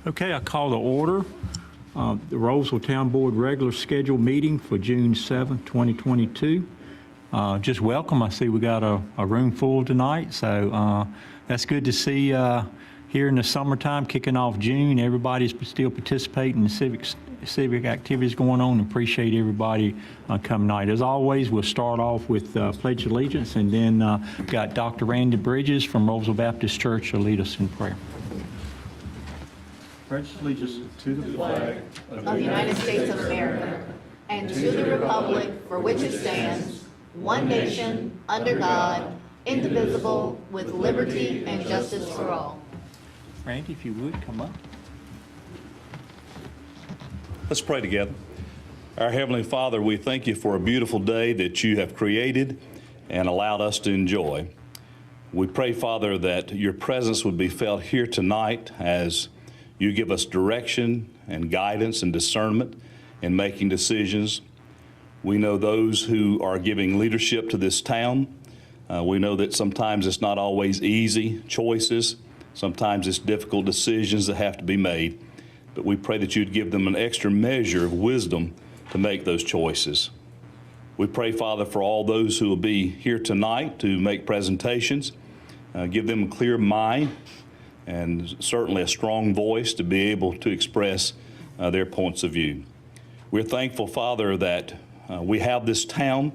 Okay, I call to order the Rolesville Town Board regular scheduled meeting for June 7th, 2022. Just welcome. I see we got a room full tonight, so that's good to see here in the summertime, kicking off June. Everybody's still participating in the civic activities going on. Appreciate everybody coming tonight. As always, we'll start off with Pledge of Allegiance, and then got Dr. Randy Bridges from Rolesville Baptist Church to lead us in prayer. Pledge allegiance to the flag of the United States of America and to the republic for which it stands, one nation, under God, indivisible, with liberty and justice for all. Randy, if you would, come up. Let's pray together. Our Heavenly Father, we thank you for a beautiful day that you have created and allowed us to enjoy. We pray, Father, that your presence would be felt here tonight as you give us direction and guidance and discernment in making decisions. We know those who are giving leadership to this town. We know that sometimes it's not always easy choices. Sometimes it's difficult decisions that have to be made. But we pray that you'd give them an extra measure of wisdom to make those choices. We pray, Father, for all those who will be here tonight to make presentations. Give them a clear mind and certainly a strong voice to be able to express their points of view. We're thankful, Father, that we have this town,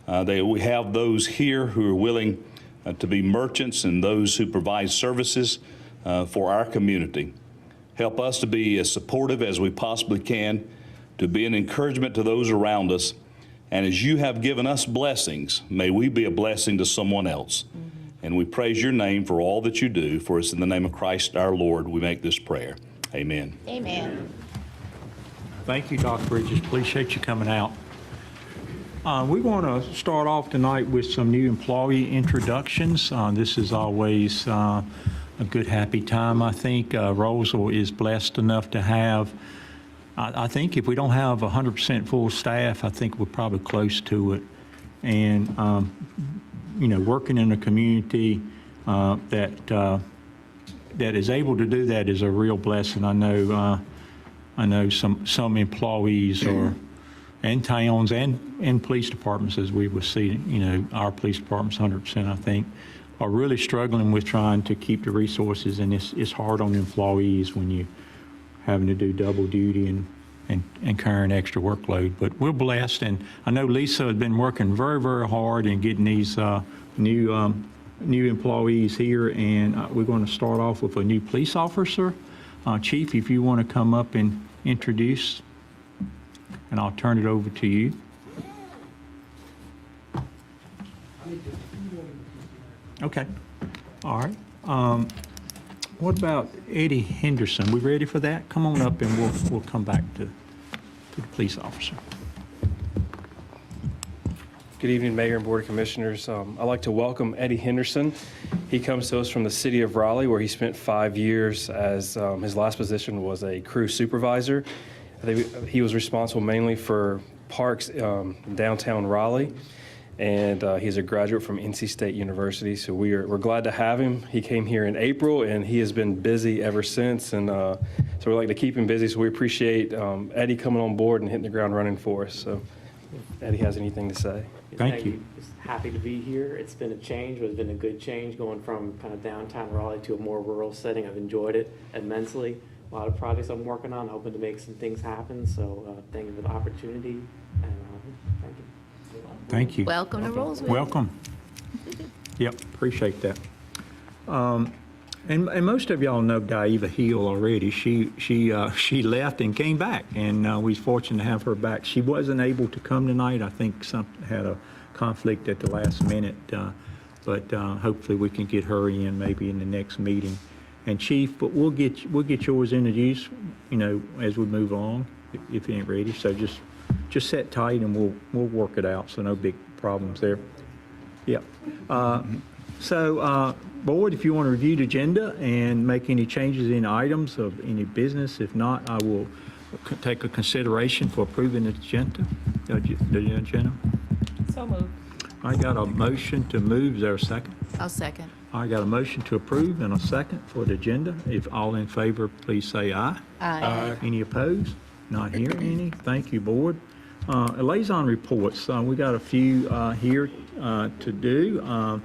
that we have those here who are willing to be merchants and those who provide services for our community. Help us to be as supportive as we possibly can, to be an encouragement to those around us. And as you have given us blessings, may we be a blessing to someone else. And we praise your name for all that you do. For us in the name of Christ our Lord, we make this prayer. Amen. Amen. Thank you, Dr. Bridges. Appreciate you coming out. We want to start off tonight with some new employee introductions. This is always a good, happy time. I think Rolesville is blessed enough to have, I think if we don't have 100% full staff, I think we're probably close to it. And you know, working in a community that is able to do that is a real blessing. I know some employees and towns and police departments, as we will see, you know, our police department's 100%, I think, are really struggling with trying to keep the resources, and it's hard on employees when you having to do double duty and carrying extra workload. But we're blessed, and I know Lisa has been working very, very hard in getting these new employees here, and we're going to start off with a new police officer. Chief, if you want to come up and introduce, and I'll turn it over to you. Okay. All right. What about Eddie Henderson? We ready for that? Come on up and we'll come back to the police officer. Good evening, Mayor and Board of Commissioners. I'd like to welcome Eddie Henderson. He comes to us from the city of Raleigh, where he spent 5 years as his last position was a crew supervisor. I think he was responsible mainly for parks downtown Raleigh, and he's a graduate from NC State University, so we're glad to have him. He came here in April, and he has been busy ever since, and so we like to keep him busy, so we appreciate Eddie coming on board and hitting the ground running for us. So if Eddie has anything to say. Thank you. Just happy to be here. It's been a change, but it's been a good change going from kind of downtown Raleigh to a more rural setting. I've enjoyed it immensely. A lot of projects I'm working on, hoping to make some things happen. So thank you for the opportunity, and thank you. Thank you. Welcome to Rolesville. Welcome. Yep, appreciate that. And most of y'all know Dieva Hill already. She left and came back, and we was fortunate to have her back. She wasn't able to come tonight. I think something had a conflict at the last minute, but hopefully we can get her in maybe in the next meeting. And Chief, but we'll get yours introduced, as we move along, if you ain't ready. So just sit tight and we'll work it out. So no big problems there. Yep. So, Board, if you want to review the agenda and make any changes in items of any business, if not, I will take a consideration for approving the agenda. The agenda. So moved. I got a motion to move. Is there a second? I'll second. I got a motion to approve and a second for the agenda. If all in favor, please say aye. Aye. Any opposed? Not hearing any. Thank you, Board. Liaison reports. We got a few here to do.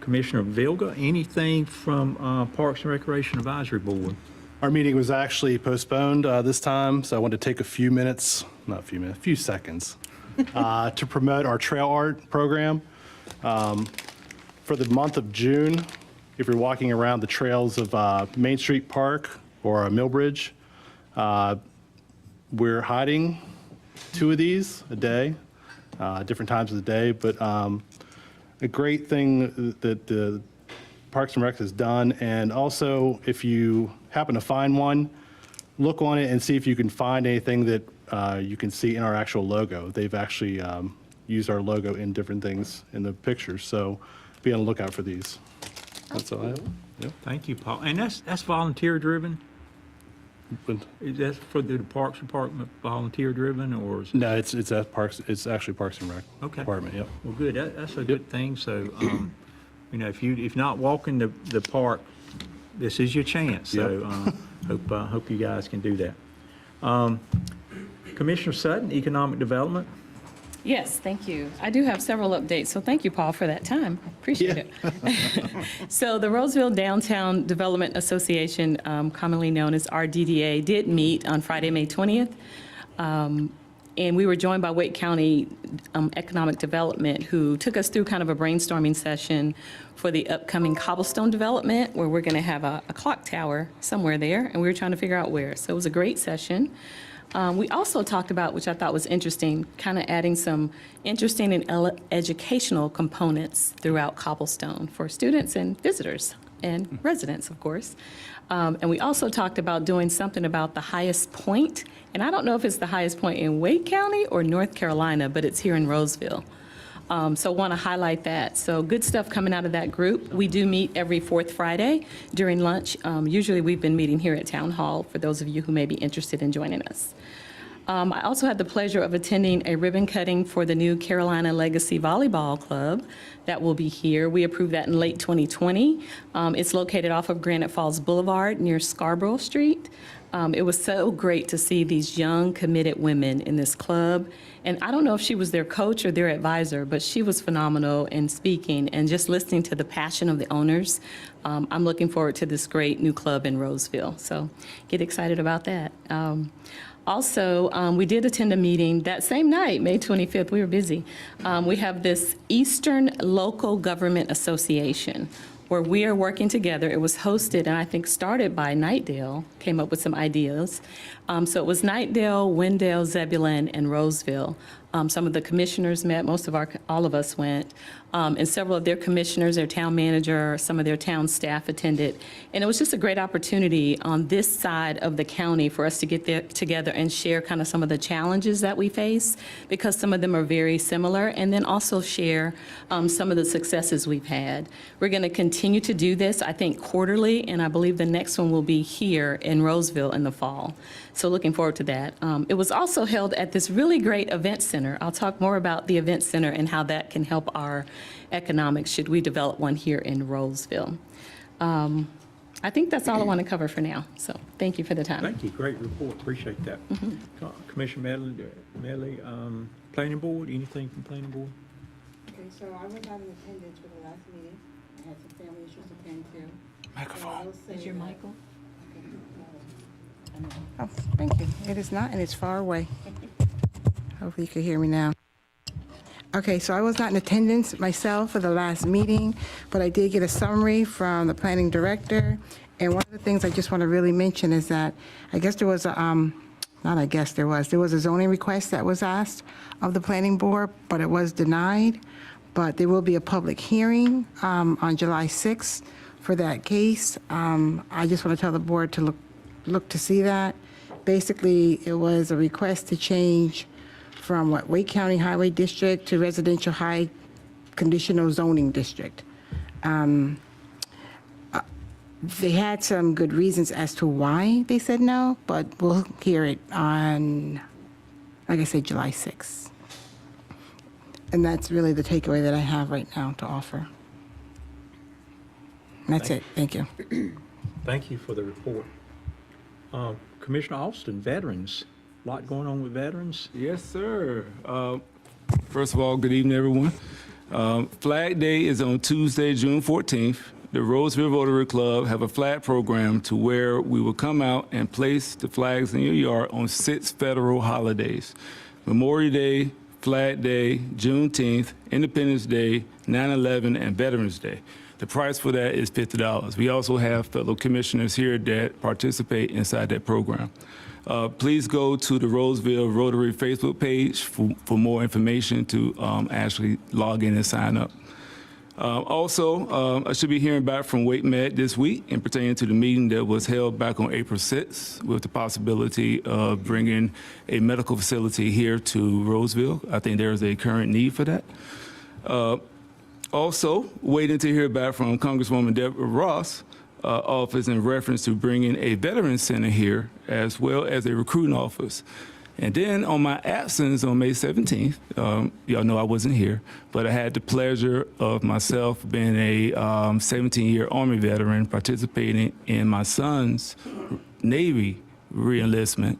Commissioner Vilga, anything from Parks and Recreation Advisory Board? Our meeting was actually postponed this time, so I wanted to take a few seconds to promote our trail art program. For the month of June, if you're walking around the trails of Main Street Park or Millbridge, we're hiding 2 of these a day, different times of the day, but a great thing that the Parks and Rec has done, and also if you happen to find one, look on it and see if you can find anything that you can see in our actual logo. They've actually used our logo in different things in the pictures, so be on the lookout for these. That's all I have. Yep. Thank you, Paul. And that's volunteer driven? Is that for the Parks Department volunteer driven, or is it? No, it's at Parks. It's actually Parks and Rec Department. Yep. Well, good. That's a good thing. So, if not walking the park, this is your chance. So, hope you guys can do that. Commissioner Sutton, Economic Development. Yes, thank you. I do have several updates, so thank you, Paul, for that time. Appreciate it. So the Rolesville Downtown Development Association, commonly known as RDDA, did meet on Friday, May 20th. And we were joined by Wake County Economic Development, who took us through kind of a brainstorming session for the upcoming cobblestone development, where we're going to have a clock tower somewhere there, and we were trying to figure out where. So it was a great session. We also talked about, which I thought was interesting, kind of adding some interesting and educational components throughout Cobblestone for students and visitors and residents, of course. And we also talked about doing something about the highest point. And I don't know if it's the highest point in Wake County or North Carolina, but it's here in Rolesville. So want to highlight that. So good stuff coming out of that group. We do meet every 4th Friday during lunch. Usually we've been meeting here at Town Hall for those of you who may be interested in joining us. I also had the pleasure of attending a ribbon cutting for the new Carolina Legacy Volleyball Club that will be here. We approved that in late 2020. It's located off of Granite Falls Boulevard near Scarborough Street. It was so great to see these young, committed women in this club. And I don't know if she was their coach or their advisor, but she was phenomenal in speaking and just listening to the passion of the owners. I'm looking forward to this great new club in Rolesville. So get excited about that. Also, we did attend a meeting that same night, May 25th. We were busy. We have this Eastern Local Government Association where we are working together. It was hosted and I think started by Knightdale, came up with some ideas. So it was Knightdale, Wendell, Zebulon, and Roseville Some of the commissioners met, all of us went, and several of their commissioners, their town manager, some of their town staff attended. And it was just a great opportunity on this side of the county for us to get there together and share kind of some of the challenges that we face, because some of them are very similar, and then also share some of the successes we've had. We're going to continue to do this, I think, quarterly, and I believe the next one will be here in Rolesville in the fall. So looking forward to that. It was also held at this really great event center. I'll talk more about the event center and how that can help our economics should we develop one here in Rolesville. I think that's all I want to cover for now. So thank you for the time. Thank you, great report, appreciate that. Commissioner Medley, Planning Board, anything from Planning Board? Okay, so I was not in attendance for the last meeting. I had some family issues to attend to. Microphone. Is your Michael? Oh, thank you. It is not, and it's far away. Hopefully you can hear me now. Okay, so I was not in attendance myself for the last meeting, but I did get a summary from the planning director. And one of the things I just want to really mention is that I guess there was a, there was a zoning request that was asked of the planning board, but it was denied. But there will be a public hearing on July 6th for that case. I just want to tell the board to look to see that. Basically, it was a request to change from Wake County Highway District to Residential High Conditional Zoning District. They had some good reasons as to why they said no, but we'll hear it on, like I said, July 6th. And that's really the takeaway that I have right now to offer. And that's it. Thank you. Thank you for the report. Commissioner Austin, veterans, a lot going on with veterans. Yes, sir. First of all, good evening, everyone. Flag Day is on Tuesday, June 14th. The Rolesville Rotary Club have a flag program to where we will come out and place the flags in your yard on 6 federal holidays: Memorial Day, Flag Day, Juneteenth, Independence Day, 9/11, and Veterans Day. The price for that is $50. We also have fellow commissioners here that participate inside that program. Please go to the Rolesville Rotary Facebook page for more information to actually log in and sign up. I should be hearing back from Wake Med this week in pertaining to the meeting that was held back on April 6th with the possibility of bringing a medical facility here to Rolesville. I think there is a current need for that. Also, waiting to hear back from Congresswoman Deborah Ross' office in reference to bringing a veterans center here, as well as a recruiting office. And then on my absence on May 17th, y'all know I wasn't here, but I had the pleasure of myself being a 17-year Army veteran participating in my son's Navy reenlistment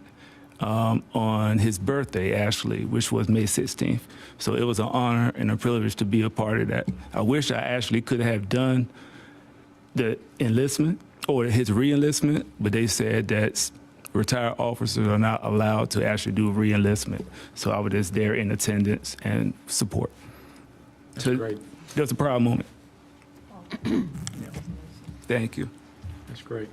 on his birthday, actually, which was May 16th. So it was an honor and a privilege to be a part of that. I wish I actually could have done the enlistment or his reenlistment, but they said that retired officers are not allowed to actually do reenlistment. So I was just there in attendance and support. That's great. That was a proud moment. Thank you. That's great.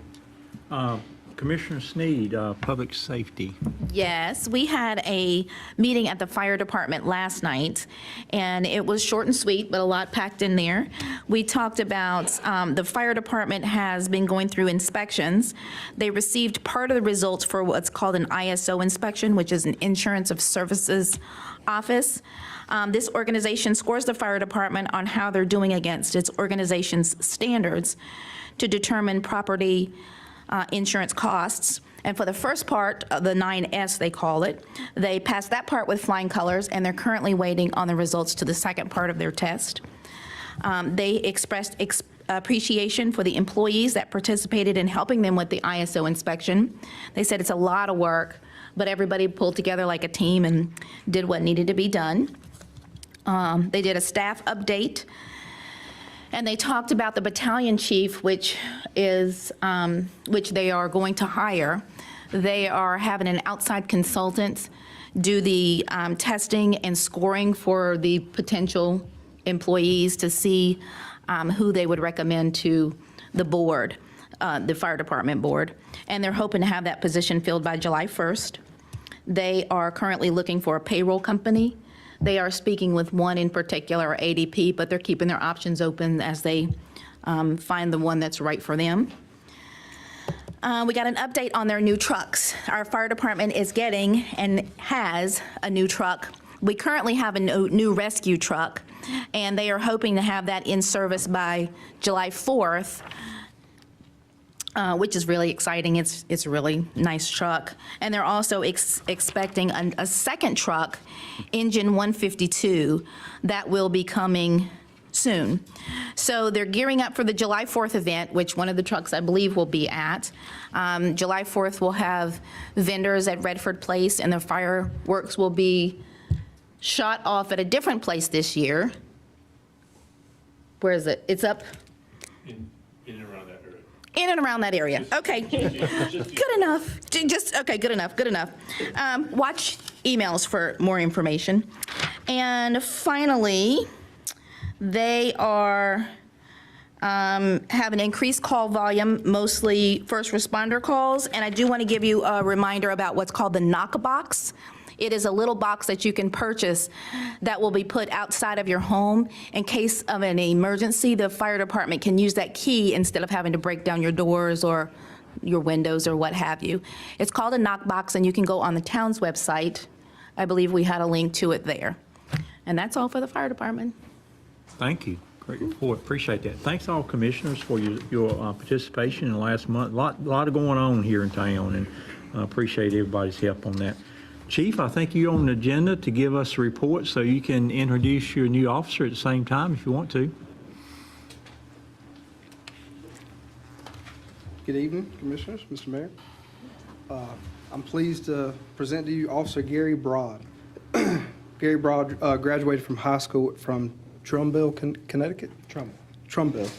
Commissioner Snead, Public Safety. Yes, we had a meeting at the fire department last night, and it was short and sweet, but a lot packed in there. We talked about the fire department has been going through inspections. They received part of the results for what's called an ISO inspection, which is an Insurance of Services Office. This organization scores the fire department on how they're doing against its organization's standards to determine property insurance costs. And for the first part, the 9S they call it, they passed that part with flying colors, and they're currently waiting on the results to the second part of their test. They expressed appreciation for the employees that participated in helping them with the ISO inspection. They said it's a lot of work, but everybody pulled together like a team and did what needed to be done. They did a staff update, and they talked about the battalion chief, which they are going to hire. They are having an outside consultant do the testing and scoring for the potential employees to see who they would recommend to the board, the fire department board. And they're hoping to have that position filled by July 1st. They are currently looking for a payroll company They are speaking with one in particular, ADP, but they're keeping their options open as they find the one that's right for them. We got an update on their new trucks. Our fire department is getting and has a new truck. We currently have a new rescue truck, and they are hoping to have that in service by July 4th, which is really exciting. It's a really nice truck. And they're also expecting a second truck, engine 152, that will be coming soon. So they're gearing up for the July 4th event, which one of the trucks I believe will be at. July 4th we'll have vendors at Redford Place, and the fireworks will be shot off at a different place this year. Where is it? It's up? In and around that area. In and around that area. Okay. Good enough. Okay, good enough, good enough. Watch emails for more information. And finally, they are have an increased call volume, mostly first responder calls. And I do want to give you a reminder about what's called the knock box. It is a little box that you can purchase that will be put outside of your home. In case of an emergency, the fire department can use that key instead of having to break down your doors or your windows or what have you. It's called a knock box, and you can go on the town's website. I believe we had a link to it there. And that's all for the fire department. Thank you. Great report. Appreciate that. Thanks all commissioners for your participation in the last month. Lot of going on here in town, and appreciate everybody's help on that. Chief, I think you're on the agenda to give us a report, so you can introduce your new officer at the same time if you want to. Good evening, Commissioners, Mr. Mayor. I'm pleased to present to you Officer Gary Broad. Gary Broad graduated from high school from Trumbull, Connecticut? Trumbull.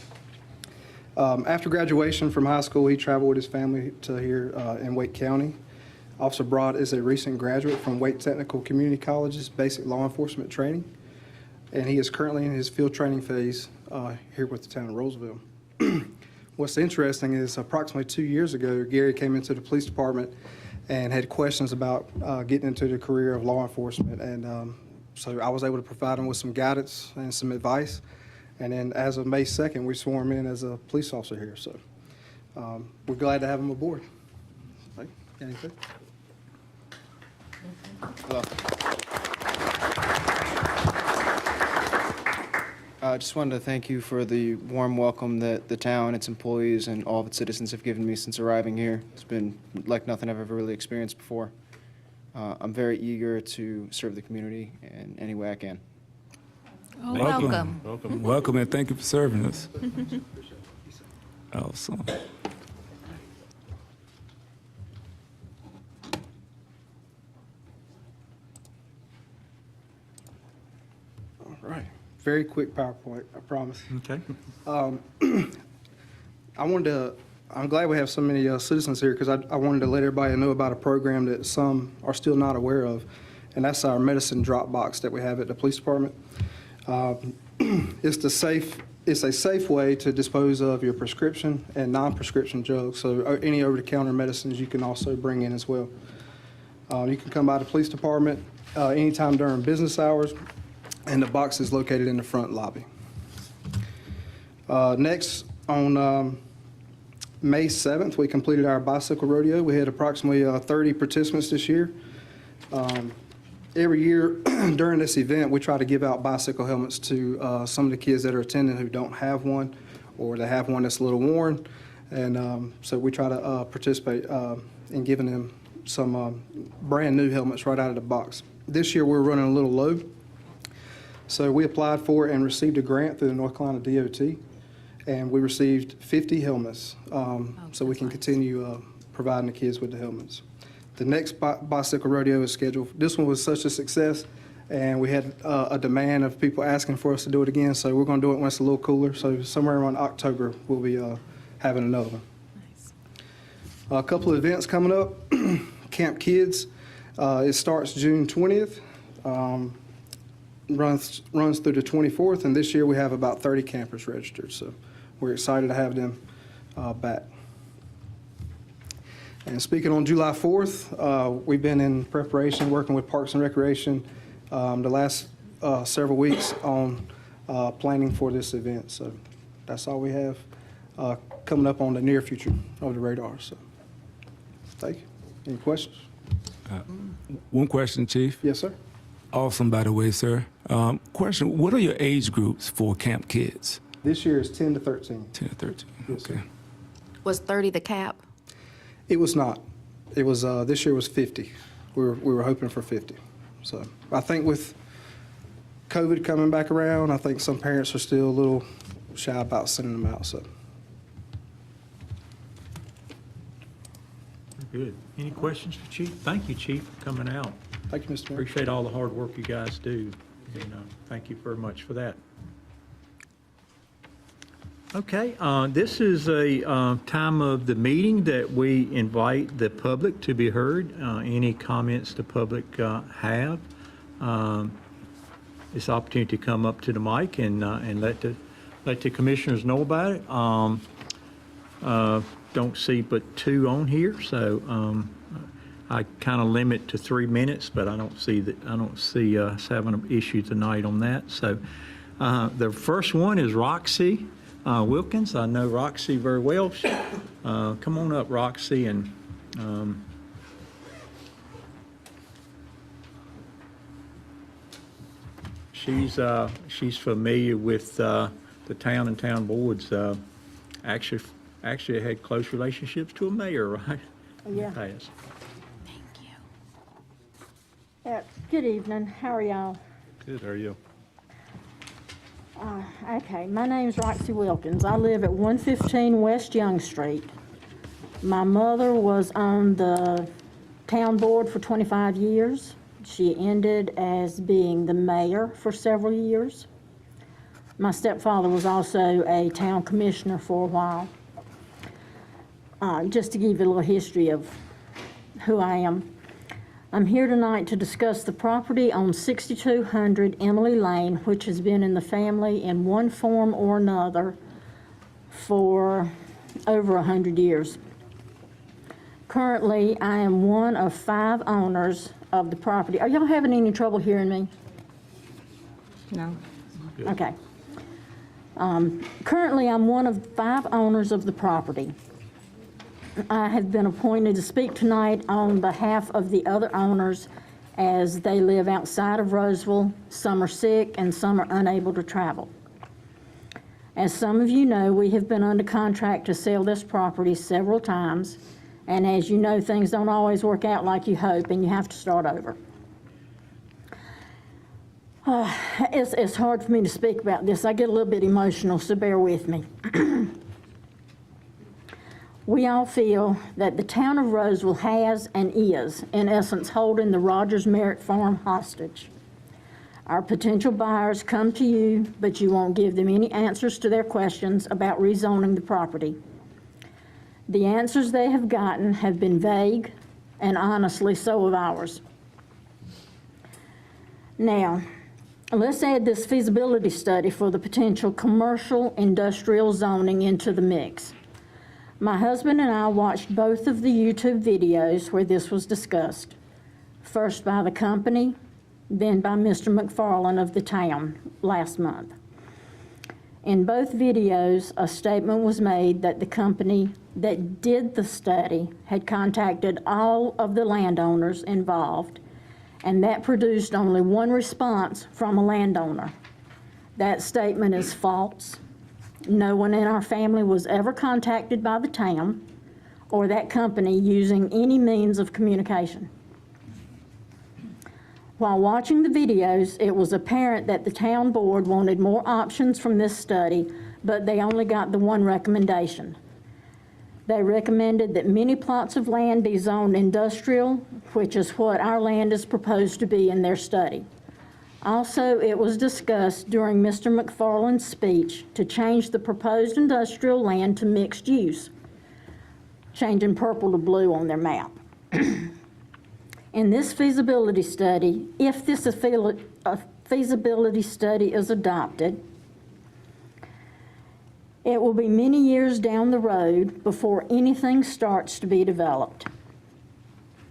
After graduation from high school, he traveled with his family to here in Wake County. Officer Broad is a recent graduate from Wake Technical Community College's basic law enforcement training, and he is currently in his field training phase here with the town of Rolesville. What's interesting is approximately 2 years ago, Gary came into the police department and had questions about getting into the career of law enforcement, and so I was able to provide him with some guidance and some advice, and then as of May 2nd, we swore him in as a police officer here, so we're glad to have him aboard. Anything? I just wanted to thank you for the warm welcome that the town, its employees, and all of its citizens have given me since arriving here. It's been like nothing I've ever really experienced before. I'm very eager to serve the community in any way I can. Oh, welcome. Welcome, and thank you for serving us. Awesome. All right. Very quick PowerPoint, I promise. Okay. I'm glad we have so many citizens here because I wanted to let everybody know about a program that some are still not aware of, and that's our medicine drop box that we have at the police department. It's a safe way to dispose of your prescription and non-prescription drugs. So any over-the-counter medicines you can also bring in as well. You can come by the police department anytime during business hours, and the box is located in the front lobby. Next, on May 7th, we completed our bicycle rodeo. We had approximately 30 participants this year. Every year during this event, we try to give out bicycle helmets to some of the kids that are attending who don't have one, or they have one that's a little worn. And so we try to participate in giving them some brand new helmets right out of the box. This year, we're running a little low. So we applied for and received a grant through the North Carolina DOT, and we received 50 helmets, so we can continue providing the kids with the helmets. The next bicycle rodeo is scheduled. This one was such a success, and we had a demand of people asking for us to do it again, so we're going to do it when it's a little cooler. So somewhere around October, we'll be having another one. Nice. A couple of events coming up. Camp Kids, it starts June 20th. Runs through the 24th, and this year we have about 30 campers registered, so we're excited to have them back. And speaking on July 4th, we've been in preparation working with Parks and Recreation the last several weeks on planning for this event. So that's all we have coming up on the near future of the radar. So thank you. Any questions? One question, Chief. Yes, sir. Awesome, by the way, sir. Question, what are your age groups for camp kids? This year is 10 to 13. 10 to 13, Yes, sir. okay. Was 30 the cap? It was not. It was, this year was 50. We were hoping for 50. So I think with COVID coming back around, I think some parents are still a little shy about sending them out, so. Good. Any questions for Chief? Thank you, Chief, for coming out. Thank you, Mr. Mayor. Appreciate all the hard work you guys do, and thank you very much for that. Okay, this is a time of the meeting that we invite the public to be heard. Any comments the public have, this opportunity to come up to the mic and let the commissioners know about it. Don't see but two on here, so I kind of limit to 3 minutes, but I don't see us having an issue tonight on that. So the first one is Roxy Wilkins. I know Roxy very well. Come on up, Roxy, and she's familiar with the town and town boards. Actually had close relationships to a mayor, right? Yeah. Past. Thank you. Good evening. How are y'all? Good, how are you? Okay, my name's Roxy Wilkins. I live at 115 West Young Street. My mother was on the town board for 25 years. She ended as being the mayor for several years. My stepfather was also a town commissioner for a while. Just to give you a little history of who I am. I'm here tonight to discuss the property on 6200 Emily Lane, which has been in the family in one form or another for over 100 years. Currently, I am one of 5 owners of the property. Are y'all having any trouble hearing me? No. Okay. Currently, I'm one of 5 owners of the property. I have been appointed to speak tonight on behalf of the other owners as they live outside of Rolesville. Some are sick and some are unable to travel. As some of you know, we have been under contract to sell this property several times, and as you know, things don't always work out like you hope, and you have to start over. It's hard for me to speak about this. I get a little bit emotional, so bear with me. We all feel that the town of Rolesville has and is, in essence, holding the Rogers Merritt Farm hostage. Our potential buyers come to you, but you won't give them any answers to their questions about rezoning the property. The answers they have gotten have been vague, and honestly, so have ours. Now, let's add this feasibility study for the potential commercial industrial zoning into the mix. My husband and I watched both of the YouTube videos where this was discussed, first by the company, then by Mr. McFarland of the town last month. In both videos, a statement was made that the company that did the study had contacted all of the landowners involved, and that produced only one response from a landowner. That statement is false. No one in our family was ever contacted by the town or that company using any means of communication. While watching the videos, it was apparent that the town board wanted more options from this study, but they only got the one recommendation. They recommended that many plots of land be zoned industrial, which is what our land is proposed to be in their study. Also, it was discussed during Mr. McFarland's speech to change the proposed industrial land to mixed use, changing purple to blue on their map. In this feasibility study, if this feasibility study is adopted, it will be many years down the road before anything starts to be developed.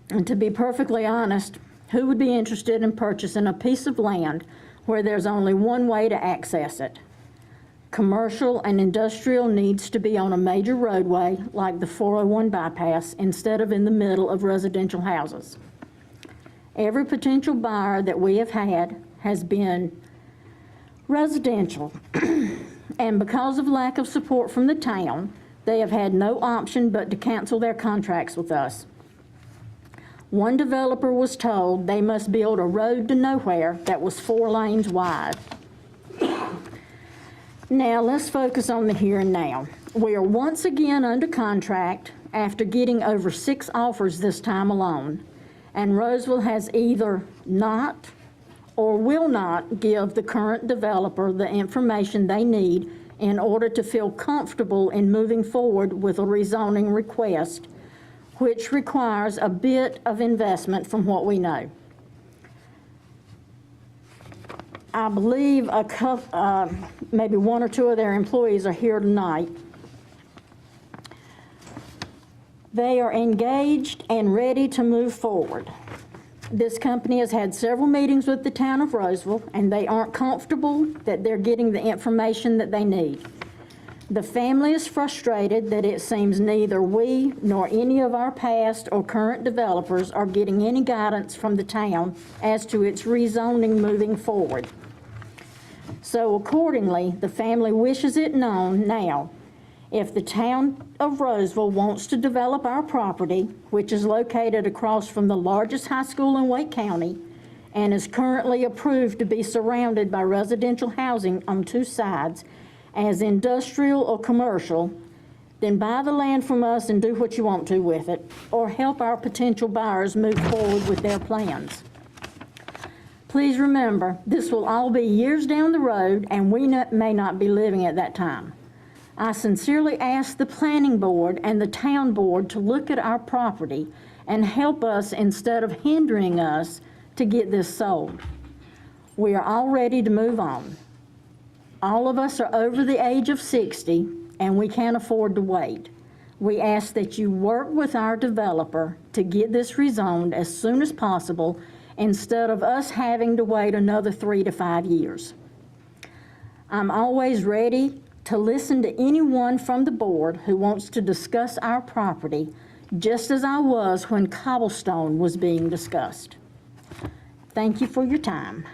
And to be perfectly honest, Who would be interested in purchasing a piece of land where there's only one way to access it? Commercial and industrial needs to be on a major roadway like the 401 bypass instead of in the middle of residential houses. Every potential buyer that we have had has been residential, and because of lack of support from the town, they have had no option but to cancel their contracts with us. One developer was told they must build a road to nowhere that was 4 lanes wide. Now, let's focus on the here and now. We are once again under contract after getting over 6 offers this time alone, and Rolesville has either not or will not give the current developer the information they need in order to feel comfortable in moving forward with a rezoning request, which requires a bit of investment from what we know. I believe maybe 1 or 2 of their employees are here tonight. They are engaged and ready to move forward. This company has had several meetings with the town of Rolesville, and they aren't comfortable that they're getting the information that they need. The family is frustrated that it seems neither we nor any of our past or current developers are getting any guidance from the town as to its rezoning moving forward. So accordingly, the family wishes it known now, if the town of Rolesville wants to develop our property, which is located across from the largest high school in Wake County and is currently approved to be surrounded by residential housing on 2 sides, as industrial or commercial, then buy the land from us and do what you want to with it, or help our potential buyers move forward with their plans. Please remember, this will all be years down the road, and we may not be living at that time. I sincerely ask the planning board and the town board to look at our property and help us instead of hindering us to get this sold. We are all ready to move on. All of us are over the age of 60, and we can't afford to wait. We ask that you work with our developer to get this rezoned as soon as possible instead of us having to wait another 3 to 5 years. I'm always ready to listen to anyone from the board who wants to discuss our property, just as I was when cobblestone was being discussed. Thank you for your time.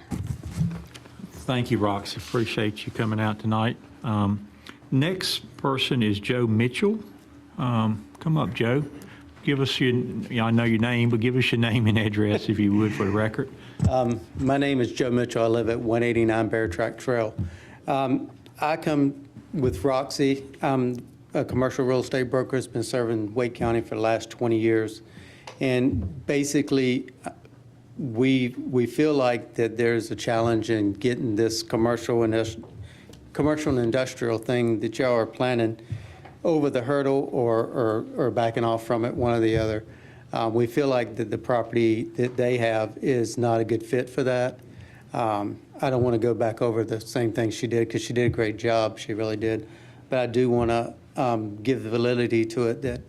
Thank you, Roxy. Appreciate you coming out tonight. Next person is Joe Mitchell. Come up, Joe. Give us I know your name, but give us your name and address if you would for the record. My name is Joe Mitchell. I live at 189 Bear Track Trail. I come with Roxy. I'm a commercial real estate broker. Has been serving Wake County for the last 20 years. And basically, we feel like that there's a challenge in getting this commercial and industrial thing that y'all are planning over the hurdle or backing off from it, one or the other. We feel like that the property that they have is not a good fit for that. I don't want to go back over the same thing she did, because she did a great job. She really did. But I do want to give the validity to it that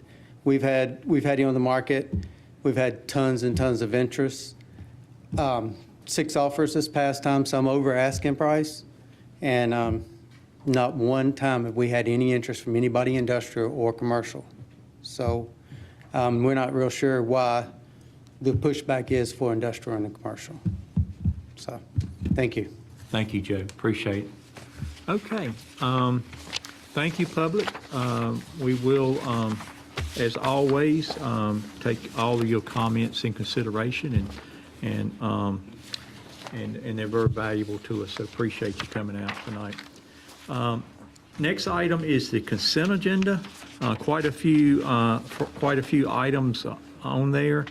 we've had you on the market. We've had tons and tons of interest. 6 offers this past time, some over asking price. And not one time have we had any interest from anybody industrial or commercial. So we're not real sure why the pushback is for industrial and commercial. So, thank you. Thank you, Joe. Appreciate it. Okay. Thank you, public. We will, as always, take all of your comments in consideration, and they're very valuable to us. So appreciate you coming out tonight. Next item is the consent agenda. Quite a few items on there.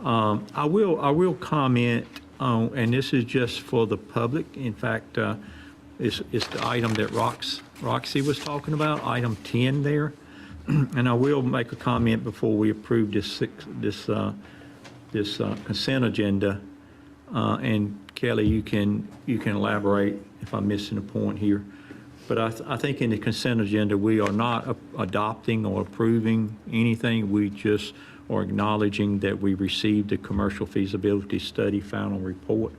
I will comment on, and this is just for the public. In fact, it's the item that Roxy was talking about, item 10 there. And I will make a comment before we approve this consent agenda. And Kelly, you can elaborate if I'm missing a point here. But I think in the consent agenda, we are not adopting or approving anything. We just or acknowledging that we received the commercial feasibility study final report.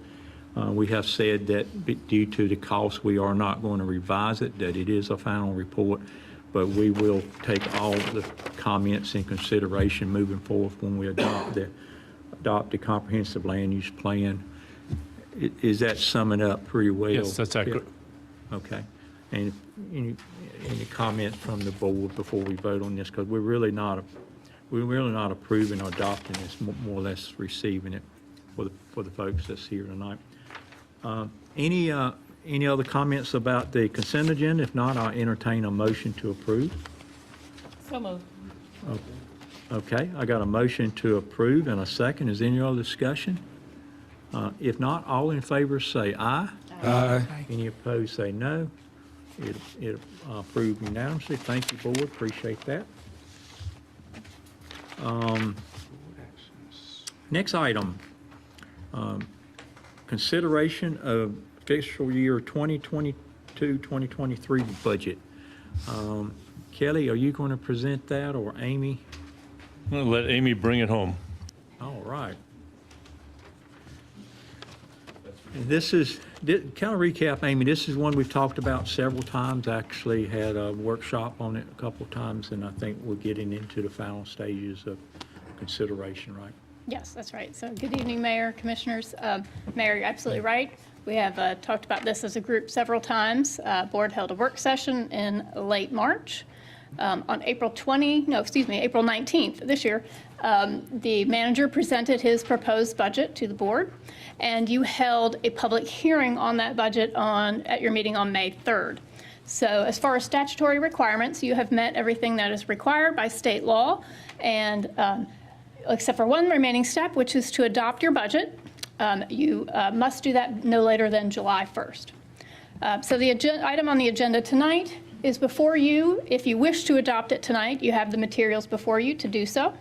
We have said that due to the cost, we are not going to revise it, that it is a final report, but we will take all the comments in consideration moving forward when we adopt the comprehensive land use plan. Is that summing up pretty well? Yes, that's accurate. Okay. And any comments from the board before we vote on this? Because we're really not approving or adopting this, more or less receiving it for the folks that's here tonight. Any other comments about the consent agenda? If not, I'll entertain a motion to approve. So moved. Okay, I got a motion to approve and a second. Is there any other discussion? If not, all in favor say aye. Aye. Any opposed say no. It approved unanimously. Thank you, board. Appreciate that. Next item, consideration of fiscal year 2022-2023 budget. Kelly, are you going to present that, or Amy? I'm going to let Amy bring it home. All right. This is, kind of recap, Amy, this is one we've talked about several times, actually had a workshop on it a couple of times, and I think we're getting into the final stages of consideration, right? Yes, that's right. So good evening, Mayor, Commissioners. Mayor, you're absolutely right. We have talked about this as a group several times. Board held a work session in late March. On April 19th this year, the manager presented his proposed budget to the board, and you held a public hearing on that budget at your meeting on May 3rd. So as far as statutory requirements, you have met everything that is required by state law, and except for one remaining step, which is to adopt your budget. You must do that no later than July 1st. So the item on the agenda tonight is before you. If you wish to adopt it tonight, you have the materials before you to do so.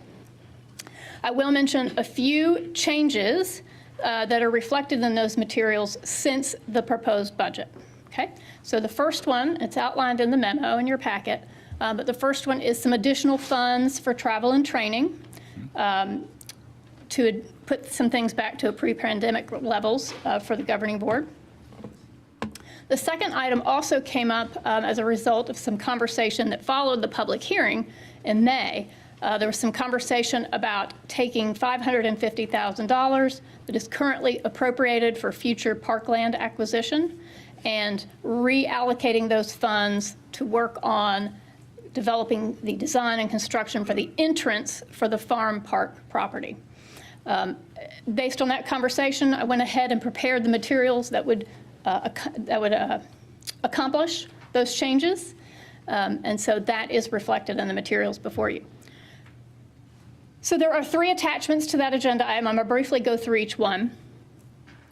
I will mention a few changes that are reflected in those materials since the proposed budget. Okay, so the first one, it's outlined in the memo in your packet, but the first one is some additional funds for travel and training to put some things back to pre-pandemic levels for the governing board. The second item also came up as a result of some conversation that followed the public hearing in May. There was some conversation about taking $550,000 that is currently appropriated for future parkland acquisition and reallocating those funds to work on developing the design and construction for the entrance for the farm park property. Based on that conversation, I went ahead and prepared the materials that would accomplish those changes. And so that is reflected in the materials before you. So there are 3 attachments to that agenda item. I'm going to briefly go through each one.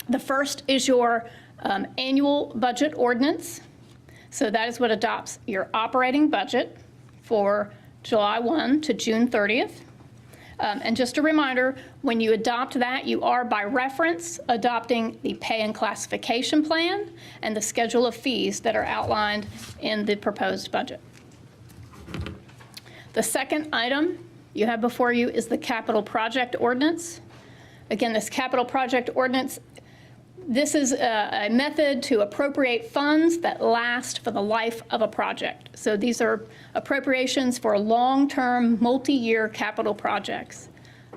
The first is your annual budget ordinance. So that is what adopts your operating budget for July 1 to June 30th. And just a reminder, when you adopt that, you are by reference adopting the pay and classification plan and the schedule of fees that are outlined in the proposed budget. The second item you have before you is the capital project ordinance. Again, this capital project ordinance, this is a method to appropriate funds that last for the life of a project. So these are appropriations for long-term, multi-year capital projects.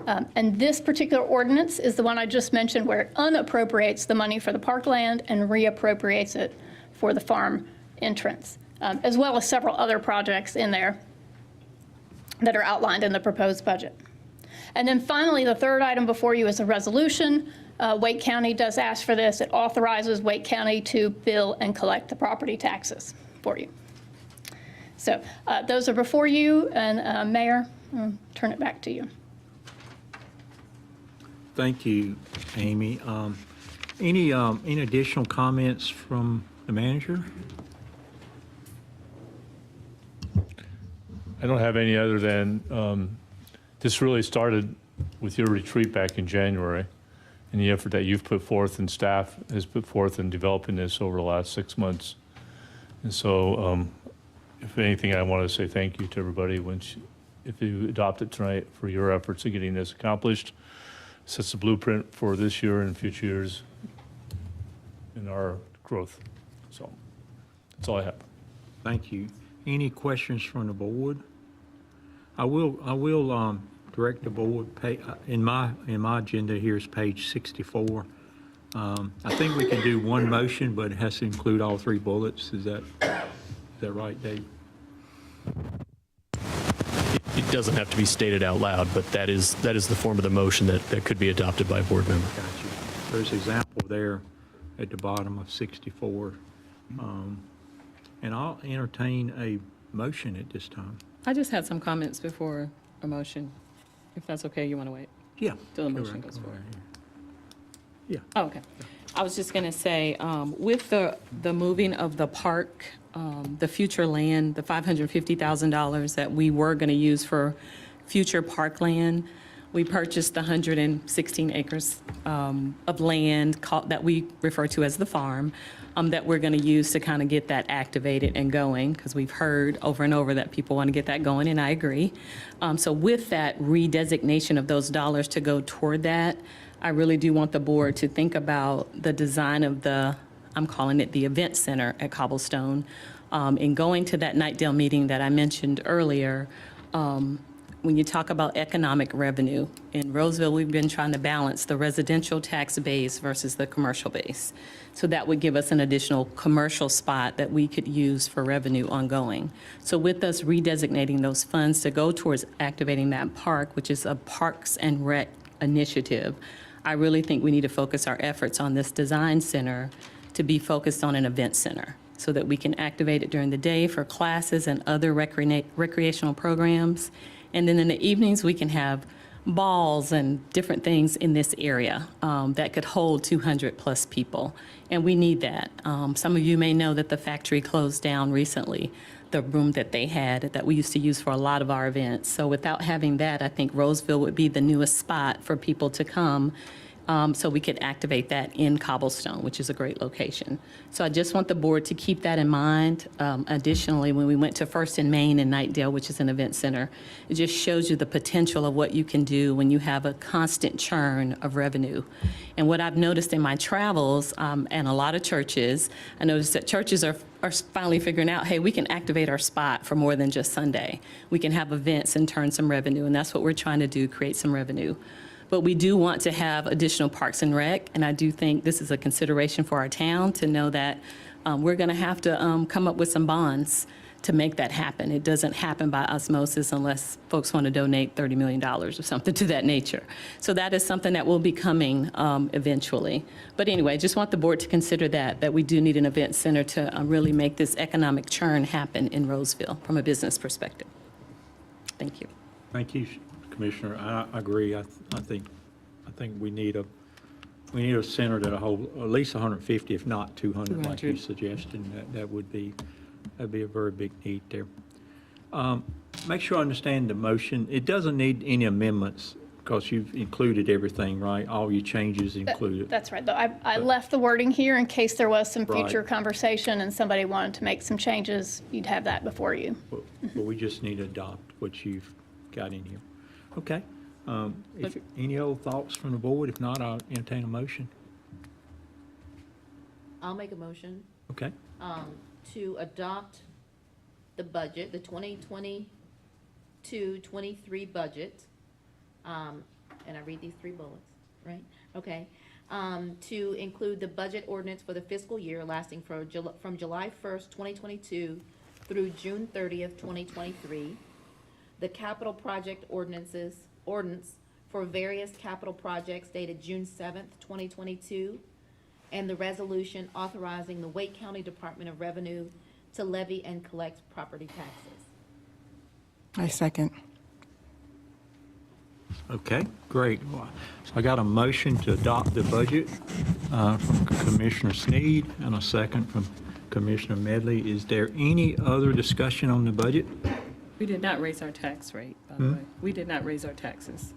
And this particular ordinance is the one I just mentioned, where it unappropriates the money for the parkland and reappropriates it for the farm entrance, as well as several other projects in there that are outlined in the proposed budget. And then finally, the third item before you is a resolution. Wake County does ask for this. It authorizes Wake County to bill and collect the property taxes for you. So those are before you, and Mayor, I'll turn it back to you. Thank you, Amy. Any additional comments from the manager? I don't have any other than this really started with your retreat back in January and the effort that you've put forth and staff has put forth in developing this over the last 6 months. And so if anything, I want to say thank you to everybody if you adopt it tonight, for your efforts in getting this accomplished. Sets a blueprint for this year and future years in our growth. So that's all I have. Thank you. Any questions from the board? I will direct the board, in my agenda here is page 64. I think we can do one motion, but it has to include all 3 bullets. Is that right, Dave? It doesn't have to be stated out loud, but that is the form of the motion that could be adopted by a board member. Got you. There's an example there at the bottom of 64. And I'll entertain a motion at this time. I just had some comments before a motion. If that's okay, you want to wait? Yeah. Till the motion goes forward. Yeah. Oh, okay. I was just going to say, with the moving of the park, the future land, the $550,000 that we were going to use for future parkland, we purchased the 116 acres of land that we refer to as the farm, that we're going to use to kind of get that activated and going, because we've heard over and over that people want to get that going, and I agree. So with that redesignation of those dollars to go toward that, I really do want the board to think about the design of I'm calling it the event center at Cobblestone. In going to that Nightdale meeting that I mentioned earlier, when you talk about economic revenue, in Rolesville, we've been trying to balance the residential tax base versus the commercial base. So that would give us an additional commercial spot that we could use for revenue ongoing. So with us redesignating those funds to go towards activating that park, which is a Parks and Rec initiative, I really think we need to focus our efforts on this design center to be focused on an event center, so that we can activate it during the day for classes and other recreational programs. And then in the evenings, we can have balls and different things in this area that could hold 200 plus people. And we need that. Some of you may know that the factory closed down recently, the room that they had that we used to use for a lot of our events. So without having that, I think Rolesville would be the newest spot for people to come. So we could activate that in Cobblestone, which is a great location. So I just want the board to keep that in mind. Additionally, when we went to First and Main in Nightdale, which is an event center, it just shows you the potential of what you can do when you have a constant churn of revenue. And what I've noticed in my travels, and a lot of churches, I noticed that churches are finally figuring out, hey, we can activate our spot for more than just Sunday. We can have events and turn some revenue, and that's what we're trying to do, create some revenue. But we do want to have additional Parks and Rec, and I do think this is a consideration for our town to know that we're going to have to come up with some bonds to make that happen. It doesn't happen by osmosis unless folks want to donate $30 million or something to that nature. So that is something that will be coming eventually. But anyway, just want the board to consider that we do need an event center to really make this economic churn happen in Rolesville from a business perspective. Thank you. Thank you, Commissioner. I agree. I think we need a center that'll hold at least 150, if not 200, like you suggested. That'd be a very big need there. Make sure I understand the motion. It doesn't need any amendments because you've included everything, right? All your changes included. That's right. Though I left the wording here in case there was some future Right. conversation and somebody wanted to make some changes. You'd have that before you. But we just need to adopt what you've got in here. Okay. Any other thoughts from the board? If not, I'll entertain a motion. I'll make a motion Okay. to adopt the budget, the 2022-23 budget. And I read these 3 bullets, right? Okay. To include the budget ordinance for the fiscal year lasting from July 1st, 2022 through June 30th, 2023. The capital project ordinance for various capital projects dated June 7th, 2022, and the resolution authorizing the Wake County Department of Revenue to levy and collect property taxes. I second. Okay, great. So I got a motion to adopt the budget from Commissioner Snead and a second from Commissioner Medley. Is there any other discussion on the budget? We did not raise our tax rate, by the way. We did not raise our taxes.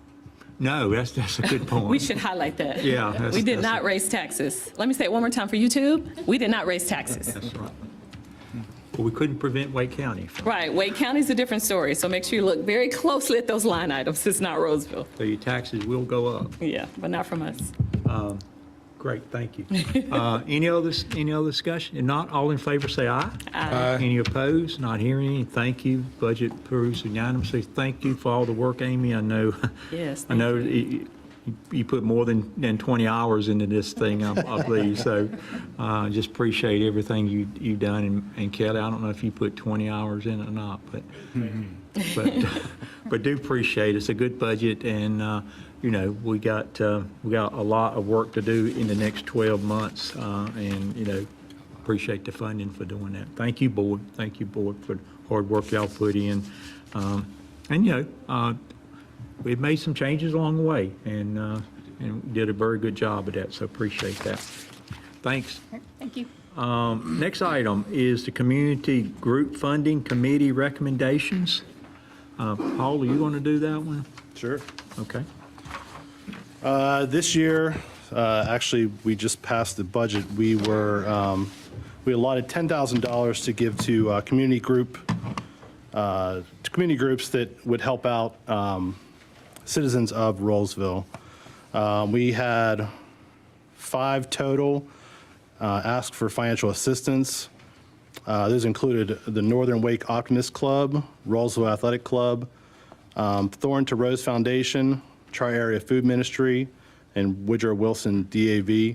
No, that's a good point. We should highlight that. Yeah. We did not raise taxes. Let me say it one more time for YouTube. We did not raise taxes. That's right. Well, we couldn't prevent Wake County from. Right, Wake County's a different story, so make sure you look very closely at those line items. It's not Rolesville. So your taxes will go up. Yeah, but not from us. Great, thank you. Any other discussion? If not, all in favor say aye. Aye. Any opposed? Not hearing any. Thank you. Budget approves unanimously. Thank you for all the work, Amy. I know. Yes, I know you put more than 20 hours into this thing, I believe. So just appreciate everything you've done. And Kelly, I don't know if you put 20 hours in it or not, but do appreciate it. It's a good budget, and we got a lot of work to do in the next 12 months, and appreciate the funding for doing that. Thank you, board. Thank you, board, for the hard work y'all put in. We've made some changes along the way, and did a very good job of that. So appreciate that. Thanks. Thank you. Next item is the Community Group Funding Committee recommendations. Paul, are you going to do that one? Sure. Okay. This year, actually, we just passed the budget. We allotted $10,000 to give to community groups that would help out citizens of Rolesville. We had 5 total ask for financial assistance. Those included the Northern Wake Optimist Club, Rolesville Athletic Club, Thorn to Rose Foundation, Tri-Area Food Ministry, and Woodrow Wilson DAV.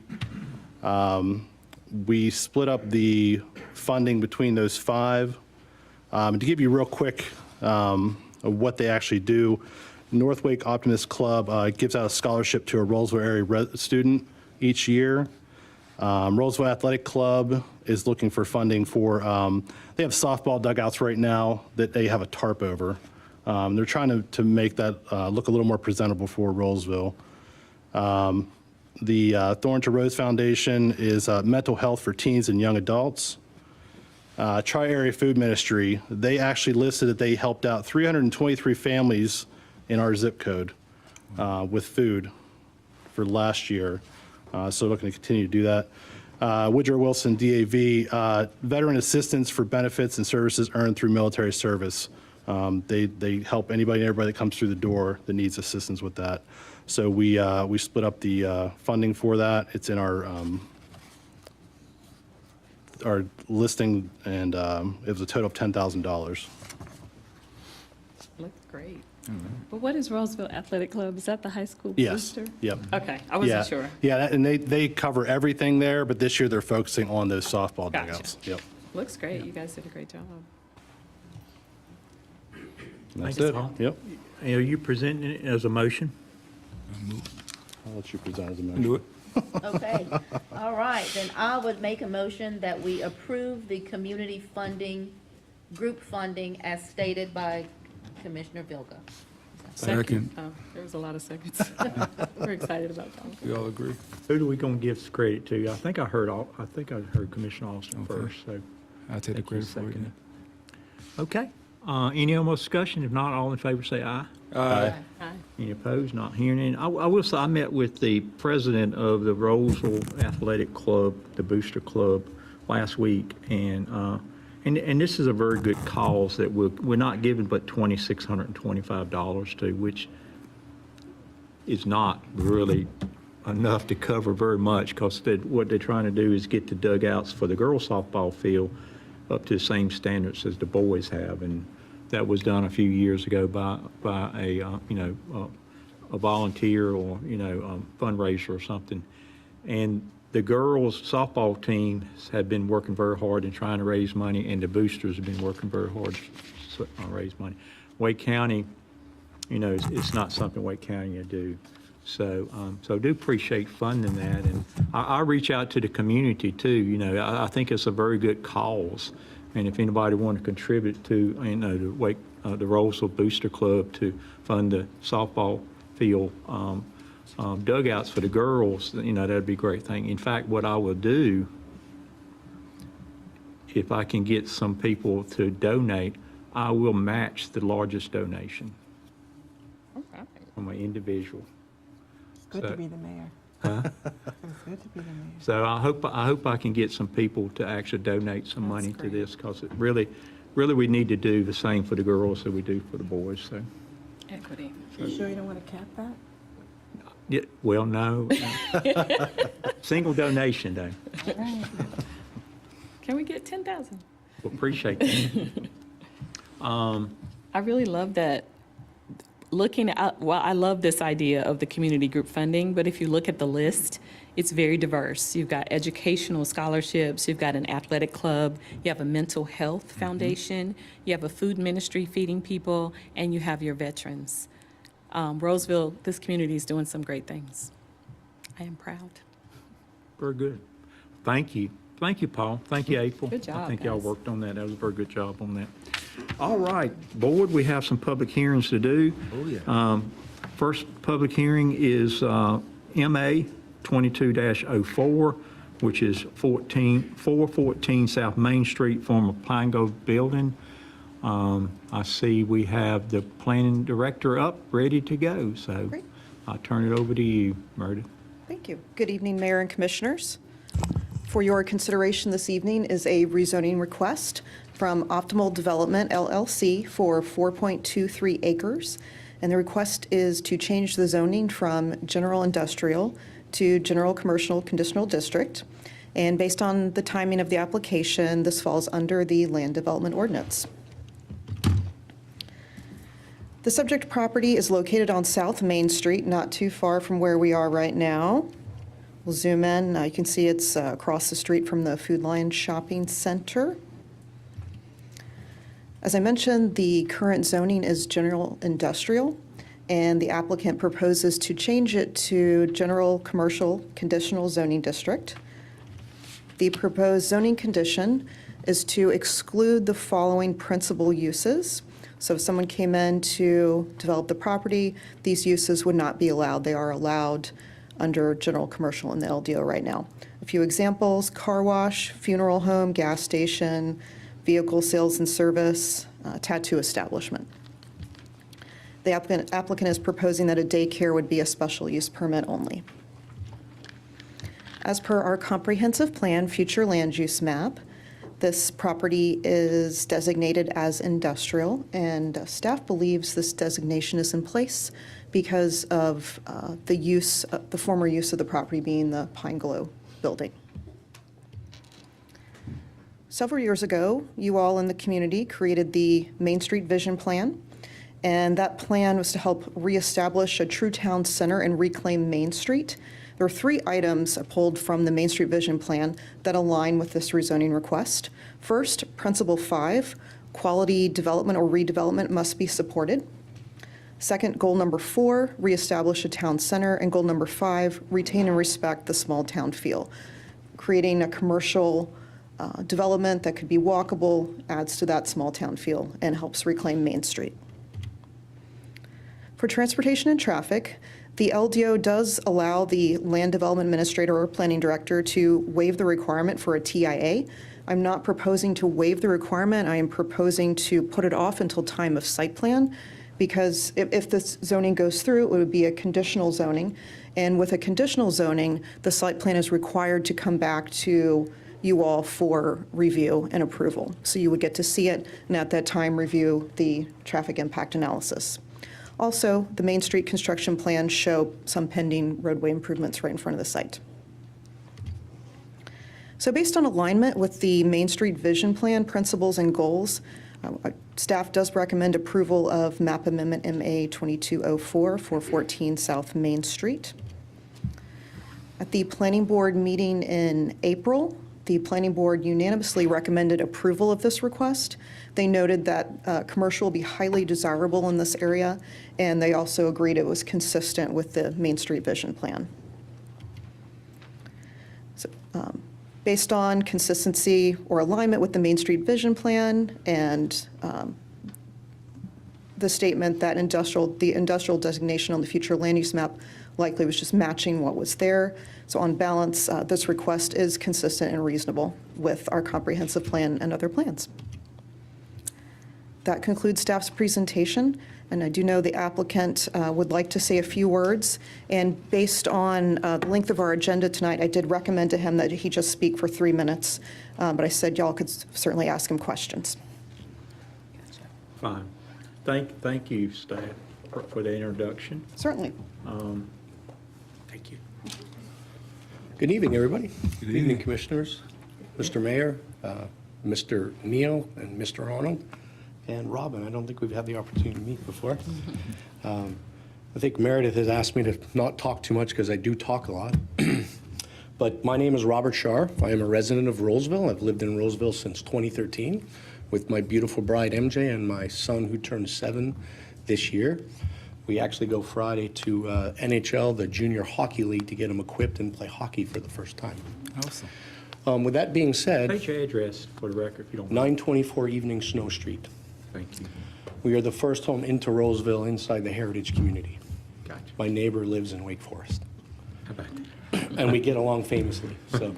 We split up the funding between those 5. To give you real quick of what they actually do, North Wake Optimist Club gives out a scholarship to a Rolesville area student each year. Rolesville Athletic Club is looking for funding for, they have softball dugouts right now that they have a tarp over. They're trying to make that look a little more presentable for Rolesville. The Thorn to Rose Foundation is mental health for teens and young adults. Tri-Area Food Ministry, they actually listed that they helped out 323 families in our zip code with food for last year. So looking to continue to do that. Woodrow Wilson DAV, veteran assistance for benefits and services earned through military service. They help anybody and everybody that comes through the door that needs assistance with that. So we split up the funding for that. It's in our listing, and it was a total of $10,000. Looks great. But what is Rolesville Athletic Club? Is that the high school Yes. booster? Yep. Okay, I wasn't sure. Yeah, and they cover everything there, but this year they're focusing on those softball Gotcha. dugouts. Yep. Looks great. You guys did a great job. That's Thanks, it. Paul. Yep. Are you presenting it as a motion? I'll let you present as a motion. Do it. Okay, all right, then I would make a motion that we approve the community funding, group funding as stated by Commissioner Vilga. Second. Oh, there was a lot of seconds. We're excited about that one. We all agree. Who are we going to give credit to? I think I heard Commissioner Austin Okay. first, so. I'll take the credit for it. Second. Okay, any other discussion? If not, all in favor say aye. Aye. Hi. Any opposed? Not hearing any. I will say, I met with the president of the Rolesville Athletic Club, the Booster Club, last week, and this is a very good cause that we're not giving but $2,625 to, which is not really enough to cover very much, because what they're trying to do is get the dugouts for the girls softball field up to the same standards as the boys have, and that was done a few years ago by a volunteer or fundraiser or something. And the girls softball teams have been working very hard in trying to raise money, and the boosters have been working very hard to raise money. Wake County, it's not something Wake County will do. So I do appreciate funding that, and I reach out to the community too. I think it's a very good cause, and if anybody want to contribute to the Rolesville Booster Club to fund the softball field dugouts for the girls, that'd be a great thing. In fact, what I will do, if I can get some people to donate, I will match the largest donation from an individual. Good to be the mayor. So I hope I can get some people to actually donate some money to this, because it really we need to do the same for the girls that we do for the boys, so. Equity. You sure you don't want to cap that? Yeah, well, no. Single donation, though. Can we get 10,000? Well, appreciate that. I really love that. I love this idea of the community group funding, but if you look at the list, it's very diverse. You've got educational scholarships, you've got an athletic club, you have a mental health foundation, you have a food ministry feeding people, and you have your veterans. Rolesville, this community is doing some great things. I am proud. Very good. Thank you. Thank you, Paul. Thank you, April. Good job, I think y'all guys. worked on that. That was a very good job on that. All right, board, we have some public hearings to do. Oh, yeah. First public hearing is MA 22-04, which is 414 South Main Street, former Pine Grove building. I see we have the planning director up, ready to go, so Great. I'll turn it over to you, Meredith. Thank you. Good evening, Mayor and Commissioners. For your consideration this evening is a rezoning request from Optimal Development LLC for 4.23 acres. And the request is to change the zoning from general industrial to general commercial conditional district. And based on the timing of the application, this falls under the land development ordinance. The subject property is located on South Main Street, not too far from where we are right now. We'll zoom in. You can see it's across the street from the Food Lion Shopping Center. As I mentioned, the current zoning is general industrial, and the applicant proposes to change it to general commercial conditional zoning district. The proposed zoning condition is to exclude the following principal uses. So if someone came in to develop the property, these uses would not be allowed. They are allowed under general commercial in the LDO right now. A few examples: car wash, funeral home, gas station, vehicle sales and service, tattoo establishment. The applicant is proposing that a daycare would be a special use permit only. As per our comprehensive plan future land use map, this property is designated as industrial, and staff believes this designation is in place because of the former use of the property being the Pine Glow building. Several years ago, you all in the community created the Main Street Vision Plan, and that plan was to help reestablish a true town center and reclaim Main Street. There are 3 items pulled from the Main Street Vision Plan that align with this rezoning request. First, Principle 5, quality development or redevelopment must be supported. Second, goal number 4, reestablish a town center. And goal number 5, retain and respect the small town feel. Creating a commercial development that could be walkable adds to that small town feel and helps reclaim Main Street. For transportation and traffic, the LDO does allow the land development administrator or planning director to waive the requirement for a TIA. I'm not proposing to waive the requirement. I am proposing to put it off until time of site plan, because if this zoning goes through, it would be a conditional zoning. And with a conditional zoning, the site plan is required to come back to you all for review and approval. So you would get to see it, and at that time, review the traffic impact analysis. Also, the Main Street construction plans show some pending roadway improvements right in front of the site. So based on alignment with the Main Street Vision Plan principles and goals, staff does recommend approval of Map Amendment MA 2204, 414 South Main Street. At the Planning Board meeting in April, the Planning Board unanimously recommended approval of this request. They noted that commercial will be highly desirable in this area, and they also agreed it was consistent with the Main Street Vision Plan. So, based on consistency or alignment with the Main Street Vision Plan and the statement that the industrial designation on the future land use map likely was just matching what was there. So on balance, this request is consistent and reasonable with our comprehensive plan and other plans. That concludes staff's presentation. And I do know the applicant would like to say a few words. And based on the length of our agenda tonight, I did recommend to him that he just speak for 3 minutes. But I said y'all could certainly ask him questions. Fine. Thank you, staff, for the introduction. Certainly. Thank you. Good evening, everybody. Good evening, Commissioners, Mr. Mayor, Mr. Neal, and Mr. Arnold, and Robin. I don't think we've had the opportunity to meet before. I think Meredith has asked me to not talk too much because I do talk a lot. But my name is Robert Shar. I am a resident of Rolesville. I've lived in Rolesville since 2013 with my beautiful bride, MJ, and my son, who turned 7 this year. We actually go Friday to NHL, the Junior Hockey League, to get them equipped and play hockey for the first time. Awesome. With that being said, State your address for the record, if you don't mind. 924 Evening Snow Street. Thank you. We are the first home into Rolesville inside the heritage community. Gotcha. My neighbor lives in Wake Forest. How about that? And we get along famously, so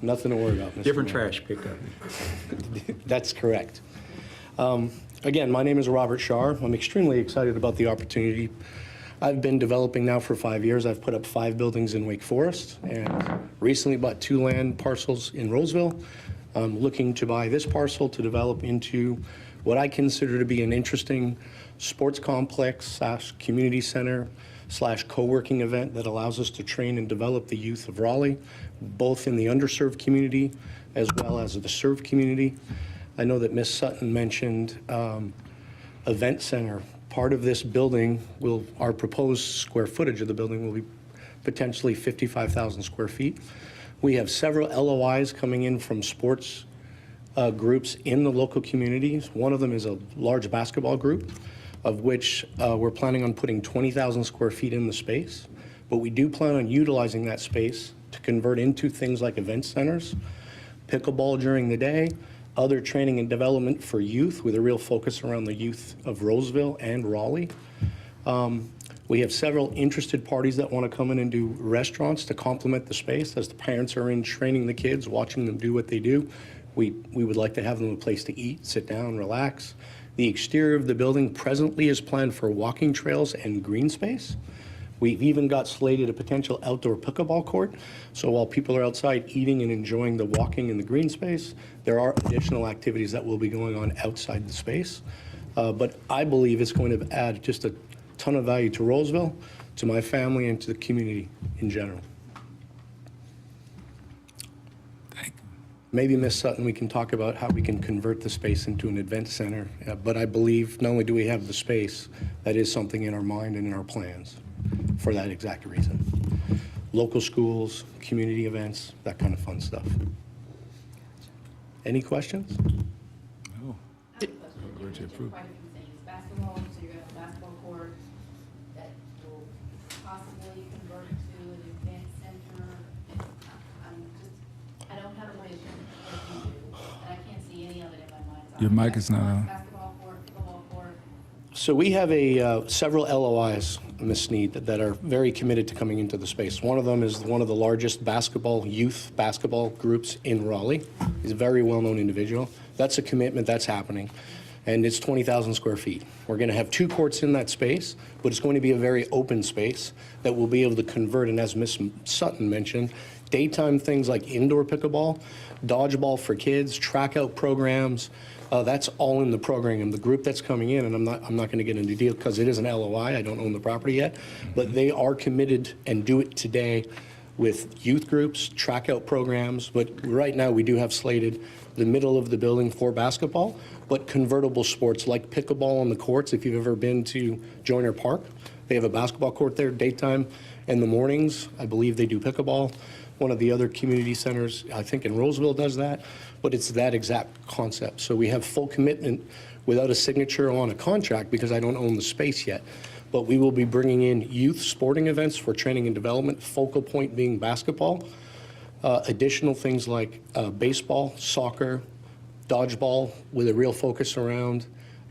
nothing to worry about, Mr. Different Mayor. trash pickup. That's correct. Again, my name is Robert Shar. I'm extremely excited about the opportunity. I've been developing now for 5 years. I've put up 5 buildings in Wake Forest and recently bought 2 land parcels in Roseville. I'm looking to buy this parcel to develop into what I consider to be an interesting sports complex / community center / co-working event that allows us to train and develop the youth of Raleigh, both in the underserved community as well as the served community. I know that Ms. Sutton mentioned event center. Part of this building our proposed square footage of the building will be potentially 55,000 square feet. We have several LOIs coming in from sports groups in the local communities. One of them is a large basketball group, of which we're planning on putting 20,000 square feet in the space. But we do plan on utilizing that space to convert into things like event centers, pickleball during the day, other training and development for youth with a real focus around the youth of Roseville and Raleigh. We have several interested parties that want to come in and do restaurants to complement the space as the parents are in training the kids, watching them do what they do. We would like to have them a place to eat, sit down, relax. The exterior of the building presently is planned for walking trails and green space. We've even got slated a potential outdoor pickleball court. So while people are outside eating and enjoying the walking in the green space, there are additional activities that will be going on outside the space. But I believe it's going to add just a ton of value to Rolesville, to my family, and to the community in general. Maybe, Ms. Sutton, we can talk about how we can convert the space into an event center. But I believe not only do we have the space, that is something in our mind and in our plans for that exact reason. Local schools, community events, that kind of fun stuff. Any questions? No. Quite a few things. Basketball, so you're going to have a basketball court that will possibly convert to an event center. I don't have a vision like you do, and I can't see any of it in my mind's eye. Your mic is not on. Basketball court, football court. So we have several LOIs, Ms. Snead, that are very committed to coming into the space. One of them is one of the largest youth basketball groups in Raleigh. He's a very well-known individual. That's a commitment that's happening. And it's 20,000 square feet. We're going to have 2 courts in that space, but it's going to be a very open space that we'll be able to convert. And as Ms. Sutton mentioned, daytime things like indoor pickleball, dodgeball for kids, track out programs, that's all in the program. And the group that's coming in, and I'm not going to get into deal because it is an LOI, I don't own the property yet, but they are committed and do it today with youth groups, track out programs. But right now we do have slated the middle of the building for basketball, but convertible sports like pickleball on the courts. If you've ever been to Joyner Park, they have a basketball court there daytime. In the mornings, I believe they do pickleball. One of the other community centers, I think in Roseville, does that, but it's that exact concept. So we have full commitment without a signature on a contract because I don't own the space yet. But we will be bringing in youth sporting events for training and development, focal point being basketball, additional things like baseball, soccer, dodgeball, with a real focus around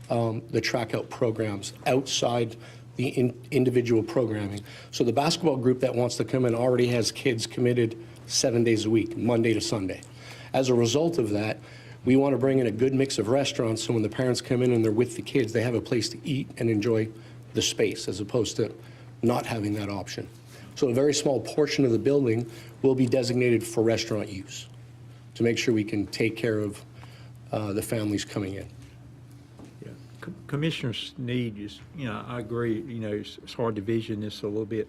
the track out programs outside the individual programming. So the basketball group that wants to come in already has kids committed 7 days a week, Monday to Sunday. As a result of that, We want to bring in a good mix of restaurants, so when the parents come in and they're with the kids, they have a place to eat and enjoy the space, as opposed to not having that option. So a very small portion of the building will be designated for restaurant use, to make sure we can take care of the families coming in. Commissioner Snead, I agree, it's hard to vision this a little bit.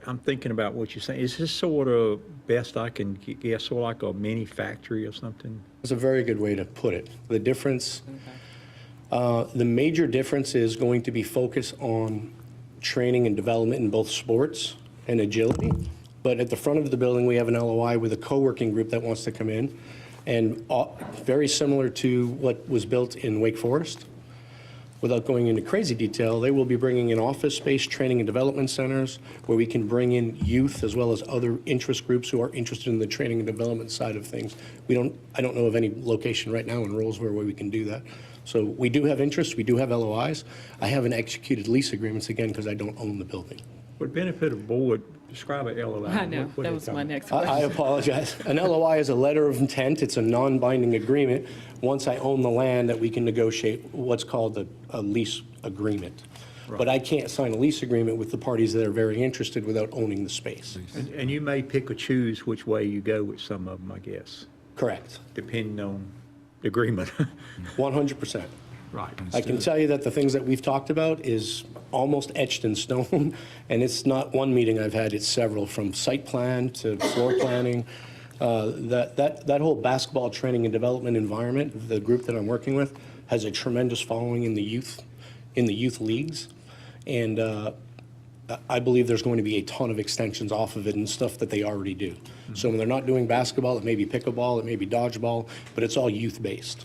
I'm thinking about what you're saying. Is this sort of, best I can guess, sort of like a mini factory or something? That's a very good way to put it. The difference, the major difference is going to be focus on training and development in both sports and agility. But at the front of the building, we have an LOI with a co-working group that wants to come in. And very similar to what was built in Wake Forest. Without going into crazy detail, they will be bringing in office space, training and development centers, where we can bring in youth as well as other interest groups who are interested in the training and development side of things. I don't know of any location right now in Rolesville where we can do that. So we do have interest, we do have LOIs. I haven't executed lease agreements, again, because I don't own the building. For the benefit of the board, describe an LOI. I know, What that is was it? my next question. I apologize. An LOI is a letter of intent. It's a non-binding agreement. Once I own the land, that we can negotiate what's called a lease agreement. But I can't sign a lease agreement with the parties that are very interested without owning the space. And you may pick or choose which way you go with some of them, I guess. Correct. Depending on the agreement. 100%. Right. I can tell you that the things that we've talked about is almost etched in stone, and it's not one meeting I've had, it's several, from site plan to floor planning. That whole basketball training and development environment, the group that I'm working with, has a tremendous following in the youth leagues, and I believe there's going to be a ton of extensions off of it and stuff that they already do. So when they're not doing basketball, it may be pickleball, it may be dodgeball, but it's all youth-based,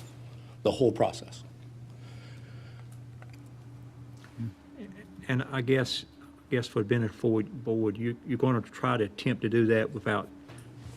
the whole process. And I guess for the benefit of the board, you're going to try to attempt to do that without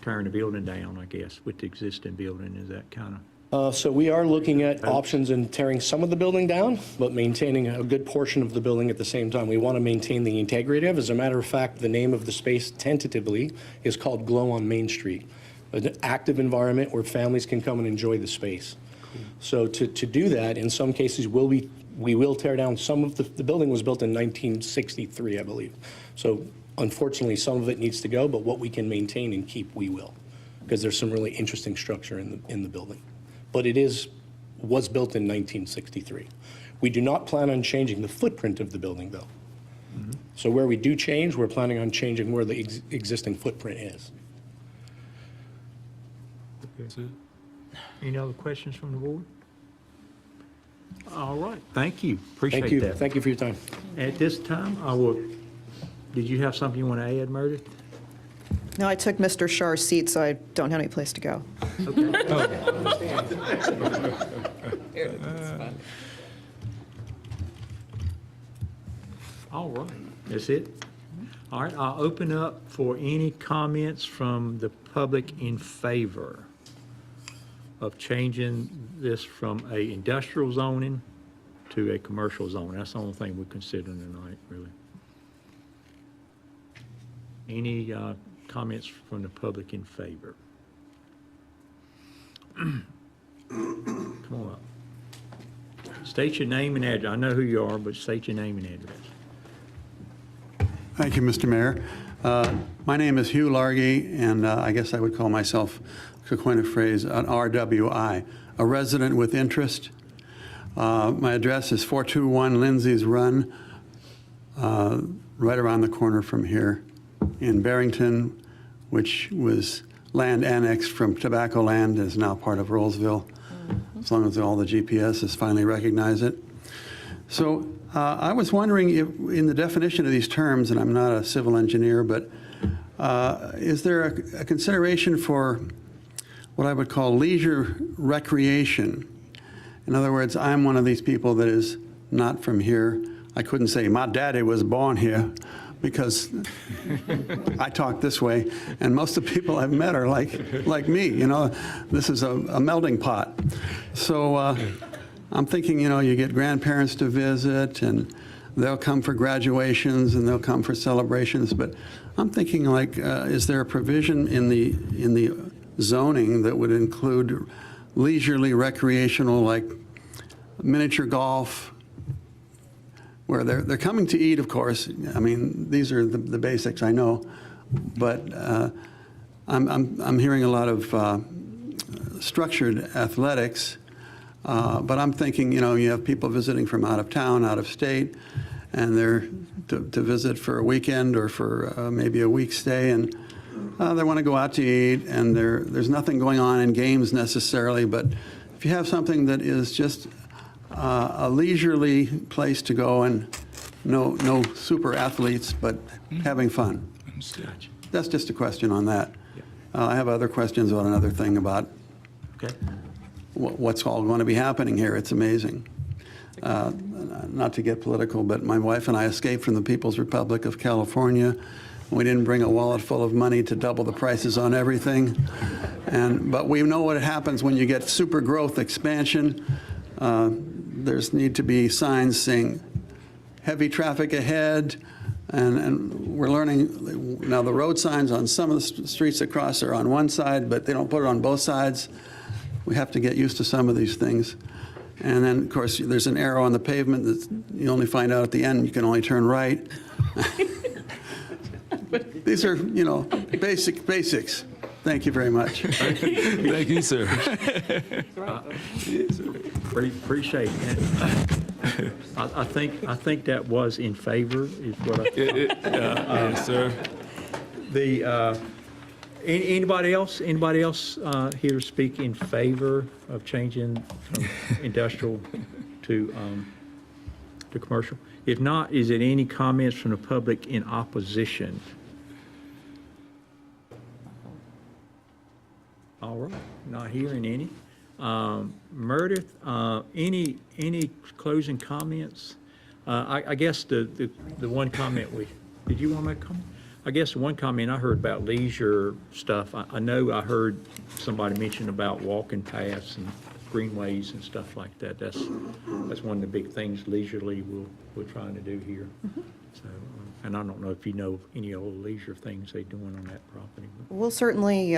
tearing the building down, I guess, with the existing building. Is that kind of? So we are looking at options in tearing some of the building down, but maintaining a good portion of the building at the same time. We want to maintain the integrity of it. As a matter of fact, the name of the space tentatively is called Glow on Main Street, an active environment where families can come and enjoy the space. Cool. So to do that, in some cases, we will tear down some of the building was built in 1963, I believe. So unfortunately, some of it needs to go, but what we can maintain and keep, we will, because there's some really interesting structure in the building. But it was built in 1963. We do not plan on changing the footprint of the building, though. Mm-hmm. So where we do change, we're planning on changing where the existing footprint is. Okay. Any other questions from the board? All right, thank you. Appreciate Thank you. that. Thank you for your time. At this time, did you have something you want to add, Meredith? No, I took Mr. Shar's seat, so I don't have any place to go. Okay. All right, that's it? All right, I'll open up for any comments from the public in favor of changing this from a industrial zoning to a commercial zoning. That's the only thing we're considering tonight, really. Any comments from the public in favor? Come on up. State your name and address. I know who you are, but state your name and address. Thank you, Mr. Mayor. My name is Hugh Largy, and I guess I would call myself, to coin a phrase, an RWI, a resident with interest. My address is 421 Lindsay's Run, right around the corner from here in Barrington, which was land annexed from tobacco land, is now part of Rolesville, as long as all the GPS has finally recognized it. So I was wondering if, in the definition of these terms, and I'm not a civil engineer, but is there a consideration for what I would call leisure recreation? In other words, I'm one of these people that is not from here. I couldn't say my daddy was born here, because I talk this way, and most of the people I've met are like me. You know, this is a melting pot. So I'm thinking, you know, you get grandparents to visit, and they'll come for graduations, and they'll come for celebrations. But I'm thinking, like, is there a provision in the zoning that would include leisurely, recreational, like miniature golf, where they're coming to eat, of course. I mean, these are the basics, I know, but I'm hearing a lot of structured athletics, but I'm thinking, you know, you have people visiting from out of town, out of state, and they're to visit for a weekend or for maybe a week stay, and they want to go out to eat, and there's nothing going on in games necessarily, but if you have something that is just a leisurely place to go and no super athletes, but having fun. That's just a question on that. I have other questions on another thing about what's all going to be happening here. It's amazing. Not to get political, but my wife and I escaped from the People's Republic of California. We didn't bring a wallet full of money to double the prices on everything. But we know what happens when you get super growth expansion. There's need to be signs saying heavy traffic ahead, and we're learning now the road signs on some of the streets across are on one side, but they don't put it on both sides. We have to get used to some of these things. And then, of course, there's an arrow on the pavement that you only find out at the end you can only turn right. These are, you know, basics. Thank you very much. Thank you, sir. Appreciate it. I think that was in favor, is what I think. Yes, sir. Anybody else here to speak in favor of changing from industrial to commercial? If not, is there any comments from the public in opposition? All right, not hearing any. Meredith, any closing comments? I guess the one comment did you want to make a comment? I guess the one comment I heard about leisure stuff, I know I heard somebody mention about walking paths and greenways and stuff like that. That's one of the big things leisurely we're trying to do here. So, and I don't know if you know any old leisure things they're doing on that property. We'll certainly,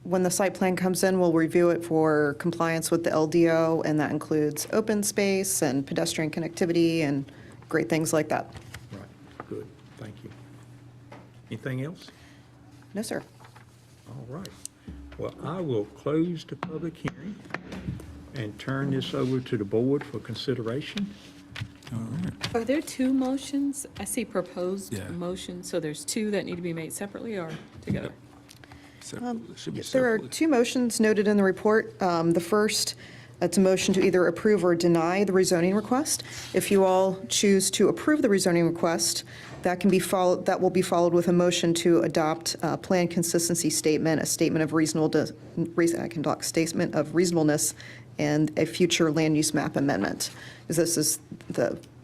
when the site plan comes in, we'll review it for compliance with the LDO, and that includes open space and pedestrian connectivity and great things like that. Right, good, thank you. Anything else? No, sir. All right. Well, I will close the public hearing and turn this over to the board for consideration. All right. Are there two motions? I see proposed Yeah. motions, so there's two that need to be made separately or together? Should be There are separately. two motions noted in the report. The first, it's a motion to either approve or deny the rezoning request. If you all choose to approve the rezoning request, that will be followed with a motion to adopt a plan consistency statement, a statement of statement of reasonableness, and a future land use map amendment. Because this is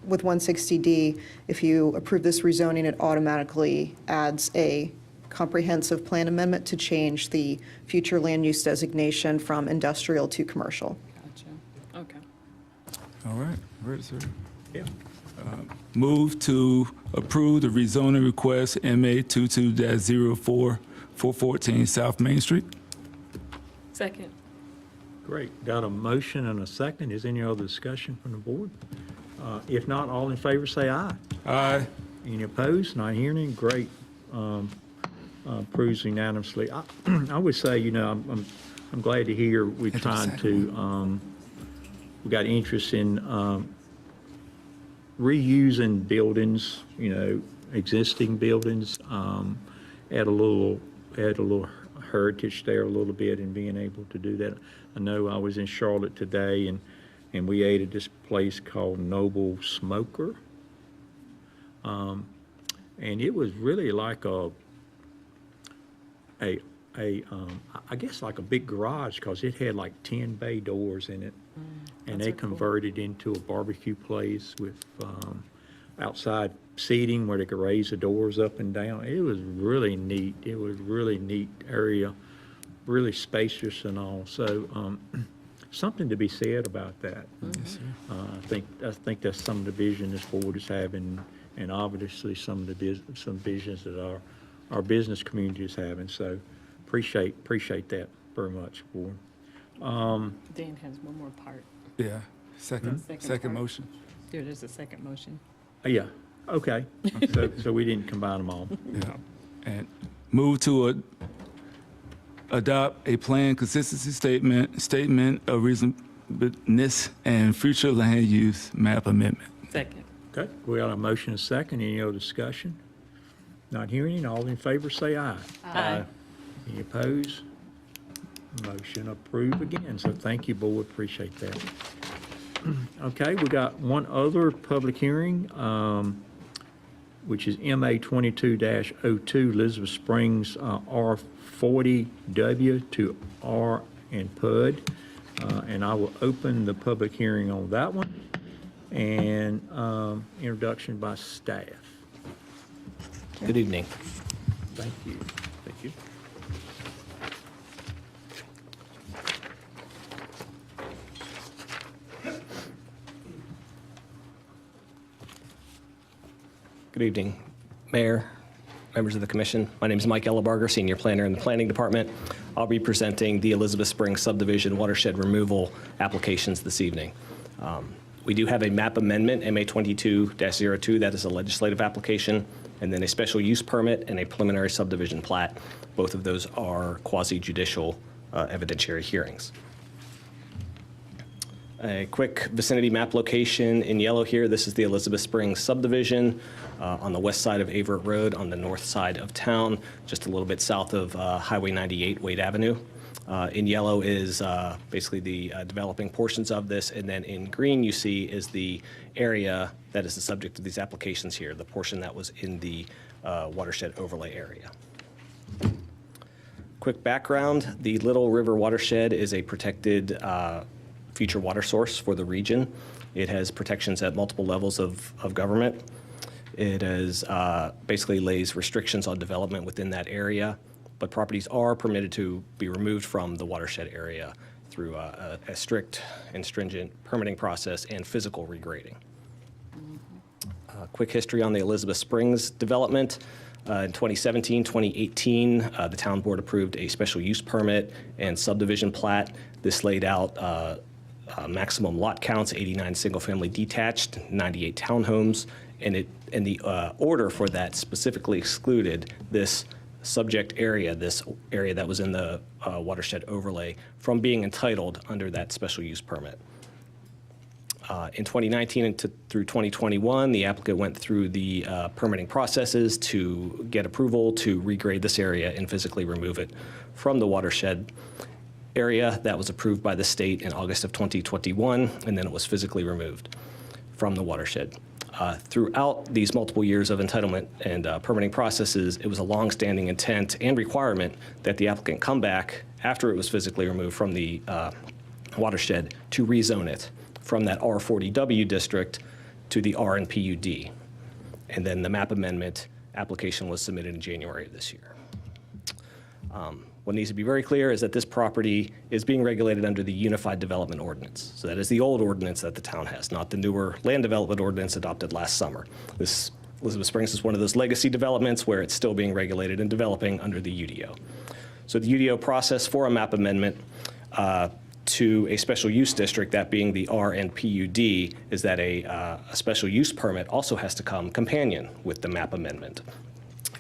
with 160D, if you approve this rezoning, it automatically adds a comprehensive plan amendment to change the future land use designation from industrial to commercial. Gotcha. Okay. All right, ready, sir? Yeah. Move to approve the rezoning request MA 22-04 414 South Main Street. Second. Great. Got a motion and a second. Is any other discussion from the board? If not, all in favor say aye. Aye. Any opposed? Not hearing any? Great. Approves unanimously. I would say, you know, I'm glad to hear we're trying to, we got interest in reusing buildings, you know, existing buildings, add a little heritage there a little bit and being able to do that. I know I was in Charlotte today and we ate at this place called Noble Smoker. And it was really like I guess like a big garage, because it had like 10 bay doors in it. And they converted into a barbecue place with outside seating where they could raise the doors up and down. It was really neat. It was really neat area, really spacious and all. So something to be said about that. Yes, sir. I think that's some of the vision this board is having, and obviously some visions that our business community is having. So appreciate that very much, board. Dan has one more part. Yeah, second part. motion. There's a second motion. Yeah, okay. So we didn't combine them all. Yeah. And move to adopt a plan consistency statement of reasonableness and future land use map amendment. Second. Okay, we got a motion, a second. Any other discussion? Not hearing any. All in favor, say aye. Aye. Any opposed? Motion approved again. So thank you, board. Appreciate that. Okay, we got one other public hearing, which is MA 22-02, Elizabeth Springs, R40W to R and PUD. And I will open the public hearing on that one. And introduction by staff. Good evening. Thank you. Thank you. Good evening, Mayor, members of the Commission. My name is Mike Ellebarger, Senior Planner in the Planning Department. I'll be presenting the Elizabeth Springs Subdivision Watershed Removal applications this evening. We do have a map amendment, MA 22-02, that is a legislative application, and then a special use permit and a preliminary subdivision plat. Both of those are quasi-judicial evidentiary hearings. A quick vicinity map location in yellow here. This is the Elizabeth Springs subdivision on the west side of Averitt Road, on the north side of town, just a little bit south of Highway 98, Wade Avenue. In yellow is basically the developing portions of this, and then in green you see is the area that is the subject of these applications here, the portion that was in the watershed overlay area. Quick background, the Little River watershed is a protected future water source for the region. It has protections at multiple levels of government. It has basically lays restrictions on development within that area, but properties are permitted to be removed from the watershed area through a strict and stringent permitting process and physical regrading. Quick history on the Elizabeth Springs development. In 2017, 2018, the town board approved a special use permit and subdivision plat. This laid out maximum lot counts, 89 single-family detached, 98 townhomes, and the order for that specifically excluded this subject area, this area that was in the watershed overlay, from being entitled under that special use permit. In 2019 and through 2021, the applicant went through the permitting processes to get approval to regrade this area and physically remove it from the watershed area. That was approved by the state in August of 2021, and then it was physically removed from the watershed. Throughout these multiple years of entitlement and permitting processes, it was a longstanding intent and requirement that the applicant come back after it was physically removed from the watershed to rezone it from that R40W district to the R and PUD. And then the map amendment application was submitted in January of this year. What needs to be very clear is that this property is being regulated under the Unified Development Ordinance. So that is the old ordinance that the town has, not the newer land development ordinance adopted last summer. This Elizabeth Springs is one of those legacy developments where it's still being regulated and developing under the UDO. So the UDO process for a map amendment to a special use district, that being the R and PUD, is that a special use permit also has to come companion with the map amendment,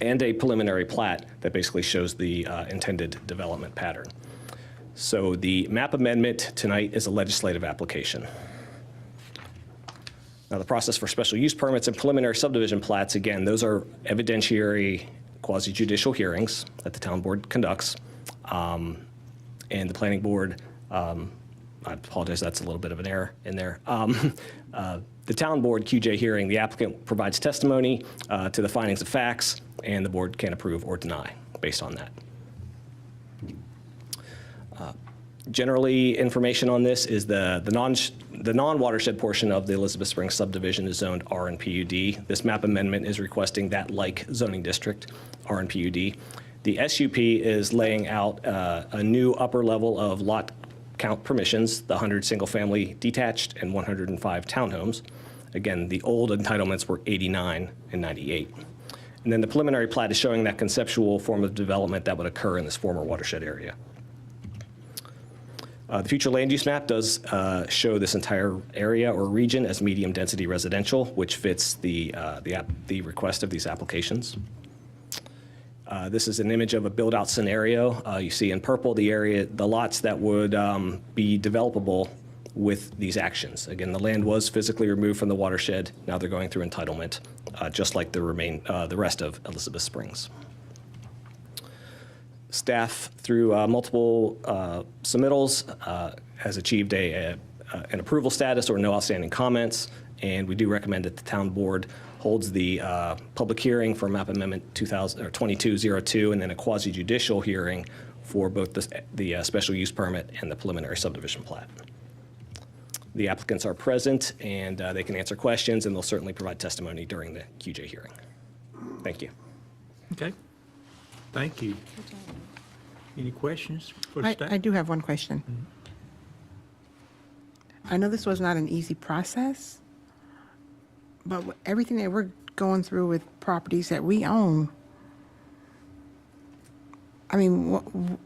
and a preliminary plat that basically shows the intended development pattern. So the map amendment tonight is a legislative application. Now the process for special use permits and preliminary subdivision plats, again, those are evidentiary quasi-judicial hearings that the town board conducts. And the planning board, I apologize, that's a little bit of an error in there. The town board QJ hearing, the applicant provides testimony to the findings of facts, and the board can approve or deny based on that. Generally, information on this is the non-watershed portion of the Elizabeth Springs subdivision is zoned R and PUD. This map amendment is requesting that like zoning district, R and PUD. The SUP is laying out a new upper level of lot count permissions, the 100 single-family detached and 105 townhomes. Again, the old entitlements were 89 and 98. And then the preliminary plat is showing that conceptual form of development that would occur in this former watershed area. The future land use map does show this entire area or region as medium-density residential, which fits the request of these applications. This is an image of a build-out scenario. You see in purple the lots that would be developable with these actions. Again, the land was physically removed from the watershed. Now they're going through entitlement, just like the rest of Elizabeth Springs. Staff, through multiple submittals, has achieved an approval status or no outstanding comments, and we do recommend that the town board holds the public hearing for map amendment 2202 and then a quasi-judicial hearing for both the special use permit and the preliminary subdivision plat. The applicants are present, and they can answer questions, and they'll certainly provide testimony during the QJ hearing. Thank you. Okay. Thank you. Any questions for staff? I do have one question. I know this was not an easy process, but everything that we're going through with properties that we own, I mean,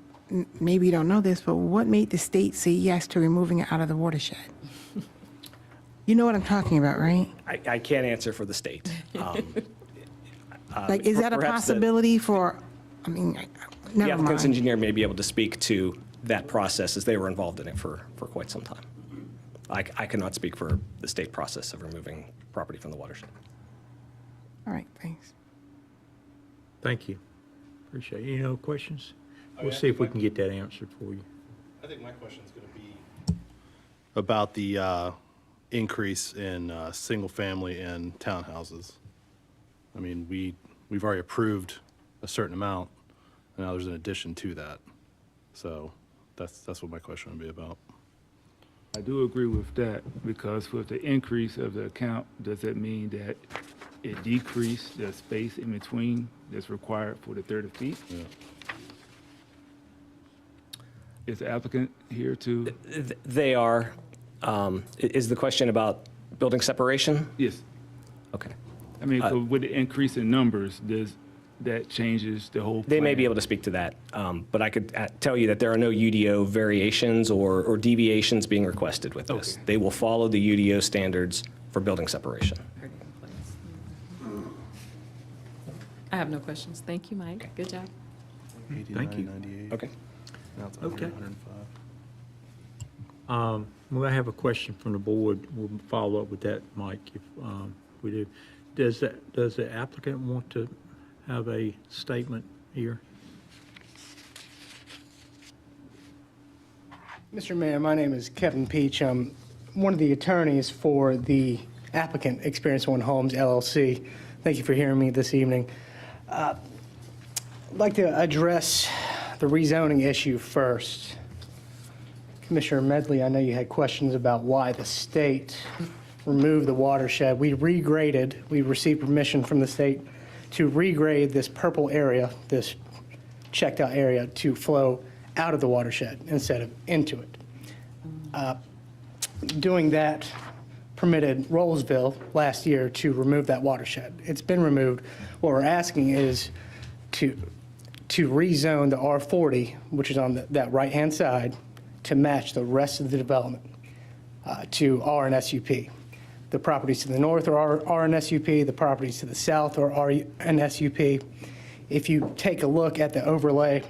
maybe you don't know this, but what made the state say yes to removing it out of the watershed? You know what I'm talking about, right? I can't answer for the state. Like, is that a Perhaps possibility for, I mean, the never applicant's mind. engineer may be able to speak to that process as they were involved in it for quite some time. I cannot speak for the state process of removing property from the watershed. All right, thanks. Thank you. Appreciate it. Any other questions? We'll see if we can get that answered for you. I think my question is going to be about the increase in single-family and townhouses. I mean, we've already approved a certain amount, and now there's an addition to that. So that's what my question would be about. I do agree with that, because with the increase of the account, does that mean that it decreased the space in between that's required for the 30 feet? Yeah. Is the applicant here to? They are. Is the question about building separation? Yes. Okay. I mean, so with the increase in numbers, does that changes the whole plan? They may be able to speak to that, but I could tell you that there are no UDO variations or deviations being requested with this. Okay. They will follow the UDO standards for building separation. I have no questions. Thank you, Mike. Good job. Thank you. Okay. Now it's Okay. 105. Well, I have a question from the board. We'll follow up with that, Mike, if we do. Does the applicant want to have a statement here? Mr. Mayor, my name is Kevin Peach. I'm one of the attorneys for the applicant, Experience One Homes LLC. Thank you for hearing me this evening. I'd like to address the rezoning issue first. Commissioner Medley, I know you had questions about why the state removed the watershed. We received permission from the state to regrade this purple area, this checked out area, to flow out of the watershed instead of into it. Doing that permitted Rolesville last year to remove that watershed. It's been removed. What we're asking is to rezone the R40, which is on that right-hand side, to match the rest of the development to R and SUP. The properties to the north are R and SUP, the properties to the south are R and SUP. If you take a look at the overlay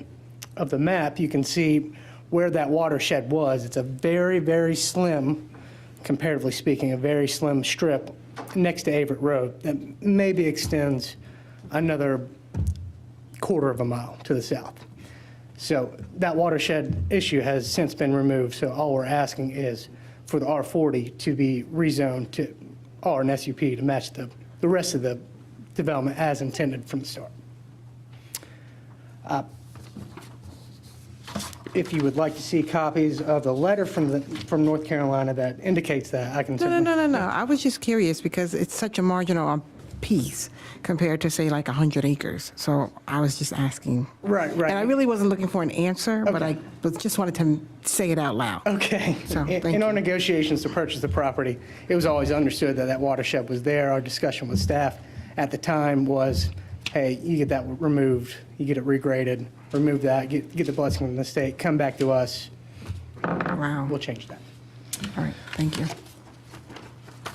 of the map, you can see where that watershed was. It's a very, very slim, comparatively speaking, a very slim strip next to Averitt Road that maybe extends another quarter of a mile to the south. So that watershed issue has since been removed, so all we're asking is for the R40 to be rezoned to R and SUP to match the rest of the development as intended from the start. If you would like to see copies of the letter from North Carolina that indicates that, I can certainly... No. I was just curious because it's such a marginal piece compared to, say, like 100 acres. So I was just asking. Right. And I really wasn't looking for an answer, but I just wanted to say it out loud. Okay. So, In our negotiations to purchase the property, it was always understood that that watershed was there. Our discussion with staff at the time was, hey, you get that removed, you get it regraded, remove that, get the blessing from the state, come back to us, Wow. We'll change that. All right, thank you.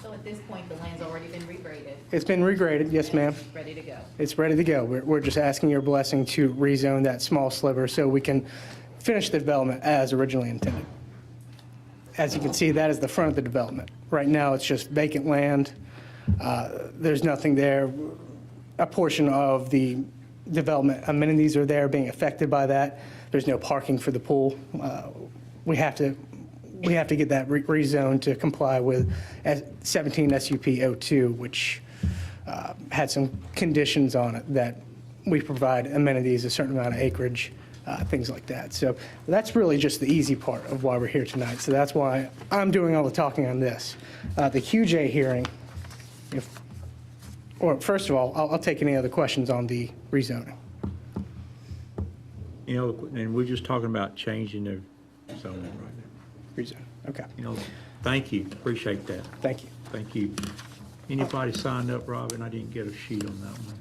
So at this point, the land's already been regraded, It's been regraded, yes, ma'am. ready to go. It's ready to go. We're just asking your blessing to rezone that small sliver so we can finish the development as originally intended. As you can see, that is the front of the development. Right now, it's just vacant land. There's nothing there. A portion of the development amenities are there being affected by that. There's no parking for the pool. We have to get that rezoned to comply with 17 SUP 02, which had some conditions on it that we provide amenities, a certain amount of acreage, things like that. So that's really just the easy part of why we're here tonight. So that's why I'm doing all the talking on this. The QJ hearing, first of all, I'll take any other questions on the rezoning. You know, and we're just talking about changing the zoning right now. Rezone, okay. You know, thank you, appreciate that. Thank you. Thank you. Anybody signed up, Robin? I didn't get a sheet on that one.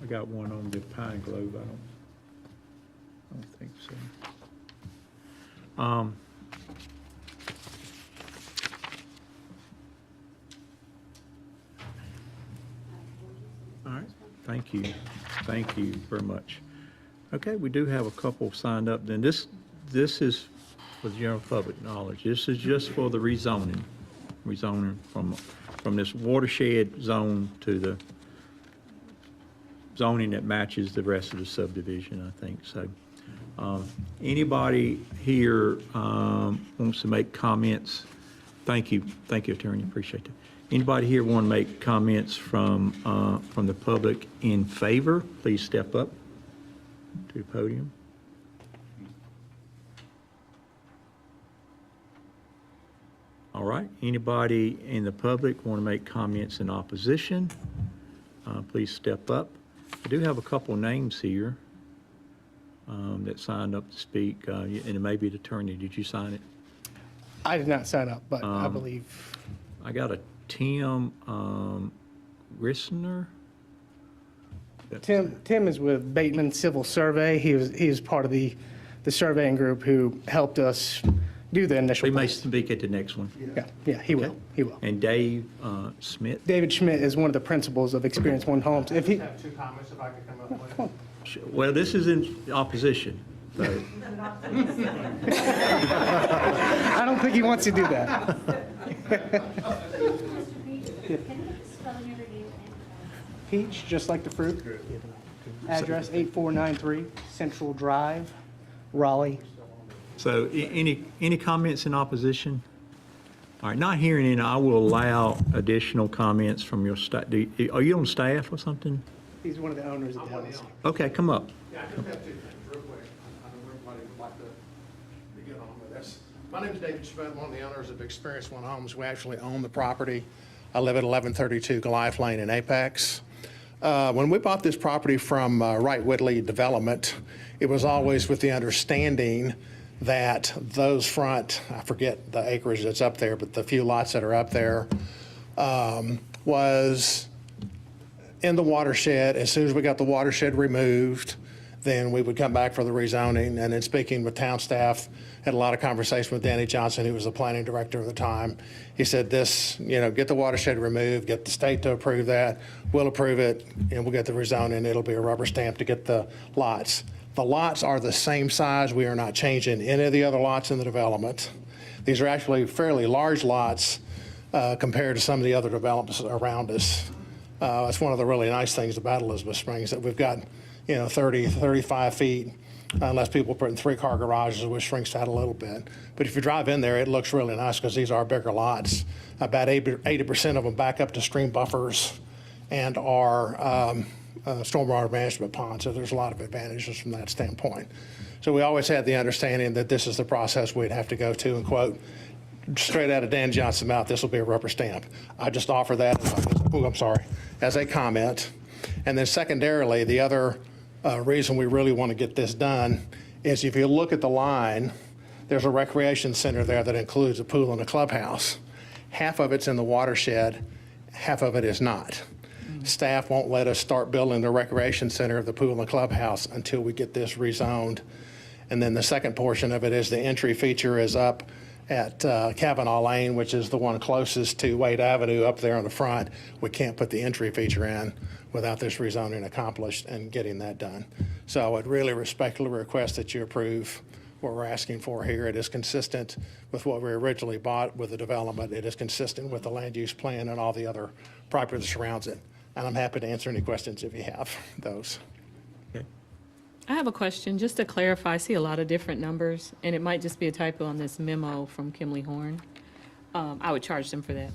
I got one on the Pine Grove. I don't think so. All right, thank you. Thank you very much. Okay, we do have a couple signed up. Then this is for the general public knowledge. This is just for the rezoning from this watershed zone to the zoning that matches the rest of the subdivision, I think. So anybody here wants to make comments? Thank you, Attorney, appreciate that. Anybody here want to make comments from the public in favor? Please step up to the podium. All right, anybody in the public want to make comments in opposition? Please step up. I do have a couple names here that signed up to speak, and it may be the attorney. Did you sign it? I did not sign up, but I believe. I got a Tim Grissner. Tim is with Bateman Civil Survey. He was part of the surveying group who helped us do the initial. He may plans. speak at the next one. Yeah, he will. He will. And Dave Smith. David Schmidt is one of the principals of Experience One Homes. If he. Have two comments if I could come up with. Well, this is in opposition. So. I don't think he wants to do that. Peach, just like the fruit. Address 8493 Central Drive, Raleigh. So any comments in opposition? All right, not hearing any, I will allow additional comments from your staff. Are you on staff or something? He's one of the owners of the house. Okay, come up. Yeah, I just have two things real quick. I know everybody would like to get on with this. My name is David Schmidt, one of the owners of Experience One Homes. We actually own the property. I live at 1132 Goliath Lane in Apex. When we bought this property from Wright Whitley Development, it was always with the understanding that those front, I forget the acreage that's up there, but the few lots that are up there was in the watershed. As soon as we got the watershed removed, then we would come back for the rezoning. And in speaking with town staff, had a lot of conversation with Danny Johnson, who was the planning director at the time. He said this, get the watershed removed, get the state to approve that, we'll approve it, and we'll get the rezoning. It'll be a rubber stamp to get the lots. The lots are the same size. We are not changing any of the other lots in the development. These are actually fairly large lots compared to some of the other developments around us. That's one of the really nice things about Elizabeth Springs, that we've got 30, 35 feet, unless people put in 3-car garages, which shrinks that a little bit. But if you drive in there, it looks really nice because these are bigger lots. About 80% of them back up to stream buffers and are stormwater management ponds, so there's a lot of advantages from that standpoint. So we always had the understanding that this is the process we'd have to go to, and quote, straight out of Dan Johnson's mouth, this will be a rubber stamp. I just offer that, as a comment. And then secondarily, the other reason we really want to get this done is if you look at the line, there's a recreation center there that includes a pool and a clubhouse. Half of it's in the watershed, half of it is not. staff won't let us start building the recreation center, the pool and the clubhouse until we get this rezoned. And then the second portion of it is the entry feature is up at Kavanaugh Lane, which is the one closest to Wade Avenue up there on the front. We can't put the entry feature in without this rezoning accomplished and getting that done. So I would really respectfully request that you approve what we're asking for here. It is consistent with what we originally bought with the development. It is consistent with the land use plan and all the other property that surrounds it. And I'm happy to answer any questions if you have those. I have a question, just to clarify. I see a lot of different numbers, and it might just be a typo on this memo from Kimley Horn. I would charge them for that.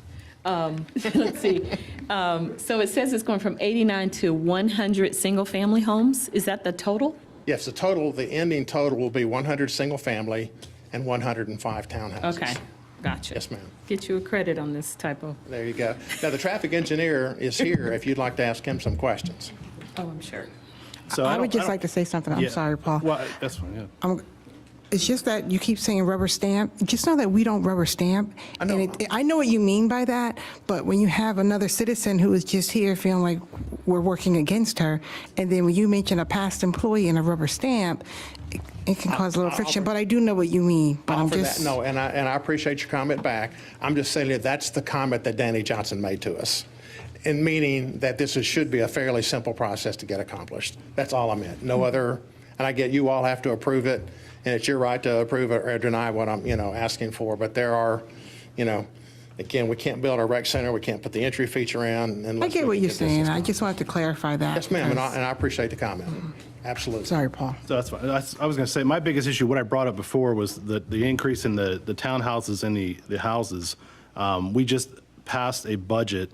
Let's see. So it says it's going from 89 to 100 single-family homes. Is that the total? Yes, the ending total will be 100 single-family and 105 townhouses. Okay, gotcha. Yes, ma'am. Get you a credit on this typo. There you go. Now, the traffic engineer is here if you'd like to ask him some questions. Oh, I'm sure. So I would just like to say something. I'm sorry, Paul. Well, that's fine, yeah. It's just that you keep saying rubber stamp. Just know that we don't rubber stamp. I know. And I know what you mean by that, but when you have another citizen who is just here feeling like we're working against her, and then when you mention a past employee and a rubber stamp, it can cause a little friction. But I do know what you mean. But I'm just No, and I appreciate your comment back. I'm just saying that that's the comment that Danny Johnson made to us, in meaning that this should be a fairly simple process to get accomplished. That's all I meant. No other, and I get you all have to approve it, and it's your right to approve it or deny what I'm, asking for. But there are, again, we can't build a rec center. We can't put the entry feature in. I get what you're saying. I just wanted to clarify that. Yes, ma'am, and I appreciate the comment. Absolutely. Sorry, Paul. So that's fine. I was going to say, my biggest issue, what I brought up before, was the increase in the townhouses and the houses. We just passed a budget,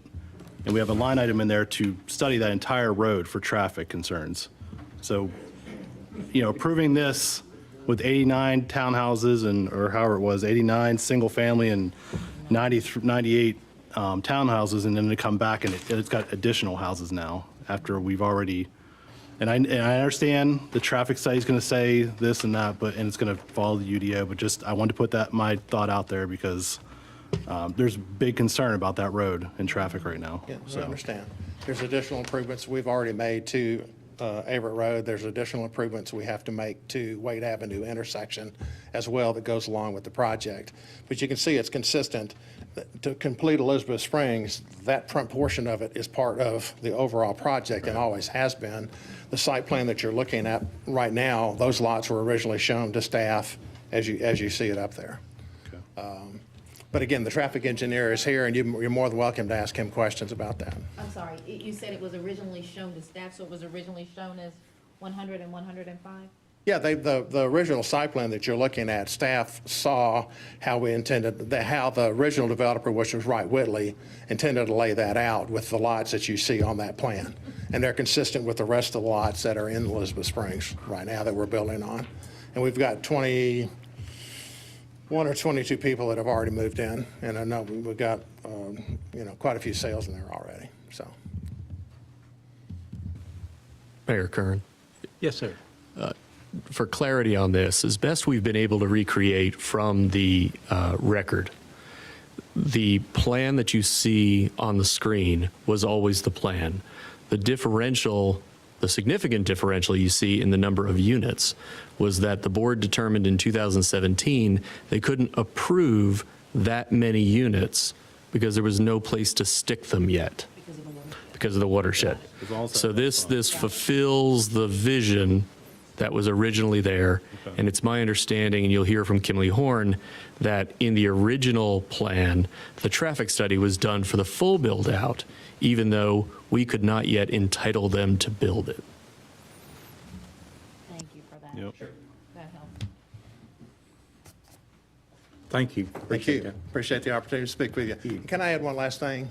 and we have a line item in there to study that entire road for traffic concerns. So, approving this with 89 townhouses or however it was, 89 single family and 98 townhouses, and then to come back and it's got additional houses now after we've already, and I understand the traffic study is going to say this and that, and it's going to follow the UDO, but I wanted to put my thought out there because there's big concern about that road and traffic right now. Yeah, I understand. There's additional improvements we've already made to Everett Road. There's additional improvements we have to make to Wade Avenue intersection as well that goes along with the project. But you can see it's consistent. To complete Elizabeth Springs, that front portion of it is part of the overall project and always has been. The site plan that you're looking at right now, those lots were originally shown to staff as you see it up there. But again, the traffic engineer is here, and you're more than welcome to ask him questions about that. I'm sorry, you said it was originally shown to staff, so it was originally shown as 100 and 105? Yeah, the original site plan that you're looking at, staff saw how we intended, how the original developer, which was Wright Whitley, intended to lay that out with the lots that you see on that plan. And they're consistent with the rest of the lots that are in Elizabeth Springs right now that we're building on. And we've got 21 or 22 people that have already moved in, and I know we've got quite a few sales in there already. So, Mayor Kern. Yes, sir. For clarity on this, as best we've been able to recreate from the record, the plan that you see on the screen was always the plan. The differential, the significant differential you see in the number of units was that the board determined in 2017 they couldn't approve that many units because there was no place to stick them yet because of the watershed. So this fulfills the vision that was originally there. And it's my understanding, and you'll hear from Kimley Horn, that in the original plan, the traffic study was done for the full build out, even though we could not yet entitle them to build it. Thank you for that. Yep. That helps. Thank you. thank you. Appreciate the opportunity to speak with you. Can I add one last thing?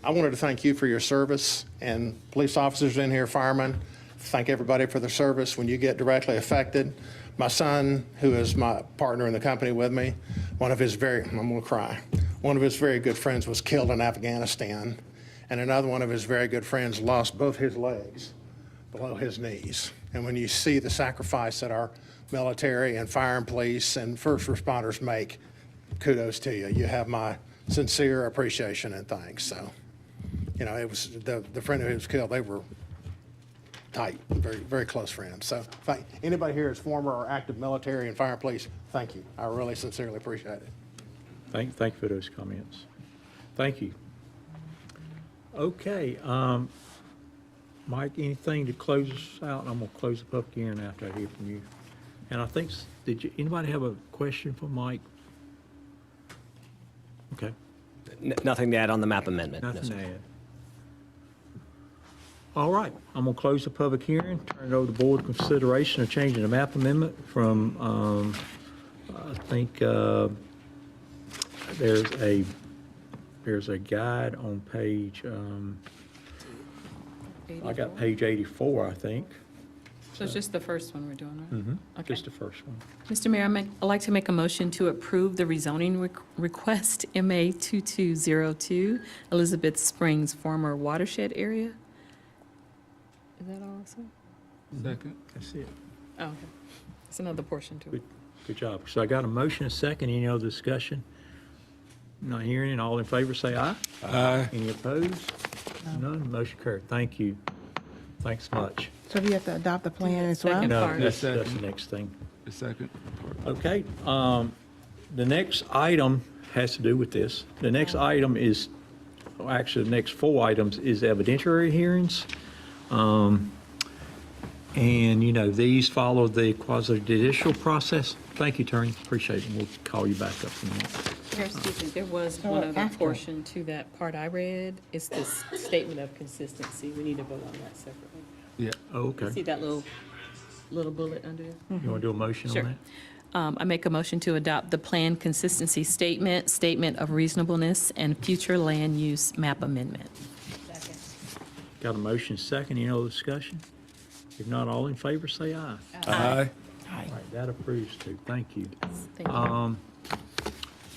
I wanted to thank you for your service, and police officers in here, firemen. Thank everybody for their service when you get directly affected. My son, who is my partner in the company with me, I'm going to cry. One of his very good friends was killed in Afghanistan, and another one of his very good friends lost both his legs below his knees. And when you see the sacrifice that our military and fire and police and first responders make, kudos to you. You have my sincere appreciation and thanks. So, you know, it was the friend who was killed, they were tight, very, very close friends. So anybody here is former or active military and fire and police, thank you. I really sincerely appreciate it. Thank you for those comments. Thank you. Okay, Mike, anything to close us out? I'm gonna close the public hearing after I hear from you. And I think, anybody have a question for Mike? Okay. Nothing to add on the map amendment. No, Nothing sir. to add. All right, I'm gonna close the public hearing, turn it over to board consideration of changing the map amendment from, I think, there's a guide on page, I got page 84, I think. So it's just the first one we're doing, right? Mm-hmm, Okay. just the first one. Mr. Mayor, I'd like to make a motion to approve the rezoning request MA 2202, Elizabeth Springs former watershed area. Is that all, sir? Second. That's it. Oh, okay. It's another portion to it. Good job. So I got a motion, a second, any other discussion? Not hearing it, all in favor say aye. Aye. Any opposed? None, motion carried. Thank you. Thanks much. So we have to adopt the plan as well? Second No, part. that's the next thing. The second part. Okay, the next item has to do with this. The next item is, actually, the next 4 items is evidentiary hearings. And, you know, these follow the quasi-judicial process. Thank you, Attorney, appreciate it. We'll call you back up in a minute. Mayor, excuse me, there was one other portion to that part I read. It's this statement of consistency. We need to vote on that separately. Yeah. Oh, See okay. that little bullet under there? You want to do a motion on Sure. that? I make a motion to adopt the plan consistency statement, statement of reasonableness, and future land use map amendment. Got a motion, second, any other discussion? If not, all in favor, say aye. Aye. All right, that approves too, thank you. Thank you.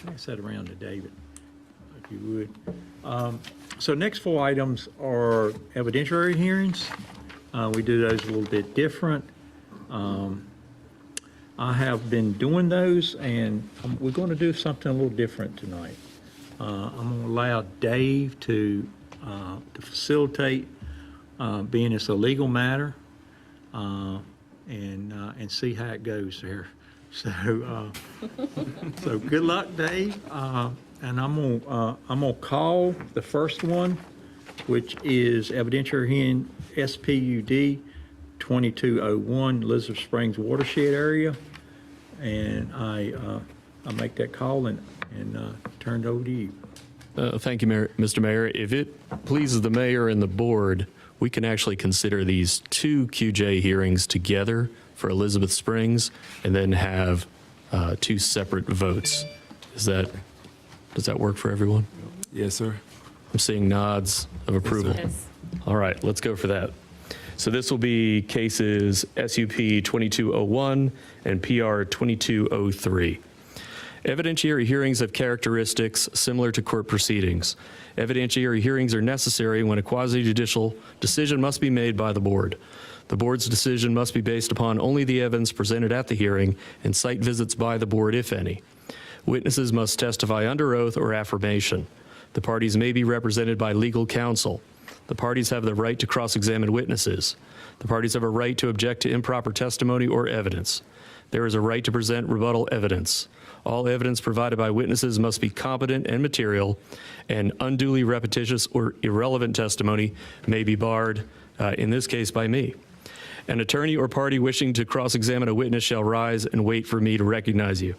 Pass that around to David, if you would. So next 4 items are evidentiary hearings. We do those a little bit different. I have been doing those, and we're going to do something a little different tonight. I'm going to allow Dave to facilitate, being it's a legal matter, and see how it goes there. So, so good luck, Dave. And I'm gonna call the first one, which is evidentiary hearing SPUD 2201 Elizabeth Springs watershed area. And I make that call and turn it over to you. Thank you, Mr. Mayor. If it pleases the mayor and the board, we can actually consider these 2 QJ hearings together for Elizabeth Springs and then have 2 separate votes. Does that work for everyone? Yes, sir. I'm seeing nods of approval. Yes. All right, let's go for that. So this will be cases SUP 2201 and PR 2203. Evidentiary hearings have characteristics similar to court proceedings. Evidentiary hearings are necessary when a quasi-judicial decision must be made by the board. The board's decision must be based upon only the evidence presented at the hearing and site visits by the board, if any. Witnesses must testify under oath or affirmation. The parties may be represented by legal counsel. The parties have the right to cross-examine witnesses. The parties have a right to object to improper testimony or evidence. There is a right to present rebuttal evidence. All evidence provided by witnesses must be competent and material, and unduly repetitious or irrelevant testimony may be barred, in this case by me. An attorney or party wishing to cross-examine a witness shall rise and wait for me to recognize you.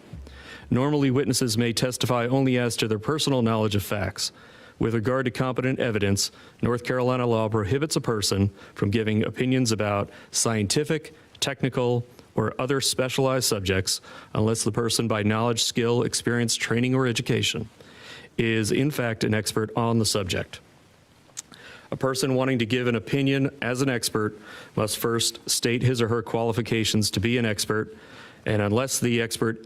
Normally, witnesses may testify only as to their personal knowledge of facts. With regard to competent evidence, North Carolina law prohibits a person from giving opinions about scientific, technical, or other specialized subjects unless the person by knowledge, skill, experience, training, or education is in fact an expert on the subject. A person wanting to give an opinion as an expert must first state his or her qualifications to be an expert, and unless the expert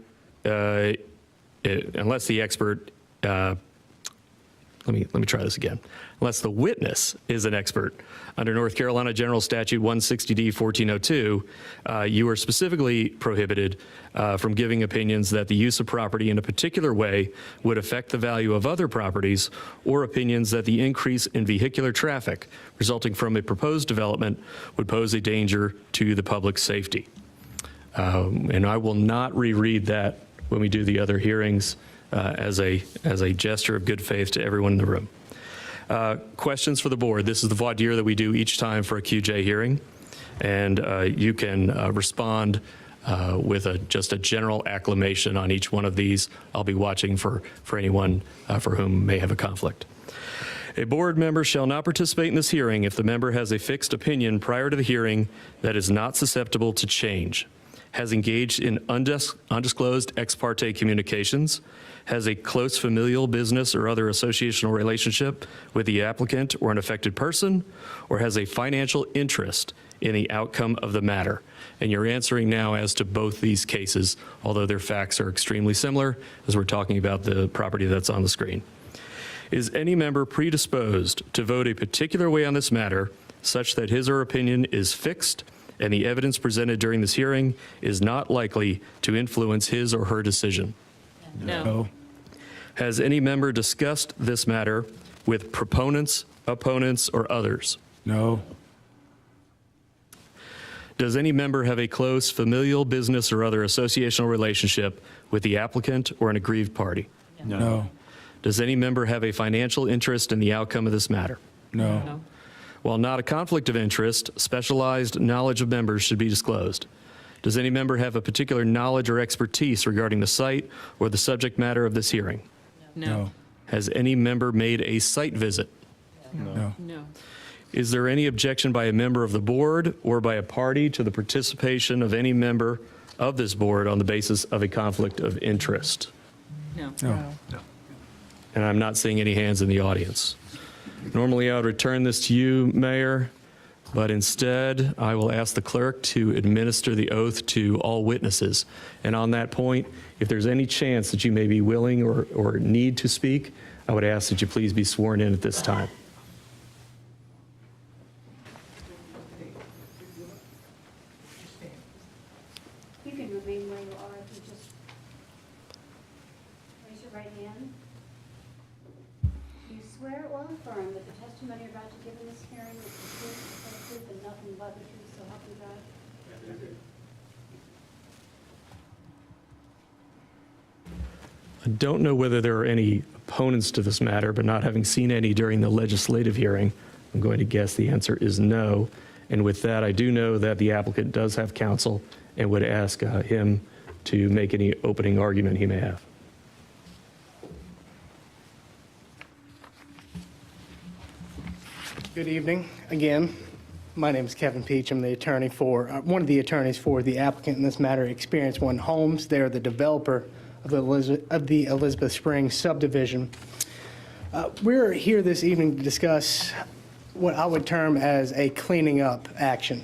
let me try this again. Unless the witness is an expert. Under North Carolina General Statute 160D 1402, you are specifically prohibited from giving opinions that the use of property in a particular way would affect the value of other properties, or opinions that the increase in vehicular traffic resulting from a proposed development would pose a danger to the public safety. And I will not reread that when we do the other hearings as a gesture of good faith to everyone in the room. Questions for the board? This is the voir dire that we do each time for a QJ hearing, and you can respond with just a general acclamation on each one of these. I'll be watching for anyone for whom may have a conflict. A board member shall not participate in this hearing if the member has a fixed opinion prior to the hearing that is not susceptible to change, has engaged in undisclosed ex parte communications, has a close familial, business, or other associational relationship with the applicant or an affected person, or has a financial interest in the outcome of the matter. And you're answering now as to both these cases, although their facts are extremely similar, as we're talking about the property that's on the screen. Is any member predisposed to vote a particular way on this matter, such that his or her opinion is fixed and the evidence presented during this hearing is not likely to influence his or her decision? No. Has any member discussed this matter with proponents, opponents, or others? No. Does any member have a close familial, business, or other associational relationship with the applicant or an aggrieved party? No. Does any member have a financial interest in the outcome of this matter? No. While not a conflict of interest, specialized knowledge of members should be disclosed. Does any member have a particular knowledge or expertise regarding the site or the subject matter of this hearing? No. Has any member made a site visit? No. No. Is there any objection by a member of the board or by a party to the participation of any member of this board on the basis of a conflict of interest? No. No. And I'm not seeing any hands in the audience. Normally, I would return this to you, Mayor, but instead, I will ask the clerk to administer the oath to all witnesses. And on that point, if there's any chance that you may be willing or need to speak, I would ask that you please be sworn in at this time. You can remain where you are if you just raise your right hand. Do you swear or affirm that the testimony you're about to give in this hearing is the truth, the whole truth, and nothing but the truth, so help you God? I don't know whether there are any opponents to this matter, but not having seen any during the legislative hearing, I'm going to guess the answer is no. And with that, I do know that the applicant does have counsel and would ask him to make any opening argument he may have. Good evening again. My name is Kevin Peach. I'm the attorney for, one of the attorneys for the applicant in this matter, Experience One Homes. They're the developer of the Elizabeth Springs subdivision. We're here this evening to discuss what I would term as a cleaning up action.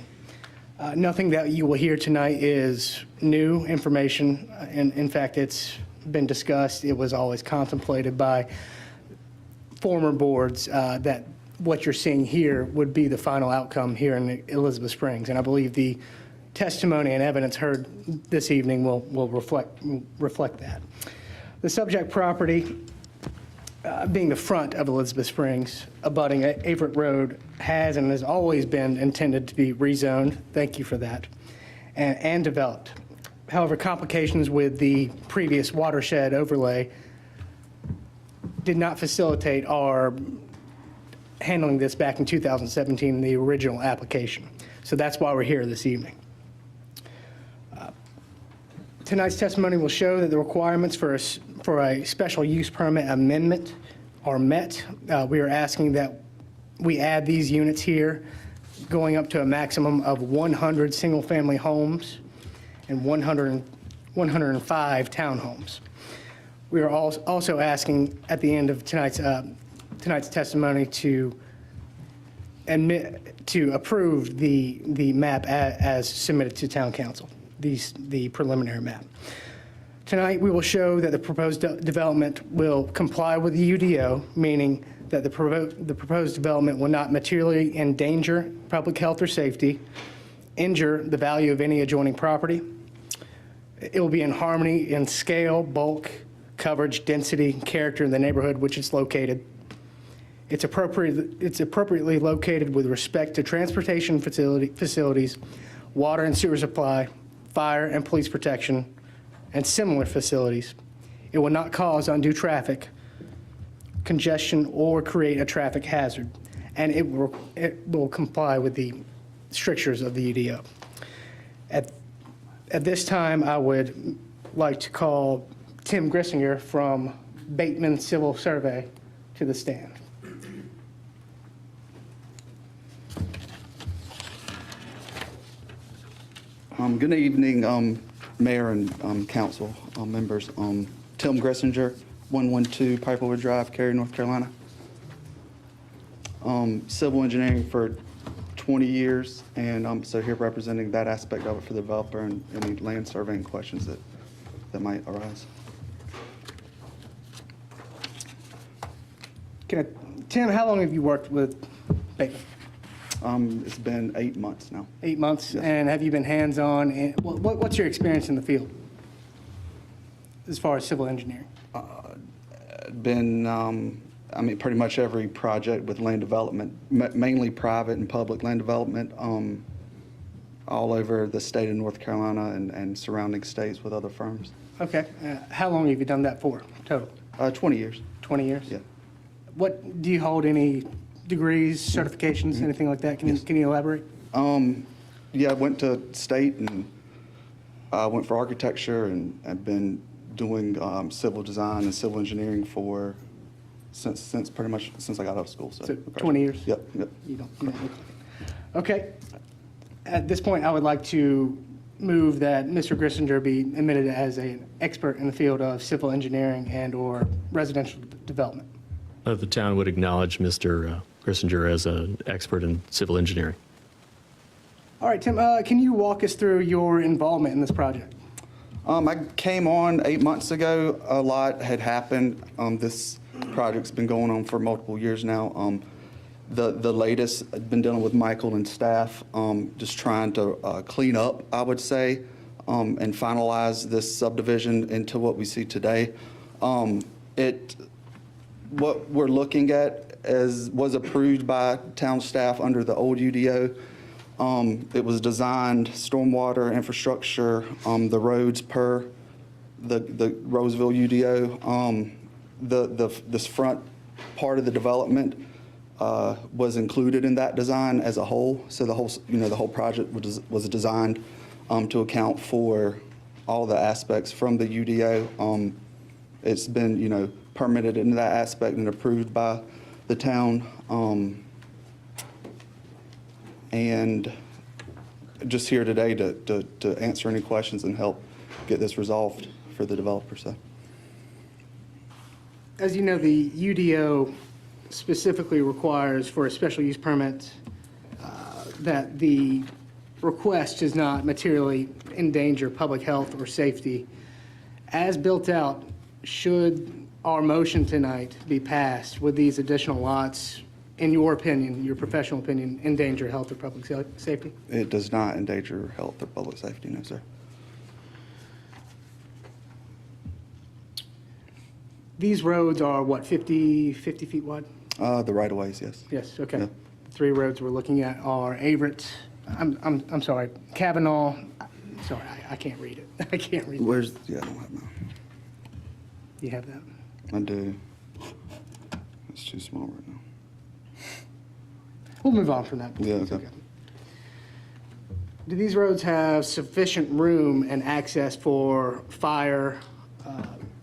Nothing that you will hear tonight is new information. In fact, it's been discussed. It was always contemplated by former boards that what you're seeing here would be the final outcome here in Elizabeth Springs. And I believe the testimony and evidence heard this evening will reflect that. The subject property, being the front of Elizabeth Springs, abutting Averett Road, has and has always been intended to be rezoned. Thank you for that. And developed. However, complications with the previous watershed overlay did not facilitate our handling this back in 2017 in the original application. So that's why we're here this evening. Tonight's testimony will show that the requirements for a special use permit amendment are met. We are asking that we add these units here, going up to a maximum of 100 single-family homes and 105 townhomes. We are also asking at the end of tonight's testimony to approve the map as submitted to Town Council, the preliminary map. Tonight, we will show that the proposed development will comply with the UDO, meaning that the proposed development will not materially endanger public health or safety, injure the value of any adjoining property. It will be in harmony in scale, bulk, coverage, density, and character in the neighborhood which it's located. It's appropriately located with respect to transportation facilities, water and sewer supply, fire and police protection, and similar facilities. It will not cause undue traffic congestion or create a traffic hazard, and it will comply with the strictures of the UDO. At this time, I would like to call Tim Grissinger from Bateman Civil Survey to the stand. Good evening, Mayor and Council members. Tim Grissinger, 112 Piperwood Drive, Cary, North Carolina. Civil engineering for 20 years, and so here representing that aspect of it for the developer and any land surveying questions that might arise. Tim, how long have you worked with Bateman? It's been 8 months now. 8 months, Yes. and have you been hands-on? And what's your experience in the field as far as civil engineering? Been, I mean, pretty much every project with land development, mainly private and public land development, all over the state of North Carolina and surrounding states with other firms. Okay. How long have you done that for, total? 20 years. 20 years? Yeah. What, do you hold any degrees, certifications, anything like that? Can you elaborate? Yeah, I went to state and I went for architecture, and I've been doing civil design and civil engineering since pretty much since I got out of school. So 20 years? Yep. You don't look like it. Okay. At this point, I would like to move that Mr. Grissinger be admitted as an expert in the field of civil engineering and/or residential development. The town would acknowledge Mr. Grissinger as an expert in civil engineering. All right, Tim, can you walk us through your involvement in this project? I came on 8 months ago. A lot had happened. This project's been going on for multiple years now. The latest, I've been dealing with Michael and staff, just trying to clean up, I would say, and finalize this subdivision into what we see today. What we're looking at was approved by town staff under the old UDO. It was designed stormwater infrastructure, the roads per the Rolesville UDO. This front part of the development was included in that design as a whole. So the whole project was designed to account for all the aspects from the UDO. It's been permitted in that aspect and approved by the town. And just here today to answer any questions and help get this resolved for the developer. So, as you know, the UDO specifically requires for a special use permit that the request does not materially endanger public health or safety. As built out, should our motion tonight be passed, would these additional lots, in your opinion, your professional opinion, endanger health or public safety? it does not endanger health or public safety, no, sir. These roads are what, 50 feet wide? The right-of-ways, yes. Yes, okay. Yeah. The three roads we're looking at are Averett, I'm sorry, Kavanaugh, sorry, I can't read it. I can't read it. Where's, yeah, I don't have that. You have that? I do. It's too small right now. We'll move on from that. Yeah, okay. Do these roads have sufficient room and access for fire,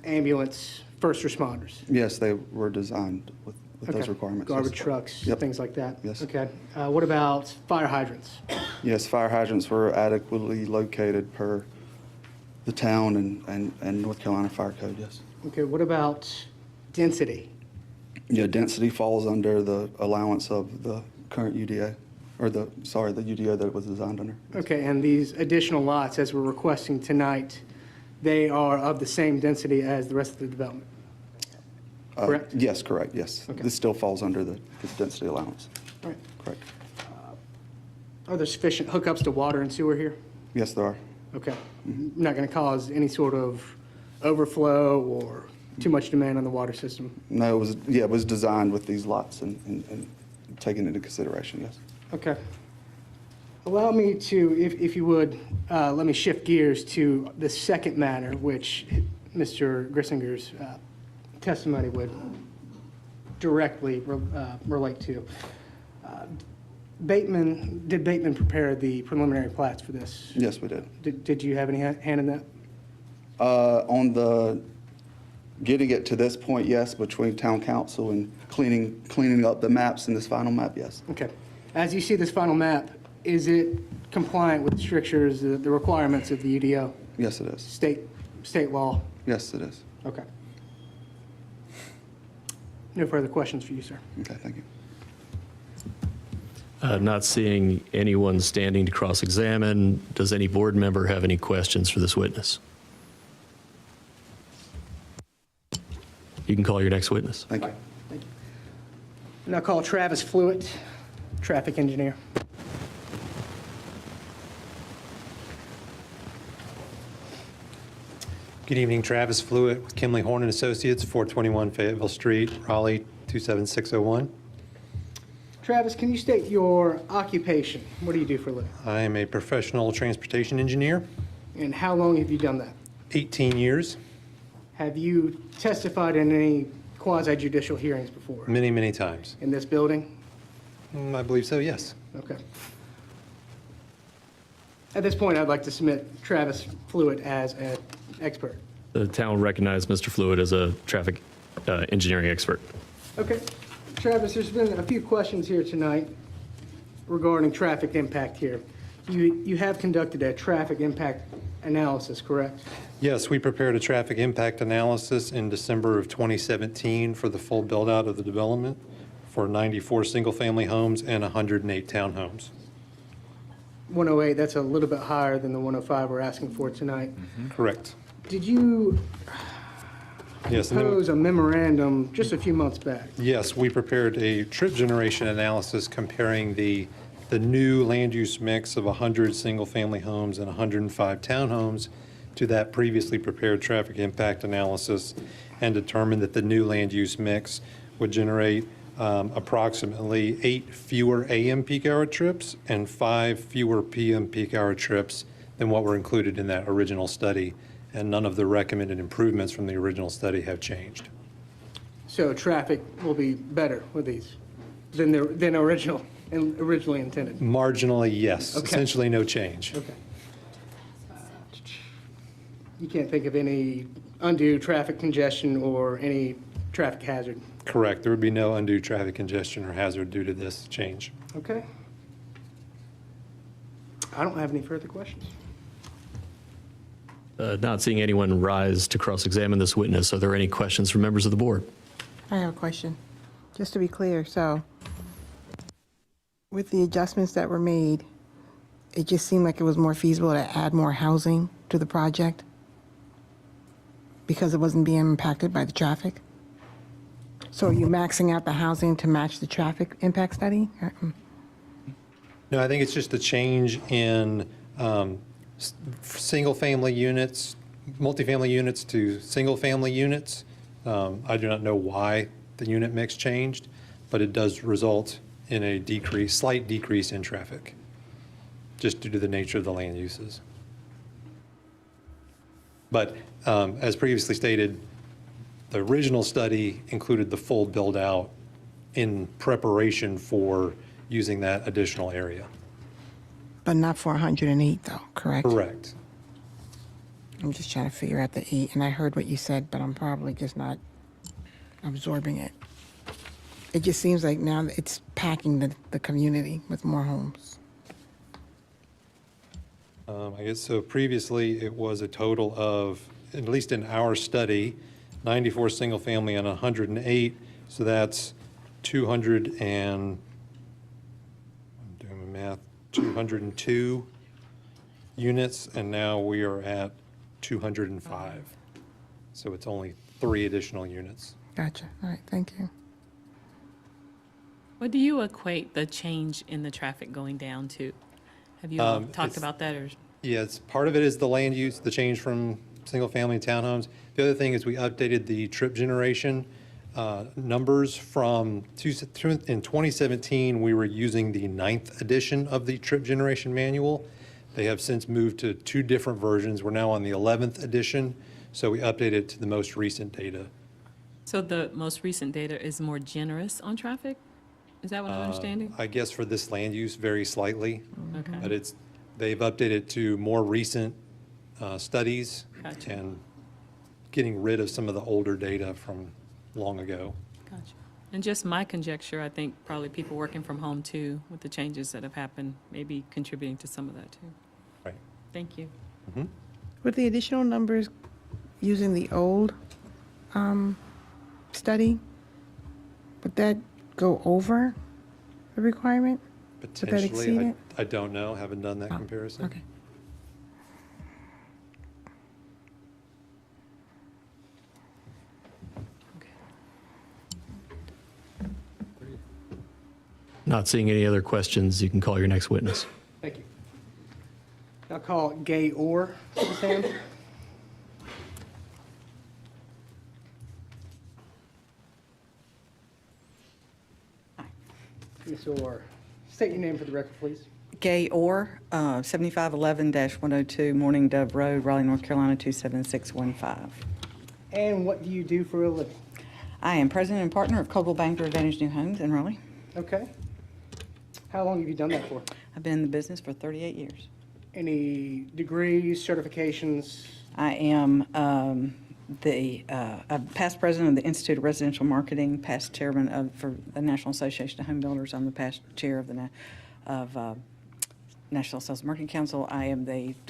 ambulance, first responders? Yes, they were designed with those Okay. requirements. Garbage yes. trucks, Yep. things like that? Yes. Okay. What about fire hydrants? Yes, fire hydrants were adequately located per the town and North Carolina Fire Code, yes. Okay, what about density? Yeah, density falls under the allowance of the current UDO, or the UDO that it was designed under. Okay, and these additional lots, as we're requesting tonight, they are of the same density as the rest of the development. Correct? Yes, correct, yes. This still falls under the density allowance. All right. Correct. Are there sufficient hookups to water and sewer here? Yes, there are. Okay. Not going to cause any sort of overflow or too much demand on the water system? No, it was designed with these lots and taken into consideration, yes. Okay. Allow me to, if you would, let me shift gears to the second matter, which Mr. Grissinger's testimony would directly relate to. Did Bateman prepare the preliminary plats for this? Yes, we did. Did you have any hand in that? On the getting it to this point, yes, between town council and cleaning up the maps in this final map, yes. Okay. As you see this final map, is it compliant with the strictures, the requirements of the UDO? Yes, it is. State law? Yes, it is. Okay. No further questions for you, sir. Okay, thank you. Not seeing anyone standing to cross-examine. Does any board member have any questions for this witness? You can call your next witness. Thank you. Thank you. And I'll call Travis Fluitt, traffic engineer. Good evening, Travis Fluitt with Kimley Horn and Associates, 421 Fayetteville Street, Raleigh, 27601. Travis, can you state your occupation? What do you do for a living? I am a professional transportation engineer, And how long have you done that? 18 years, Have you testified in any quasi-judicial hearings before? many, many times. In this building? I believe so, yes. Okay. At this point, I'd like to submit Travis Fluitt as an expert. The town recognized Mr. Fluitt as a traffic engineering expert. Okay. Travis, there's been a few questions here tonight regarding traffic impact here. You have conducted a traffic impact analysis, correct? Yes, we prepared a traffic impact analysis in December of 2017 for the full build-out of the development for 94 single-family homes and 108 townhomes. 108, that's a little bit higher than the 105 we're asking for tonight. Correct. Did you Yes, propose a memorandum just a few months back? Yes, we prepared a trip generation analysis comparing the new land use mix of 100 single-family homes and 105 townhomes to that previously prepared traffic impact analysis, and determined that the new land use mix would generate approximately 8 fewer AM peak hour trips and 5 fewer PM peak hour trips than what were included in that original study, and none of the recommended improvements from the original study have changed. So traffic will be better with these than originally intended? Marginally, yes. Okay. Essentially no change. Okay. You can't think of any undue traffic congestion or any traffic hazard? Correct. There would be no undue traffic congestion or hazard due to this change. Okay. I don't have any further questions. Not seeing anyone rise to cross-examine this witness, are there any questions from members of the board? I have a question. Just to be clear, so with the adjustments that were made, it just seemed like it was more feasible to add more housing to the project because it wasn't being impacted by the traffic? So are you maxing out the housing to match the traffic impact study? No, I think it's just a change in single-family units, multifamily units to single-family units. I do not know why the unit mix changed, but it does result in a slight decrease in traffic, just due to the nature of the land uses. But as previously stated, the original study included the full build-out in preparation for using that additional area. But not for 108 though, correct? Correct. I'm just trying to figure out the 8, and I heard what you said, but I'm probably just not absorbing it. It just seems like now that it's packing the community with more homes. I guess so. Previously, it was a total of, at least in our study, 94 single-family and 108. So that's 200 and, I'm doing my math, 202 units, and now we are at 205. So it's only 3 additional units. Gotcha. All right, thank you. What do you equate the change in the traffic going down to? Have you all talked it's- about that, or? Yes, part of it is the land use, the change from single-family townhomes. The other thing is we updated the trip generation numbers from, in 2017, we were using the 9th edition of the trip generation manual. They have since moved to 2 different versions. We're now on the 11th edition, so we updated it to the most recent data. So the most recent data is more generous on traffic? Is that what I'm understanding? I guess for this land use, very slightly. Okay. But they've updated to more recent studies Gotcha. and getting rid of some of the older data from long ago. Gotcha. And just my conjecture, I think probably people working from home too, with the changes that have happened, maybe contributing to some of that too. Right. Thank you. With the additional numbers using the old study, would that go over the requirement? Would that exceed Potentially, it? I don't know, haven't done that comparison. Okay. Not seeing any other questions, you can call your next witness. Thank you. I'll call Gay Orr to the stand. Ms. Orr, state your name for the record, please. Gay Orr, 7511-102 Morning Dove Road, Raleigh, North Carolina, 27615. And what do you do for a living? I am president and partner of Coldwell Banker Advantage New Homes in Raleigh. Okay. How long have you done that for? I've been in the business for 38 years. Any degrees, certifications? I am I'm past president of the Institute of Residential Marketing, past chairman for the National Association of Home Builders. I'm the past chair of the National Sales Marketing Council. I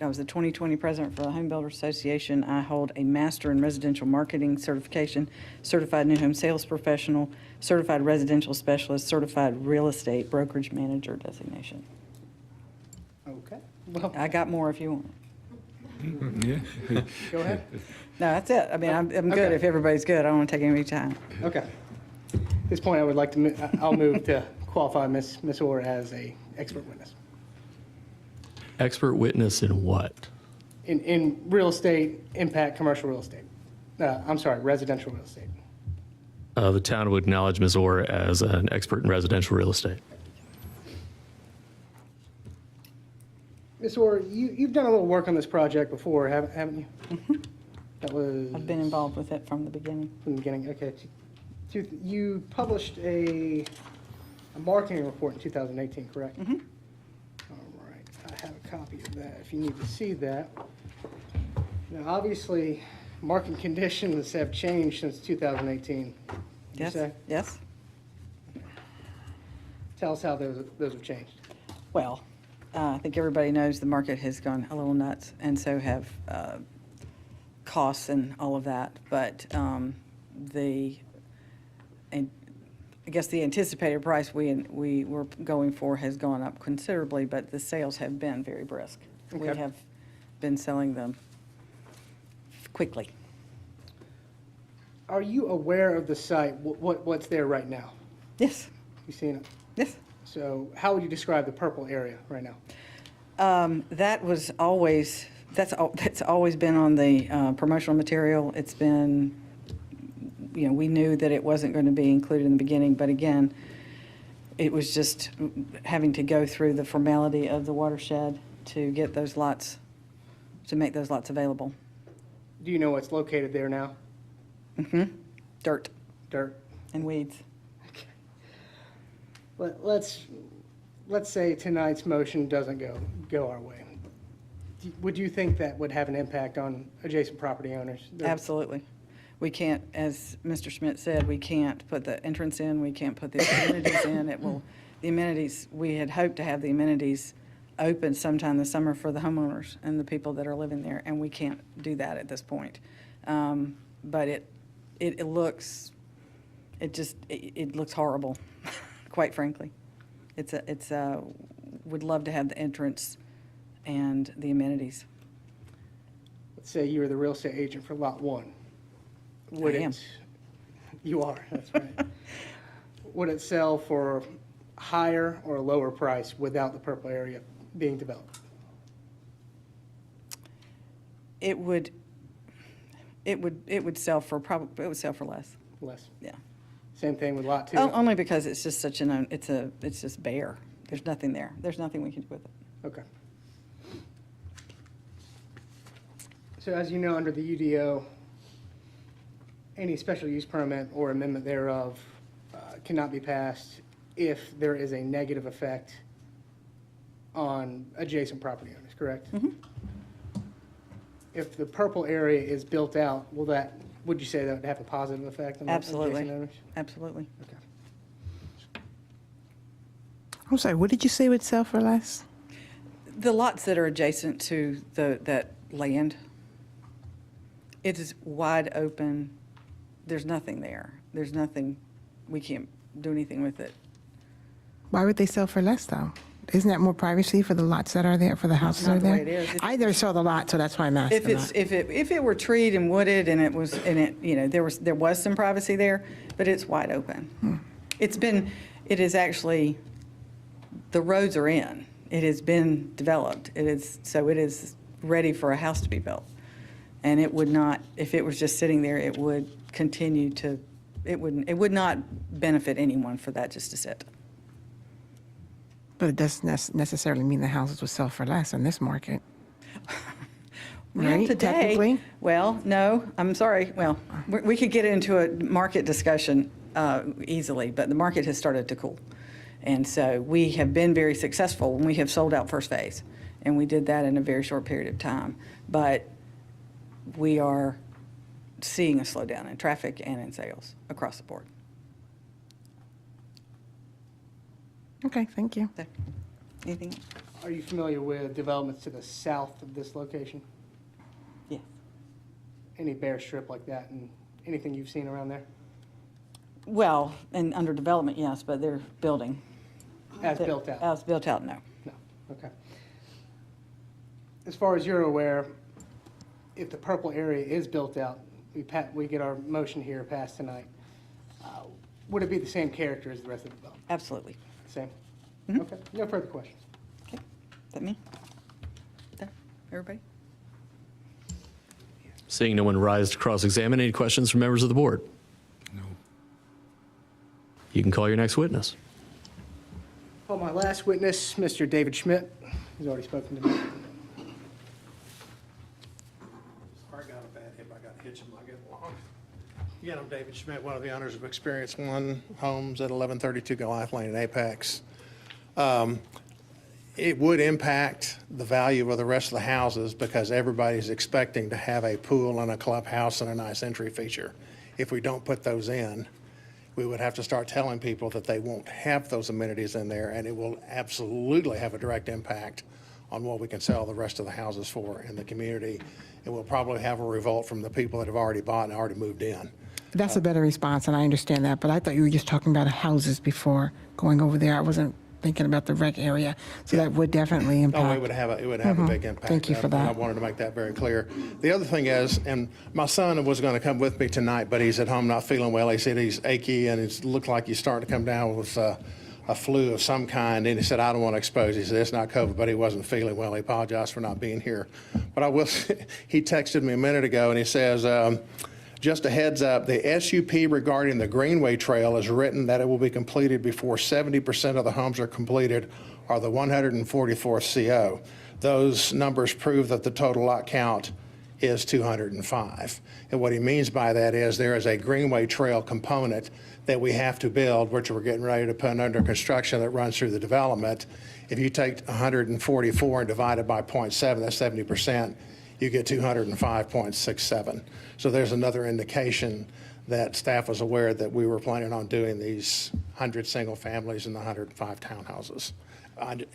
was the 2020 president for the Home Builders Association. I hold a master in residential marketing certification, certified new home sales professional, certified residential specialist, certified real estate brokerage manager designation. Okay. Well, I got more if you want. Yeah. go ahead. No, that's it. I mean, I'm good Okay. if everybody's good. I don't want to take any time. Okay. At this point, I would like to, I'll move to qualify Ms. Orr as a expert witness. Expert witness in what? In real estate, impact commercial real estate. I'm sorry, residential real estate. The town would acknowledge Ms. Orr as an expert in residential real estate. Ms. Orr, you've done a little work on this project before, haven't you? That was. I've been involved with it from the beginning. From the beginning, okay. You published a marketing report in 2018, correct? Mm-hmm. All right, I have a copy of that if you need to see that. Now, obviously, market conditions have changed since 2018. Would you Yes, say? yes. Tell us how those have changed. Well, I think everybody knows the market has gone a little nuts, and so have costs and all of that. But I guess the anticipated price we were going for has gone up considerably, but the sales have been very brisk. We Okay. have been selling them quickly. Are you aware of the site, what's there right now? Yes. You seen it? Yes. So how would you describe the purple area right now? That's always been on the promotional material. It's been, we knew that it wasn't going to be included in the beginning, but again, it was just having to go through the formality of the watershed to get those lots, to make those lots available. Do you know what's located there now? Mm-hmm. Dirt. Dirt. And weeds. Let's say tonight's motion doesn't go our way. Would you think that would have an impact on adjacent property owners? Absolutely. We can't, as Mr. Schmidt said, we can't put the entrance in, we can't put the amenities in. The amenities, we had hoped to have the amenities open sometime this summer for the homeowners and the people that are living there, and we can't do that at this point. But it looks horrible, quite frankly. Would love to have the entrance and the amenities. let's say you were the real estate agent for Lot 1. Would I am. You are, that's right. Would it sell for higher or lower price without the purple area being developed? It would sell for it would sell for less. Less. Yeah. Same thing with Lot 2? Only because it's just such an, it's just bare. There's nothing there. There's nothing we can do with it. Okay. So as you know, under the UDO, any special use permit or amendment thereof cannot be passed if there is a negative effect on adjacent property owners, correct? Mm-hmm. If the purple area is built out, would you say that would have a positive effect on the Absolutely. adjacent owners? Absolutely. Okay. I'm sorry, what did you say would sell for less? The lots that are adjacent to that land, it is wide open. There's nothing there. There's nothing, we can't do anything with it. Why would they sell for less, though? Isn't that more privacy for the lots that are there, for the houses that Not are the way there? it is. I never saw the lot, so that's why I'm asking If that. it were treed and wooded and there was some privacy there, but it's wide open. It is actually, the roads are in. It has been developed. It is ready for a house to be built. And it would not, if it was just sitting there, it would continue to, it would not benefit anyone for that just to sit. But it doesn't necessarily mean the houses would sell for less in this market. Well, Right, today, technically? well, no, I'm sorry. Well, we could get into a market discussion easily, but the market has started to cool. And so we have been very successful when we have sold out first phase. And we did that in a very short period of time. But we are seeing a slowdown in traffic and in sales across the board. Okay, thank you. Anything else? Are you familiar with developments to the south of this location? Yes. Any bare strip like that and anything you've seen around there? Well, and under development, yes, but they're building. As built out? As built out, no. No, okay. As far as you're aware, if the purple area is built out, we get our motion here passed tonight, would it be the same character as the rest of the development? Absolutely. Same? Mhm. Okay, no further questions. Okay, is that me? That, everybody? Seeing no one rise to cross-examine, any questions from members of the board? No. You can call your next witness. Well, my last witness, Mr. David Schmidt, he's already spoken to me. Sorry, got a bad hip. I got to hitch him. I get along. Again, I'm David Schmidt, one of the owners of Experience One Homes at 1132 Goliath Lane in Apex. It would impact the value of the rest of the houses because everybody's expecting to have a pool and a clubhouse and a nice entry feature. If we don't put those in, we would have to start telling people that they won't have those amenities in there, and it will absolutely have a direct impact on what we can sell the rest of the houses for in the community. It will probably have a revolt from the people that have already bought and already moved in. That's a better response, and I understand that, but I thought you were just talking about houses before going over there. I wasn't thinking about the rec area, so that would definitely impact. Oh, it would have a big impact. Thank you for that. I wanted to make that very clear. The other thing is, and my son was going to come with me tonight, but he's at home not feeling well. He said he's achy and it looked like he's starting to come down with a flu of some kind. And he said, I don't want to expose. He said, it's not COVID, but he wasn't feeling well. He apologized for not being here. But I will say, he texted me a minute ago and he says, just a heads up, the SUP regarding the Greenway Trail is written that it will be completed before 70% of the homes are completed or the 144th CO. Those numbers prove that the total lot count is 205. And what he means by that is there is a Greenway Trail component that we have to build, which we're getting ready to put under construction that runs through the development. If you take 144 and divide it by 0.7, that's 70%. You get 205.67. So there's another indication that staff was aware that we were planning on doing these 100 single families and the 105 townhouses.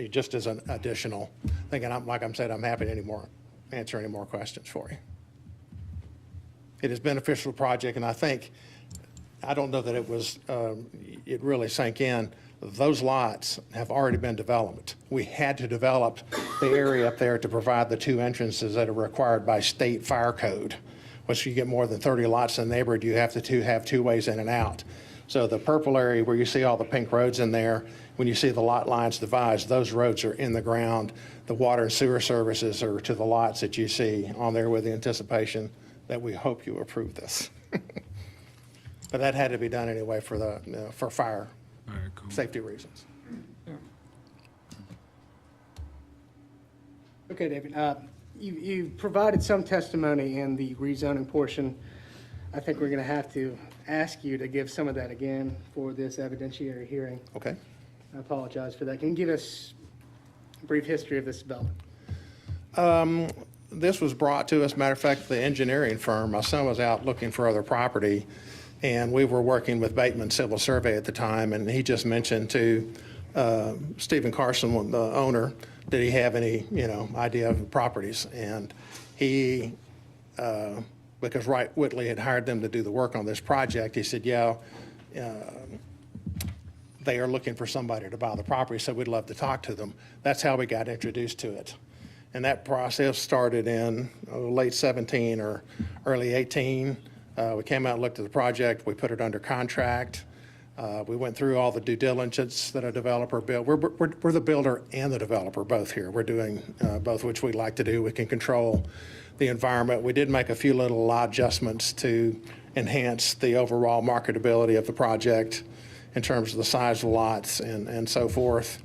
Just as an additional thing, and like I said, I'm happy to answer any more questions for you. It is a beneficial project, and I don't know that it really sank in. Those lots have already been developed. We had to develop the area up there to provide the 2 entrances that are required by state fire code. Once you get more than 30 lots in the neighborhood, you have to have 2 ways in and out. So the purple area where you see all the pink roads in there, when you see the lot lines divided, those roads are in the ground. The water and sewer services are to the lots that you see on there with the anticipation that we hope you approve this. But that had to be done anyway for the, for fire safety reasons. Okay, David, you provided some testimony in the rezoning portion. I think we're going to have to ask you to give some of that again for this evidentiary hearing. Okay. I apologize for that. Can you give us a brief history of this development? This was brought to us, matter of fact, the engineering firm, my son was out looking for other property, and we were working with Bateman Civil Survey at the time, and he just mentioned to Stephen Carson, the owner, did he have any, idea of properties? And he, because Wright Whitley had hired them to do the work on this project, he said, yeah, they are looking for somebody to buy the property, so we'd love to talk to them. That's how we got introduced to it. And that process started in late 17 or early 18. We came out and looked at the project. We put it under contract. We went through all the due diligence that a developer built. We're the builder and the developer both here. We're doing both, which we like to do. We can control the environment. We did make a few little lot adjustments to enhance the overall marketability of the project in terms of the size of the lots and so forth.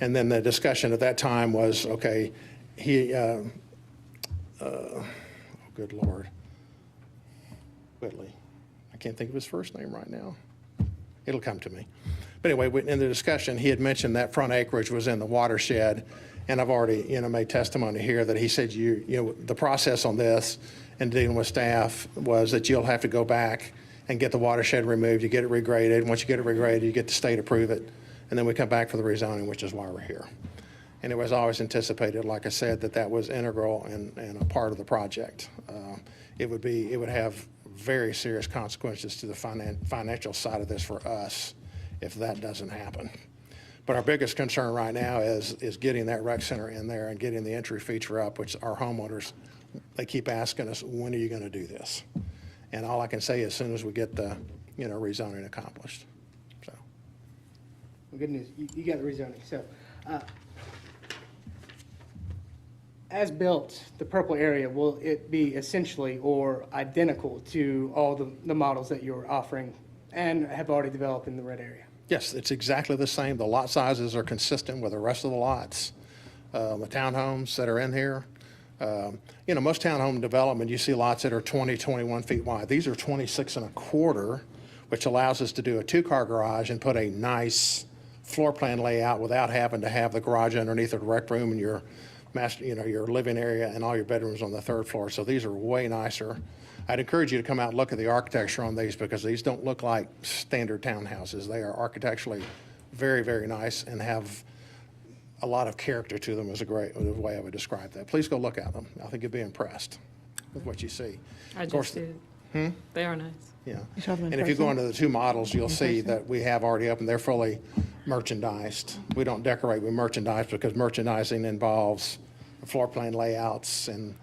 And then the discussion at that time was, okay, good Lord, Whitley. I can't think of his first name right now. It'll come to me. But anyway, in the discussion, he had mentioned that front acreage was in the watershed, and I've already, made testimony here that he said, the process on this and dealing with staff was that you'll have to go back and get the watershed removed, you get it regraded. Once you get it regraded, you get the state approve it, and then we come back for the rezoning, which is why we're here. And it was always anticipated, like I said, that was integral and a part of the project. It would have very serious consequences to the financial side of this for us if that doesn't happen. But our biggest concern right now is getting that rec center in there and getting the entry feature up, which our homeowners, they keep asking us, when are you going to do this? And all I can say is as soon as we get the, rezoning accomplished. So. Well, good news, you got the rezoning. So, as built, the purple area, will it be essentially or identical to all the models that you're offering and have already developed in the red area? Yes, it's exactly the same. The lot sizes are consistent with the rest of the lots. The townhomes that are in here, most townhome development, you see lots that are 20, 21 feet wide. These are 26 and a quarter, which allows us to do a 2-car garage and put a nice floor plan layout without having to have the garage underneath the rec room and your your living area and all your bedrooms on the 3rd floor. So these are way nicer. I'd encourage you to come out and look at the architecture on these because these don't look like standard townhouses. They are architecturally very, very nice and have a lot of character to them is a great way I would describe that. Please go look at them. I think you'll be impressed with what you see. I just did. They are nice. Yeah. And if you go into the 2 models, you'll see that we have already opened. They're fully merchandised. We don't decorate with merchandise because merchandising involves floor plan layouts and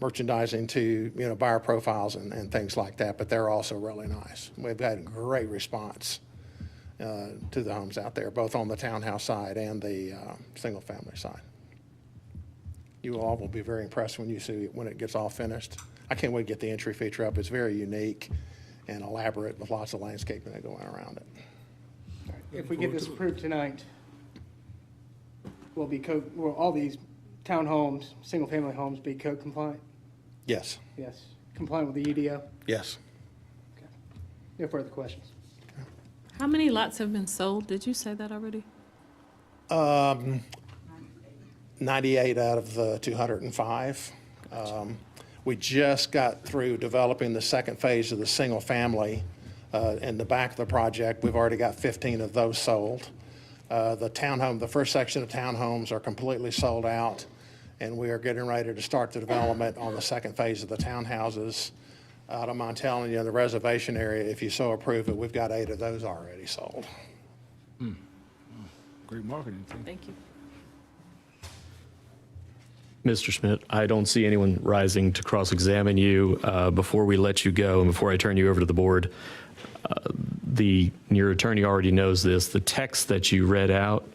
merchandising to, buyer profiles and things like that, but they're also really nice. We've had a great response to the homes out there, both on the townhouse side and the single-family side. You all will be very impressed when you see when it gets all finished. I can't wait to get the entry feature up. It's very unique and elaborate with lots of landscaping that going around it. If we get this approved tonight, will all these townhomes, single-family homes be code compliant? Yes. Yes. Compliant with the UDO? Yes. Okay. No further questions. How many lots have been sold? Did you say that already? 98 out of the 205. We just got through developing the second phase of the single family in the back of the project. We've already got 15 of those sold. The first section of townhomes are completely sold out, and we are getting ready to start the development on the second phase of the townhouses. I don't mind telling you, in the reservation area, if you so approve it, we've got 8 of those already sold. Great marketing. Thank you. Mr. Schmidt, I don't see anyone rising to cross-examine you. Before we let you go and before I turn you over to the board, your attorney already knows this. The text that you read out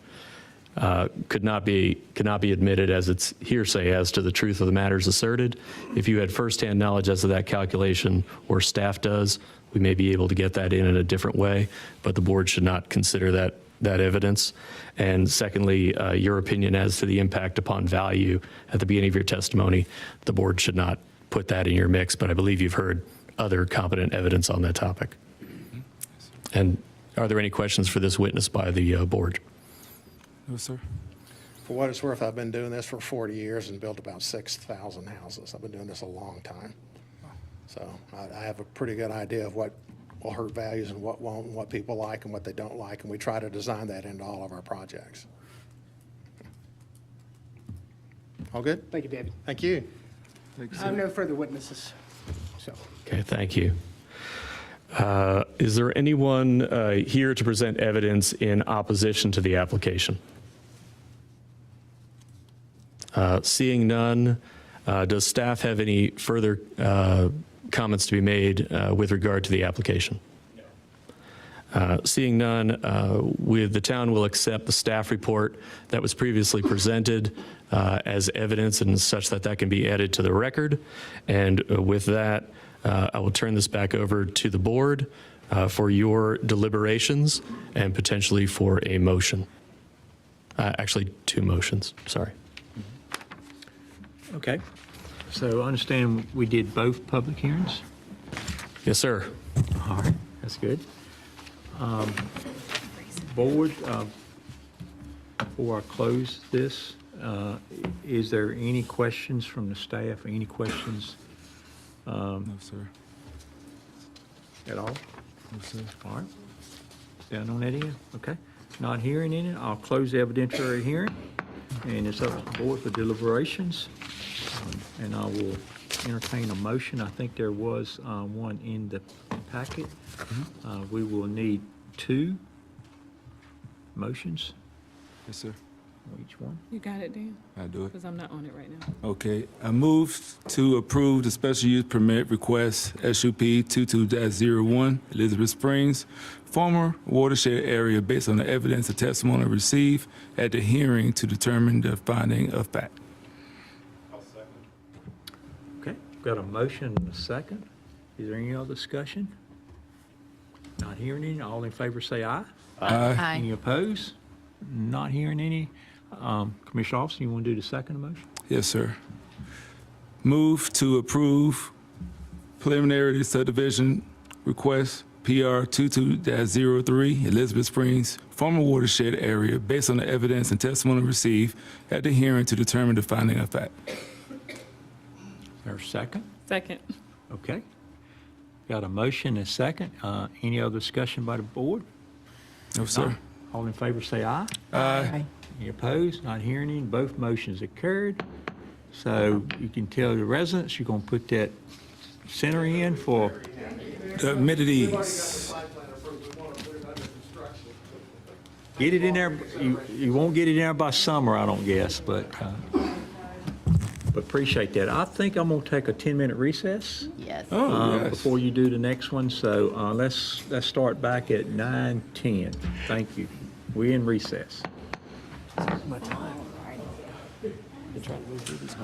could not be admitted as it's hearsay as to the truth of the matters asserted. If you had firsthand knowledge as to that calculation, or staff does, we may be able to get that in a different way, but the board should not consider that evidence. And secondly, your opinion as to the impact upon value at the beginning of your testimony, the board should not put that in your mix, but I believe you've heard other competent evidence on that topic. And are there any questions for this witness by the board? No, sir. For what it's worth, I've been doing this for 40 years and built about 6,000 houses. I've been doing this a long time. So I have a pretty good idea of what will hurt values and what won't, and what people like and what they don't like, and we try to design that into all of our projects. All good? Thank you, David. Thank you. I have no further witnesses, so. Okay, thank you. Is there anyone here to present evidence in opposition to the application? Seeing none, does staff have any further comments to be made with regard to the application? Seeing none, the town will accept the staff report that was previously presented as evidence and such that can be added to the record. And with that, I will turn this back over to the board for your deliberations and potentially for a motion. Actually, 2 motions, sorry. Okay. So I understand we did both public hearings? Yes, sir. All right, that's good. Board, before I close this, is there any questions from the staff, any questions? No, sir. At all? No, sir. All right. Down on that end? Okay. Not hearing any, I'll close the evidentiary hearing, and it's up to the board for deliberations. And I will entertain a motion. I think there was one in the packet. We will need 2 motions. Yes, sir. On each one. You got it, Dan? I'll do it. Because I'm not on it right now. Okay. I move to approve the special use permit request SUP 22-01 Elizabeth Springs, former watershed area, based on the evidence and testimony received at the hearing to determine the finding of fact. Okay, got a motion and a second. Is there any other discussion? Not hearing any. All in favor say aye. Aye. Any opposed? Not hearing any. Commissioner Officer, you want to do the second motion? Yes, sir. Move to approve preliminary subdivision request PR 22-03 Elizabeth Springs, former watershed area, based on the evidence and testimony received at the hearing to determine the finding of fact. Is there a second? Second. Okay. Got a motion and a second. Any other discussion by the board? No, sir. All in favor say aye. Aye. Any opposed? Not hearing any. Both motions are carried. So you can tell the residents you're going to put that center in for The amenities. get it in there. You won't get it in there by summer, I don't guess, but appreciate that. I think I'm going to take a 10-minute recess. Yes. Oh, yes. Before you do the next one. So let's start back at 9:10. Thank you. We're in recess. My time. They're trying to move through this.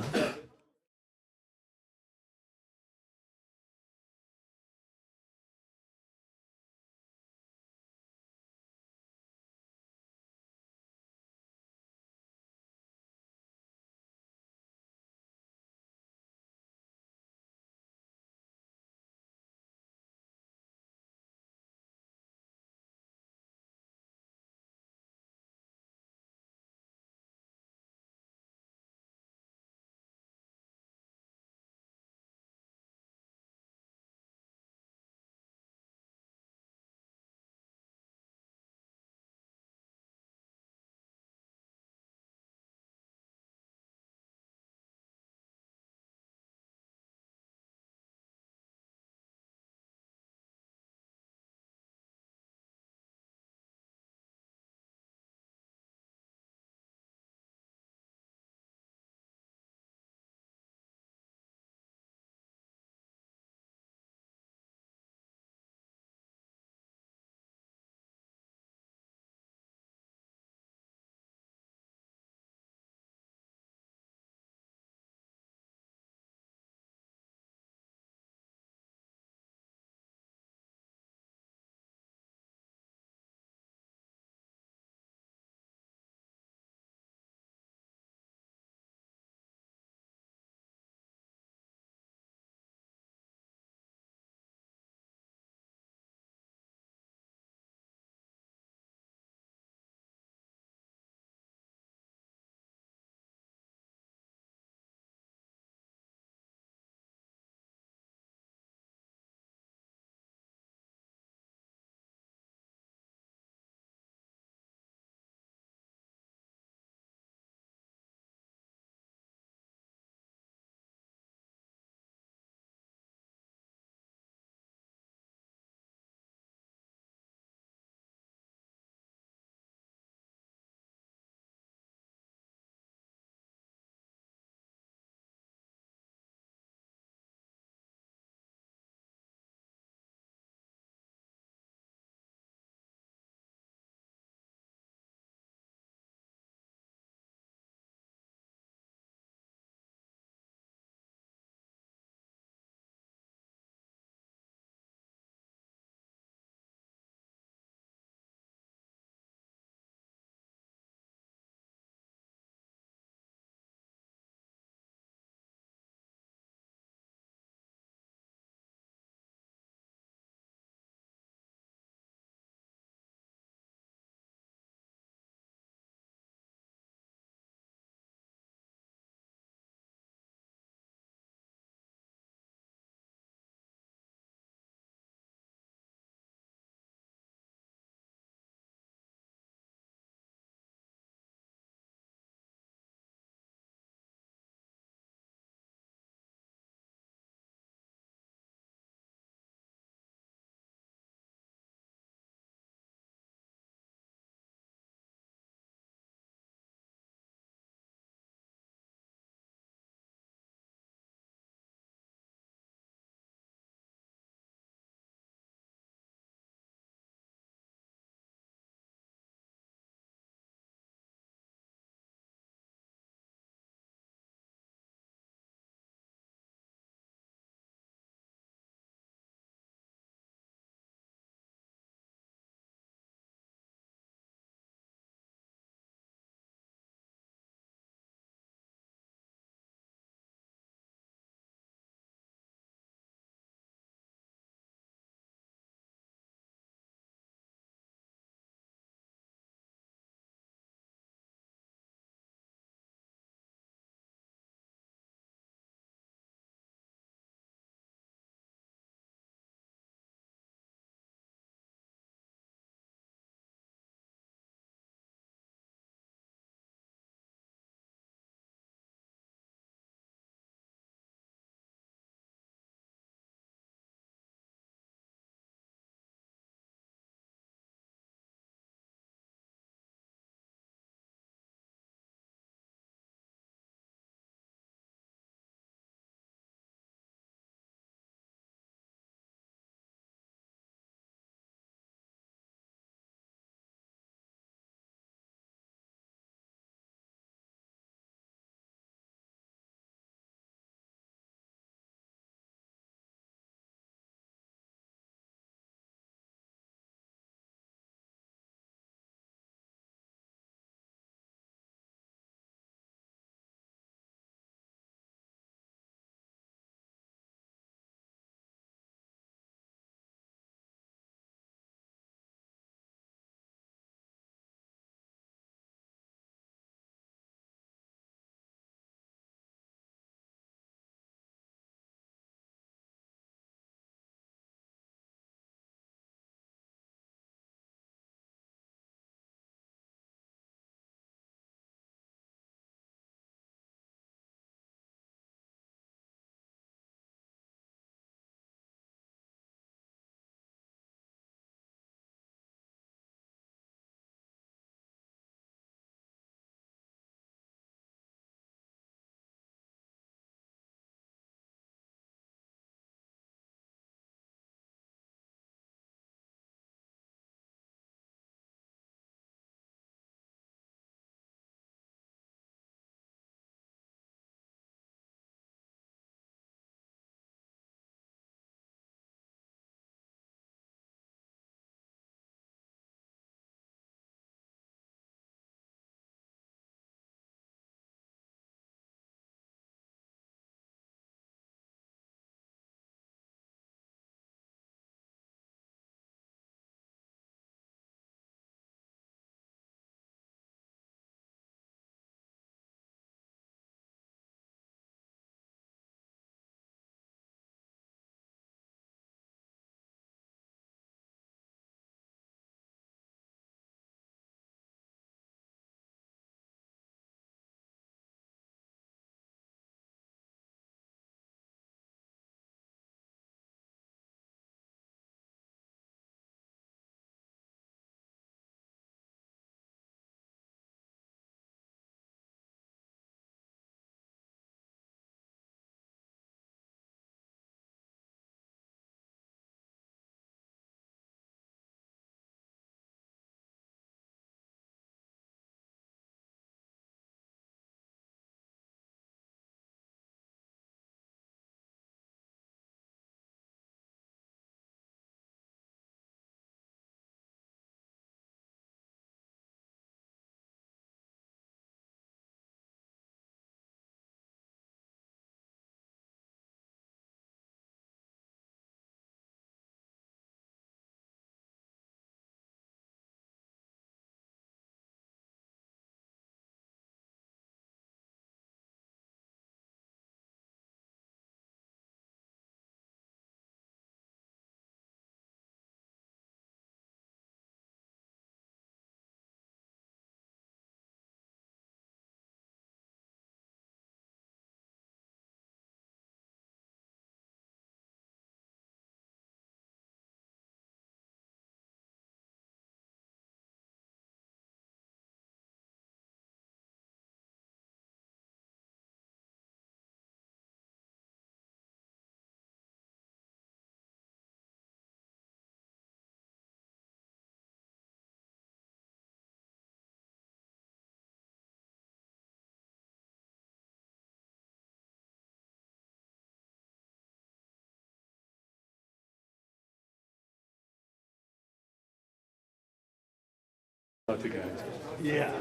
Yeah.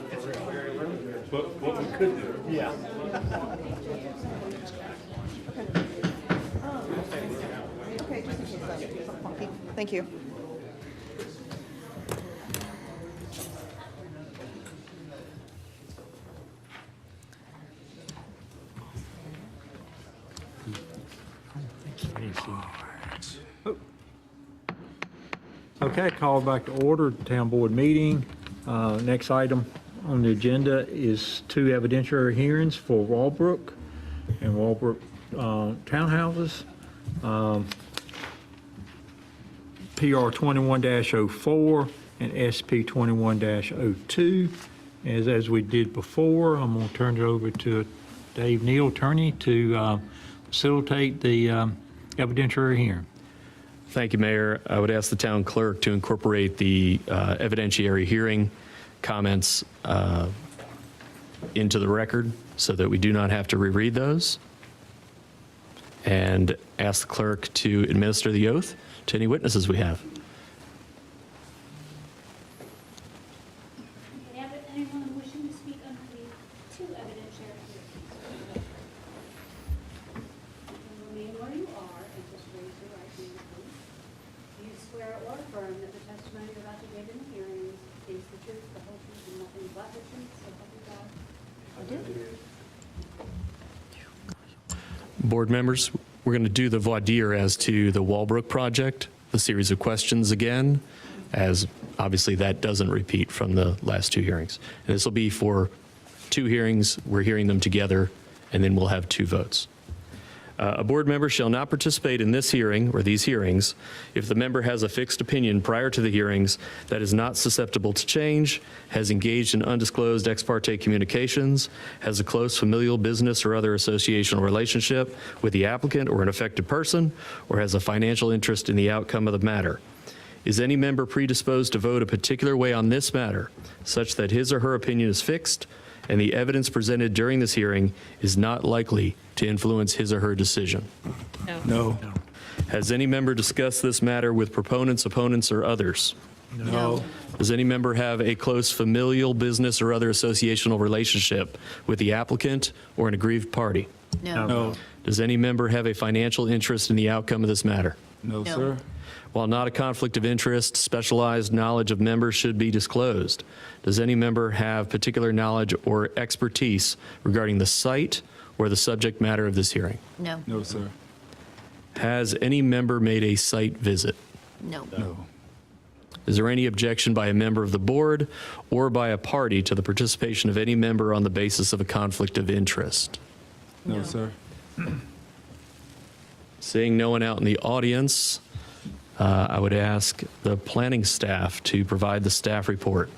What we could do. Yeah. Okay, just in case that's funky. Thank you. Okay, call back to order, town board meeting. Next item on the agenda is 2 evidentiary hearings for Walbrook and Walport Townhouses. PR 21-04 and SP 21-02. As we did before, I'm going to turn it over to Dave Neal, attorney, to facilitate the evidentiary hearing. Thank you, Mayor. I would ask the town clerk to incorporate the evidentiary hearing comments into the record so that we do not have to reread those. And ask the clerk to administer the oath to any witnesses we have. Anyone wishing to speak under the 2 evidentiary hearings? Remain where you are and just raise your right hand, please. Do you swear or affirm that the testimony you're about to give in the hearings is the truth, the whole truth, and nothing but the truth, so help you God? I do. Board members, we're going to do the voir dire as to the Walbrook project, the series of questions again, as obviously that doesn't repeat from the last 2 hearings. And this will be for 2 hearings. We're hearing them together, and then we'll have 2 votes. A board member shall not participate in this hearing or these hearings if the member has a fixed opinion prior to the hearings that is not susceptible to change, has engaged in undisclosed ex parte communications, has a close familial, business, or other associational relationship with the applicant or an affected person, or has a financial interest in the outcome of the matter. Is any member predisposed to vote a particular way on this matter, such that his or her opinion is fixed and the evidence presented during this hearing is not likely to influence his or her decision? No. Has any member discussed this matter with proponents, opponents, or others? No. Does any member have a close familial, business, or other associational relationship with the applicant or an aggrieved party? No. No. Does any member have a financial interest in the outcome of this matter? No, sir. While not a conflict of interest, specialized knowledge of members should be disclosed. Does any member have particular knowledge or expertise regarding the site or the subject matter of this hearing? No. No, sir. Has any member made a site visit? No. No. Is there any objection by a member of the board or by a party to the participation of any member on the basis of a conflict of interest? No, sir. Seeing no one out in the audience, I would ask the planning staff to provide the staff report.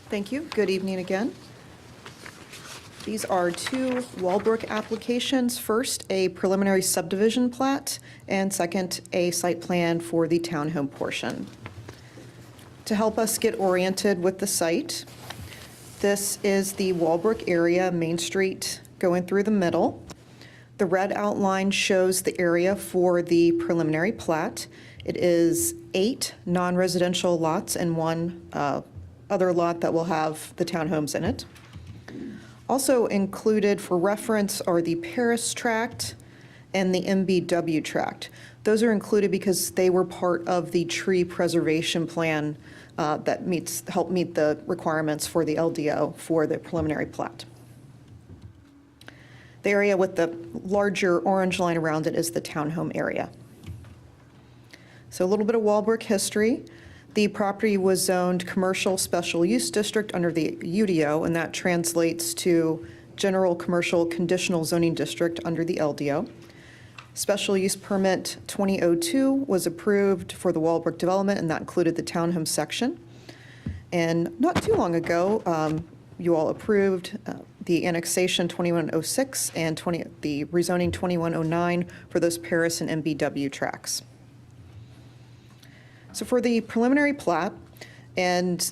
Thank you. Good evening again. These are 2 Walbrook applications. First, a preliminary subdivision plat, and second, a site plan for the townhome portion. To help us get oriented with the site, this is the Walbrook area, Main Street going through the middle. The red outline shows the area for the preliminary plat. It is 8 non-residential lots and 1 other lot that will have the townhomes in it. Also included for reference are the Paris tract and the MBW tract. Those are included because they were part of the tree preservation plan that help meet the requirements for the LDO for the preliminary plat. The area with the larger orange line around it is the townhome area. So a little bit of Walbrook history. The property was zoned commercial special use district under the UDO, and that translates to general commercial conditional zoning district under the LDO. Special use permit 2002 was approved for the Walbrook development, and that included the townhome section. And not too long ago, you all approved the annexation 2106 and the rezoning 2109 for those Paris and MBW tracts. So for the preliminary plat, and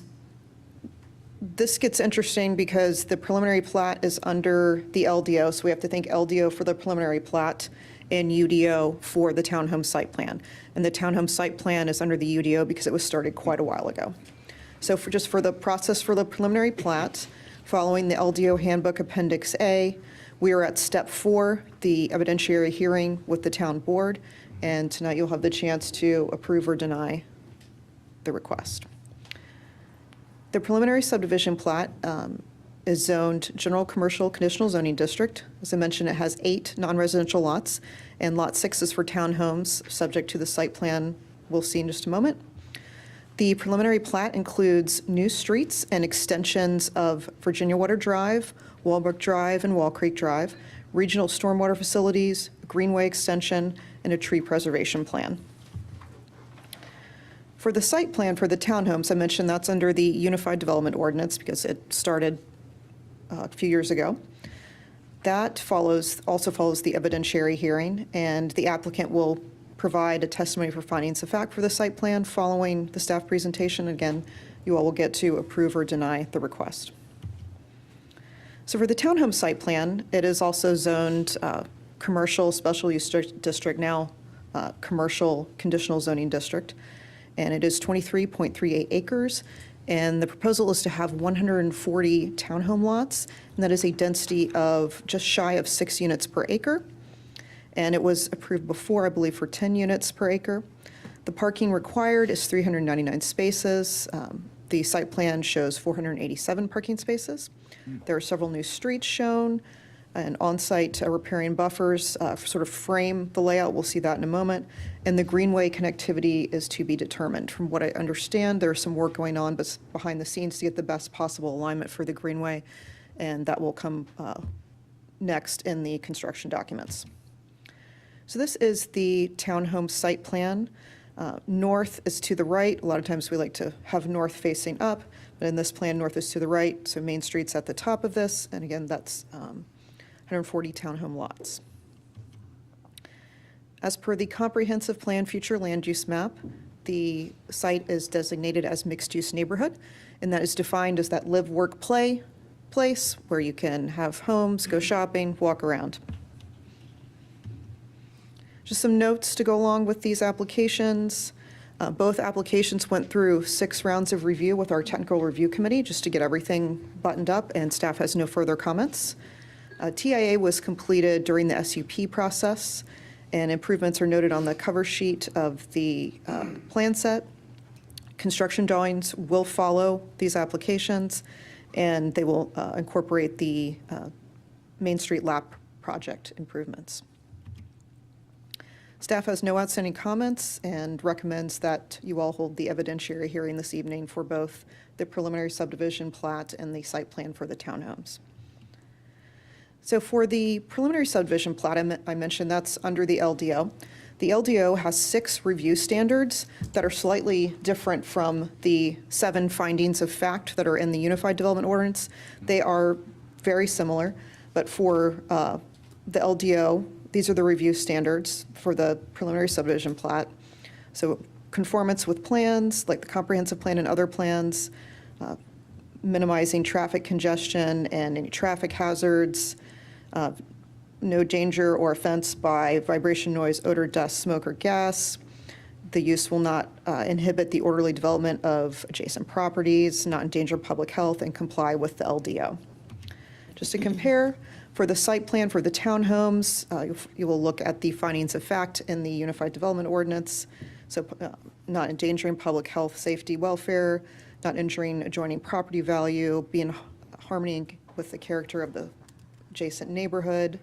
this gets interesting because the preliminary plat is under the LDO, so we have to think LDO for the preliminary plat, and UDO for the townhome site plan. And the townhome site plan is under the UDO because it was started quite a while ago. So for the process for the preliminary plat, following the LDO Handbook Appendix A, we are at step 4, the evidentiary hearing with the town board, and tonight you'll have the chance to approve or deny the request. The preliminary subdivision plat is zoned General Commercial Conditional Zoning District. As I mentioned, it has 8 non-residential lots, and Lot 6 is for townhomes, subject to the site plan we'll see in just a moment. The preliminary plat includes new streets and extensions of Virginia Water Drive, Walbrook Drive, and Wall Creek Drive, regional stormwater facilities, a greenway extension, and a tree preservation plan. For the site plan for the townhomes, I mentioned that's under the Unified Development Ordinance because it started a few years ago. That also follows the evidentiary hearing, and the applicant will provide a testimony for findings of fact for the site plan following the staff presentation. Again, you all will get to approve or deny the request. So for the townhome site plan, it is also zoned commercial special use district, now commercial conditional zoning district, and it is 23.38 acres. And the proposal is to have 140 townhome lots, and that is a density of just shy of 6 units per acre. And it was approved before, I believe, for 10 units per acre. The parking required is 399 spaces. The site plan shows 487 parking spaces. There are several new streets shown, and on-site riparian buffers sort of frame the layout. We'll see that in a moment. And the greenway connectivity is to be determined. From what I understand, there's some work going on behind the scenes to get the best possible alignment for the greenway, and that will come next in the construction documents. So this is the townhome site plan. North is to the right. A lot of times we like to have north facing up, but in this plan, north is to the right. So Main Street's at the top of this, and again, that's 140 townhome lots. As per the comprehensive plan future land use map, the site is designated as mixed-use neighborhood, and that is defined as that live, work, play place where you can have homes, go shopping, walk around. Just some notes to go along with these applications. Both applications went through 6 rounds of review with our technical review committee just to get everything buttoned up, and staff has no further comments. TIA was completed during the SUP process, and improvements are noted on the cover sheet of the plan set. Construction drawings will follow these applications, and they will incorporate the Main Street LAP project improvements. Staff has no outstanding comments and recommends that you all hold the evidentiary hearing this evening for both the preliminary subdivision plat and the site plan for the townhomes. So for the preliminary subdivision plat, I mentioned that's under the LDO. The LDO has 6 review standards that are slightly different from the 7 findings of fact that are in the Unified Development Ordinance. They are very similar, but for the LDO, these are the review standards for the preliminary subdivision plat. So conformance with plans, like the comprehensive plan and other plans, minimizing traffic congestion and any traffic hazards, no danger or offense by vibration, noise, odor, dust, smoke, or gas. The use will not inhibit the orderly development of adjacent properties, not endanger public health, and comply with the LDO. Just to compare, for the site plan for the townhomes, you will look at the findings of fact in the Unified Development Ordinance. So not endangering public health, safety, welfare, not injuring adjoining property value, be in harmony with the character of the adjacent neighborhood,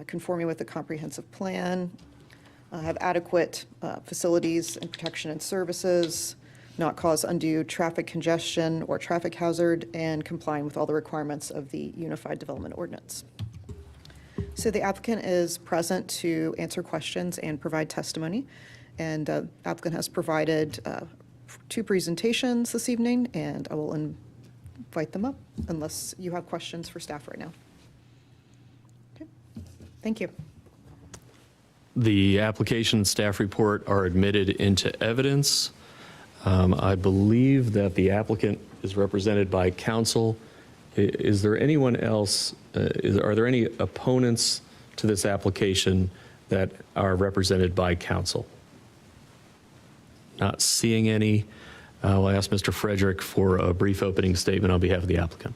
conforming with the comprehensive plan, have adequate facilities and protection and services, not cause undue traffic congestion or traffic hazard, and complying with all the requirements of the Unified Development Ordinance. So the applicant is present to answer questions and provide testimony, and applicant has provided 2 presentations this evening, and I will invite them up unless you have questions for staff right now. Okay. Thank you. The application and staff report are admitted into evidence. I believe that the applicant is represented by counsel. Is there anyone else, are there any opponents to this application that are represented by counsel? Not seeing any. I'll ask Mr. Frederick for a brief opening statement on behalf of the applicant.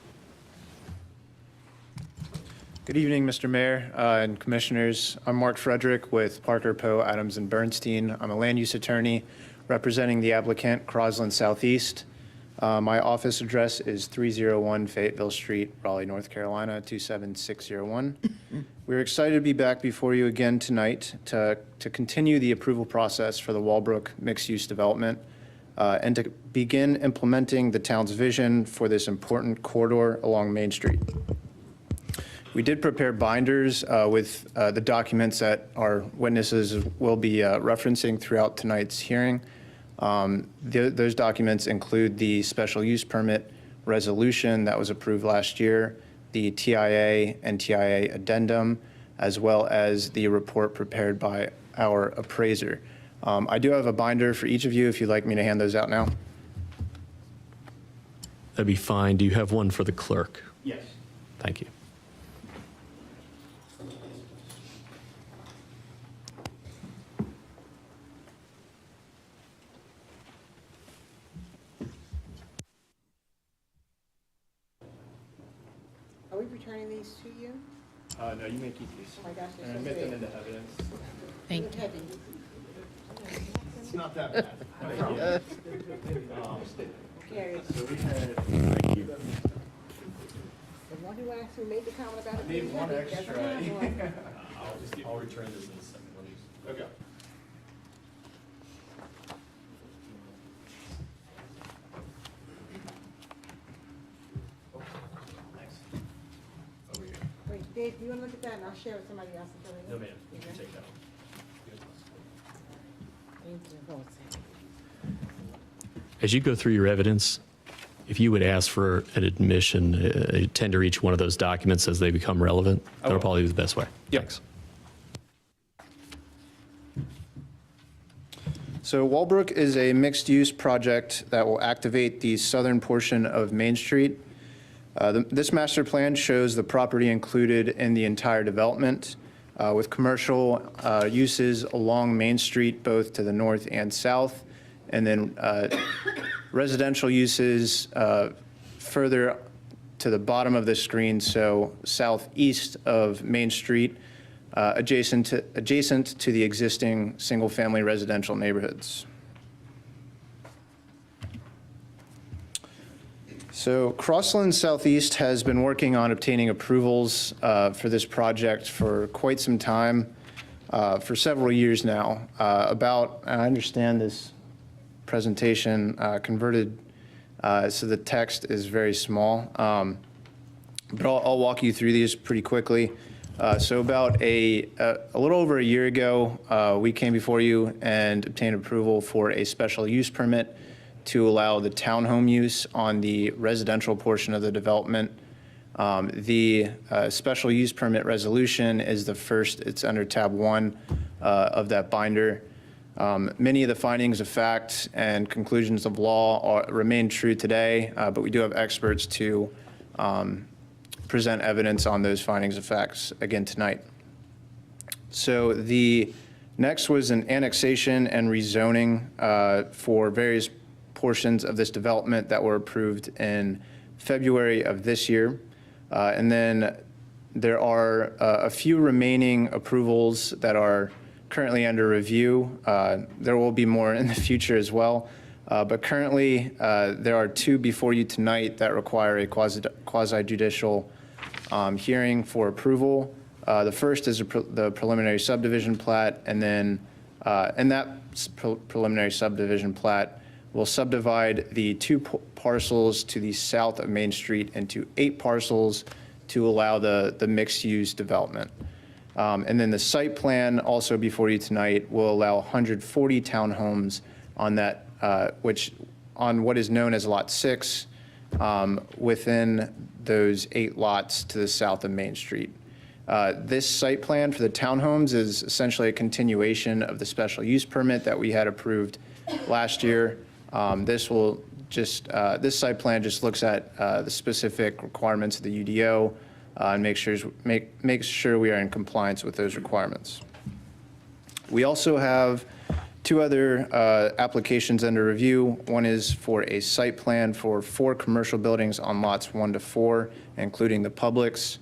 Good evening, Mr. Mayor and Commissioners. I'm Mark Frederick with Parker, Poe, Adams, and Bernstein. I'm a land use attorney representing the applicant, Crosland Southeast. My office address is 301 Fayetteville Street, Raleigh, North Carolina, 27601. We're excited to be back before you again tonight to continue the approval process for the Walbrook mixed-use development and to begin implementing the town's vision for this important corridor along Main Street. We did prepare binders with the documents that our witnesses will be referencing throughout tonight's hearing. Those documents include the special use permit resolution that was approved last year, the TIA and TIA addendum, as well as the report prepared by our appraiser. I do have a binder for each of you if you'd like me to hand those out now. That'd be fine. Do you have one for the clerk? Yes. Thank you. Are we returning these to you? No, you may keep these. Oh my gosh, they're And so admit them big. into evidence. Thank you. It's not that bad. Carry it. Thank you. The one who actually made the comment about it. Need one doesn't extra. have one. I'll return this in a second. Okay. Wait, Dave, do you want to look at that and I'll share with somebody else? No, ma'am. You can take that one. As you go through your evidence, if you would ask for an admission, tender each one of those documents as they become relevant, that'll probably be the best way. Thanks. So Walbrook is a mixed-use project that will activate the southern portion of Main Street. This master plan shows the property included in the entire development with commercial uses along Main Street, both to the north and south, and then residential uses further to the bottom of the screen, so southeast of Main Street, adjacent to the existing single-family residential neighborhoods. So Crosland Southeast has been working on obtaining approvals for this project for quite some time, for several years now. I understand this presentation converted so the text is very small, but I'll walk you through these pretty quickly. So about a little over a year ago, we came before you and obtained approval for a special use permit to allow the townhome use on the residential portion of the development. The special use permit resolution is the first, it's under tab 1 of that binder. Many of the findings of fact and conclusions of law remain true today, but we do have experts to present evidence on those findings of facts again tonight. So the next was an annexation and rezoning for various portions of this development that were approved in February of this year. And then there are a few remaining approvals that are currently under review. There will be more in the future as well. But currently, there are 2 before you tonight that require a quasi-judicial hearing for approval. The first is the preliminary subdivision plat, and then in that preliminary subdivision plat, we'll subdivide the 2 parcels to the south of Main Street into 8 parcels to allow the mixed-use development. And then the site plan, also before you tonight, will allow 140 townhomes on that, on what is known as Lot 6, within those 8 lots to the south of Main Street. This site plan for the townhomes is essentially a continuation of the special use permit that we had approved last year. This site plan just looks at the specific requirements of the UDO and makes sure we are in compliance with those requirements. We also have two other applications under review. One is for a site plan for 4 commercial buildings on lots 1 to 4, including the Publix.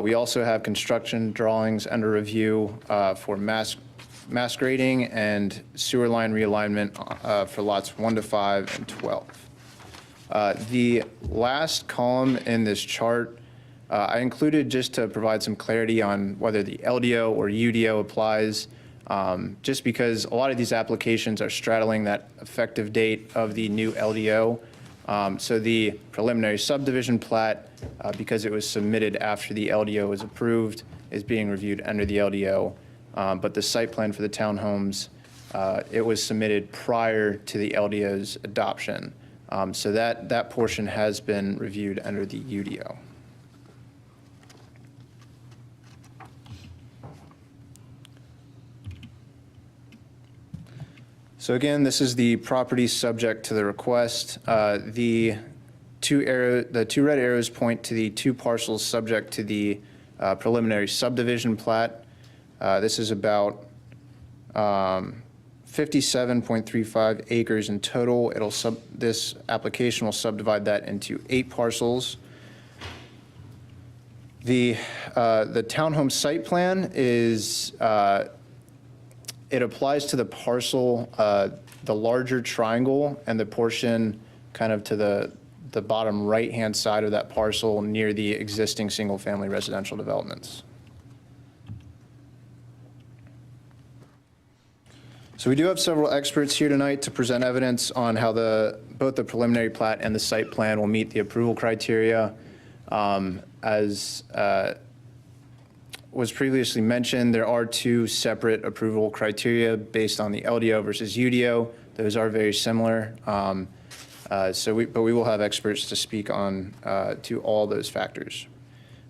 We also have construction drawings under review for mass grading and sewer line realignment for lots 1 to 5 and 12. The last column in this chart, I included just to provide some clarity on whether the LDO or UDO applies, just because a lot of these applications are straddling that effective date of the new LDO. So the preliminary subdivision plat, because it was submitted after the LDO was approved, is being reviewed under the LDO. But the site plan for the townhomes, it was submitted prior to the LDO's adoption. So that portion has been reviewed under the UDO. So again, this is the property subject to the request. The two red arrows point to the 2 parcels subject to the preliminary subdivision plat. This is about 57.35 acres in total. This application will subdivide that into 8 parcels. The townhome site plan is, it applies to the parcel, the larger triangle and the portion kind of to the bottom right-hand side of that parcel near the existing single-family residential developments. So we do have several experts here tonight to present evidence on how both the preliminary plat and the site plan will meet the approval criteria. As was previously mentioned, there are 2 separate approval criteria based on the LDO versus UDO. Those are very similar. But we will have experts to speak on to all those factors.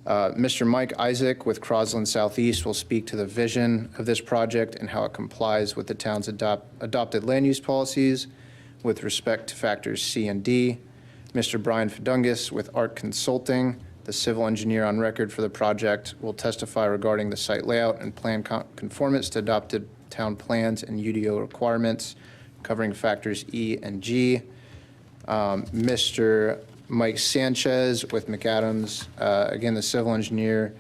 Mr. Mike Isaac with Crosland Southeast will speak to the vision of this project and how it complies with the town's adopted land use policies with respect to factors C and D. Mr. Brian Fidungus with Art Consulting, the civil engineer on record for the project, will testify regarding the site layout and plan conformance to adopted town plans and UDO requirements, covering factors E and G. Mr. Mike Sanchez with McAdams, again, the civil engineer,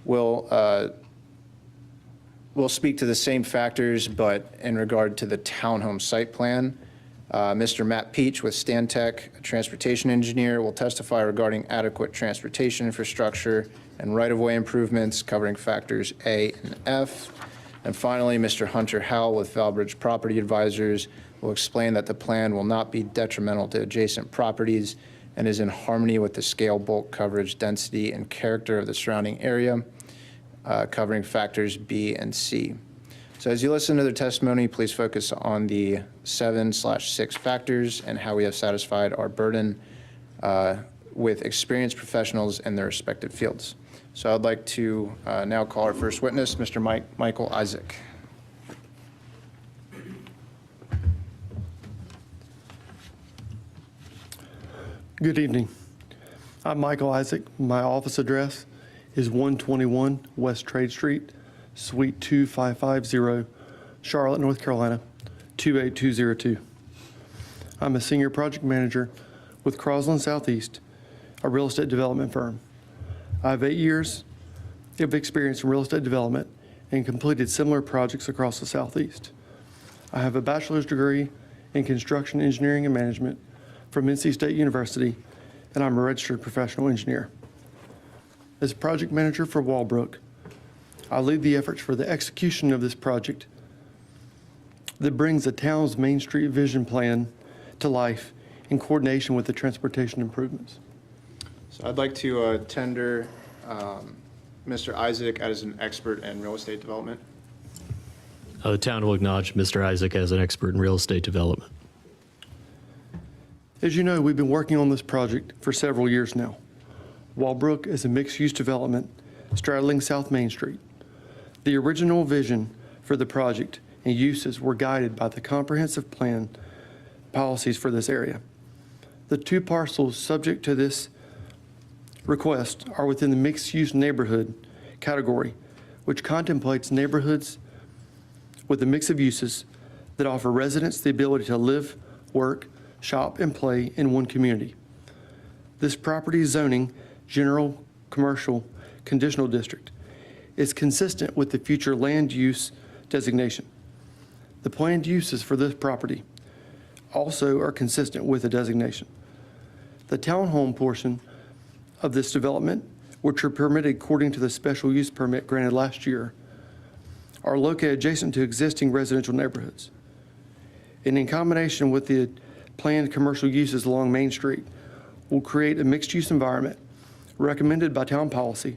will speak to the same factors, but in regard to the townhome site plan. Mr. Matt Peach with Stantec, a transportation engineer, will testify regarding adequate transportation infrastructure and right-of-way improvements, covering factors A and F. And finally, Mr. Hunter Howell with Valbridge Property Advisors will explain that the plan will not be detrimental to adjacent properties and is in harmony with the scale, bulk, coverage, density, and character of the surrounding area, covering factors B and C. So as you listen to their testimony, please focus on the 7/6 factors and how we have satisfied our burden with experienced professionals in their respective fields. So I'd like to now call our first witness, Mr. Michael Isaac. Good evening. I'm Michael Isaac. My office address is 121 West Trade Street, Suite 2550, Charlotte, North Carolina, 28202. I'm a senior project manager with Crosland Southeast, a real estate development firm. I have 8 years of experience in real estate development and completed similar projects across the Southeast. I have a bachelor's degree in construction engineering and management from NC State University, and I'm a registered professional engineer. As project manager for Walbrook, I lead the efforts for the execution of this project that brings the town's Main Street vision plan to life in coordination with the transportation improvements. So I'd like to tender Mr. Isaac as an expert in real estate development. The town will acknowledge Mr. Isaac as an expert in real estate development. As you know, we've been working on this project for several years now. Walbrook is a mixed-use development straddling South Main Street. The original vision for the project and uses were guided by the comprehensive plan policies for this area. The 2 parcels subject to this request are within the mixed-use neighborhood category, which contemplates neighborhoods with a mix of uses that offer residents the ability to live, work, shop, and play in one community. This property zoning, general commercial conditional district, is consistent with the future land use designation. The planned uses for this property also are consistent with the designation. The townhome portion of this development, which are permitted according to the special use permit granted last year, are located adjacent to existing residential neighborhoods. And in combination with the planned commercial uses along Main Street, will create a mixed-use environment recommended by town policy,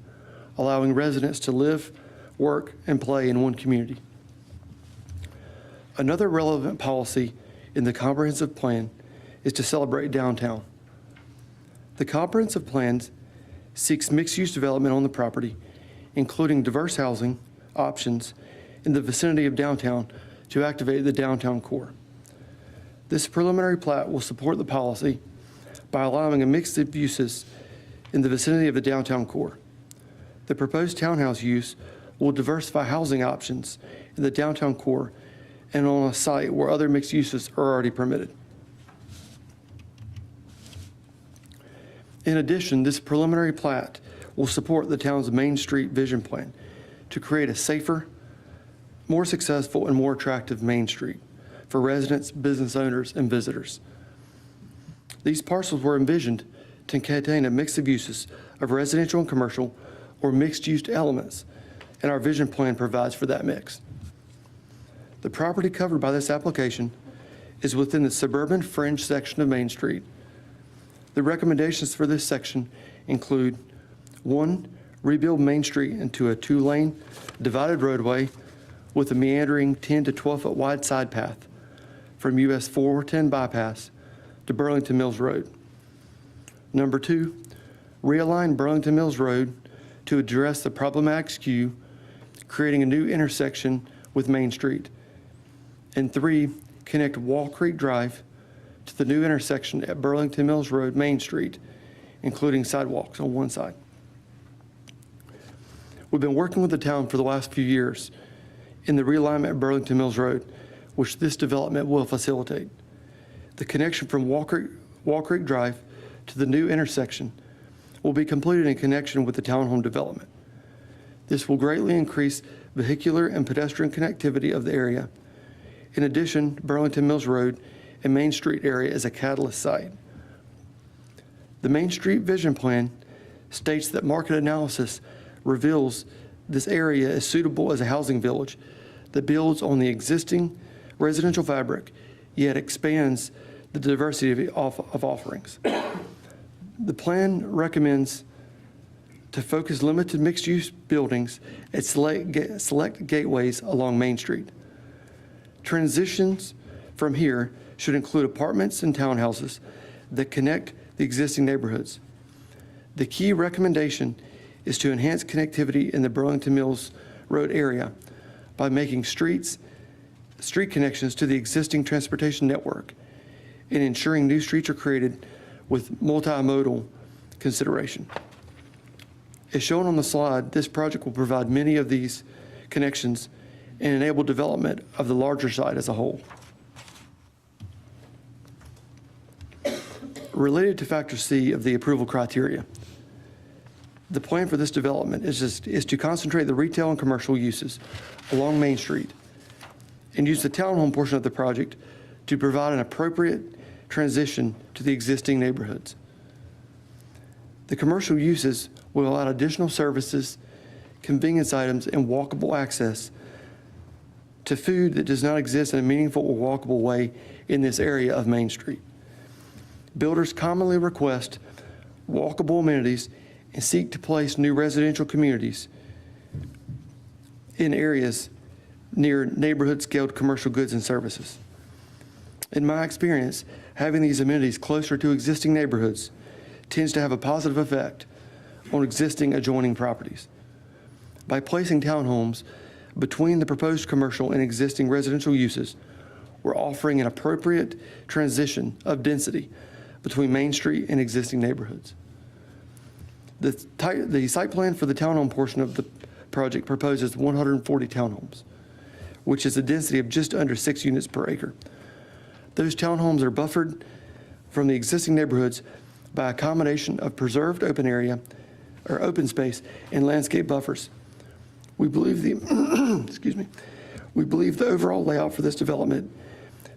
allowing residents to live, work, and play in one community. Another relevant policy in the comprehensive plan is to celebrate downtown. The comprehensive plan seeks mixed-use development on the property, including diverse housing options in the vicinity of downtown to activate the downtown core. This preliminary plat will support the policy by allowing a mix of uses in the vicinity of the downtown core. The proposed townhouse use will diversify housing options in the downtown core and on a site where other mixed uses are already permitted. In addition, this preliminary plat will support the town's Main Street vision plan to create a safer, more successful, and more attractive Main Street for residents, business owners, and visitors. These parcels were envisioned to contain a mix of uses of residential and commercial or mixed-use elements, and our vision plan provides for that mix. The property covered by this application is within the suburban fringe section of Main Street. The recommendations for this section include: 1, rebuild Main Street into a 2-lane divided roadway with a meandering 10 to 12-foot wide side path from US 410 bypass to Burlington Mills Road. Number 2, realign Burlington Mills Road to address the problematic skew, creating a new intersection with Main Street. And 3, connect Wall Creek Drive to the new intersection at Burlington Mills Road, Main Street, including sidewalks on one side. We've been working with the town for the last few years in the realignment of Burlington Mills Road, which this development will facilitate. The connection from Wall Creek Drive to the new intersection will be completed in connection with the townhome development. This will greatly increase vehicular and pedestrian connectivity of the area. In addition, Burlington Mills Road and Main Street area is a catalyst site. The Main Street Vision Plan states that market analysis reveals this area is suitable as a housing village that builds on the existing residential fabric, yet expands the diversity of offerings. The plan recommends to focus limited mixed-use buildings at select gateways along Main Street. Transitions from here should include apartments and townhouses that connect the existing neighborhoods. The key recommendation is to enhance connectivity in the Burlington Mills Road area by making street connections to the existing transportation network and ensuring new streets are created with multimodal consideration. As shown on the slide, this project will provide many of these connections and enable development of the larger site as a whole. Related to Factor C of the approval criteria, the plan for this development is to concentrate the retail and commercial uses along Main Street and use the townhome portion of the project to provide an appropriate transition to the existing neighborhoods. The commercial uses will allow additional services, convenience items, and walkable access to food that does not exist in a meaningful or walkable way in this area of Main Street. Builders commonly request walkable amenities and seek to place new residential communities in areas near neighborhood-scaled commercial goods and services. In my experience, having these amenities closer to existing neighborhoods tends to have a positive effect on existing adjoining properties. By placing townhomes between the proposed commercial and existing residential uses, we're offering an appropriate transition of density between Main Street and existing neighborhoods. The site plan for the townhome portion of the project proposes 140 townhomes. which is a density of just under 6 units per acre. Those townhomes are buffered from the existing neighborhoods by a combination of preserved open area or open space and landscape buffers. We believe excuse me, we believe the overall layout for this development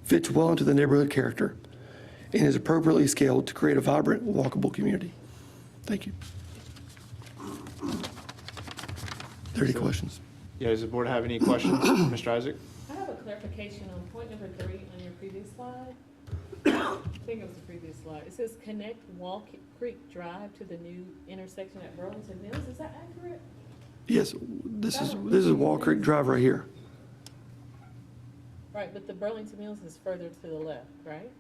fits well into the neighborhood character and is appropriately scaled to create a vibrant, walkable community. Thank you. 30 questions. Yeah, does the board have any questions, Mr. Isaac? I have a clarification on point number 3 on your previous slide. I think it was the previous slide. It says connect Wall Creek Drive to the new intersection at Burlington Mills. Is that accurate? Yes, this is Wall Creek Drive right here. Right, but the Burlington Mills is further to the left, right?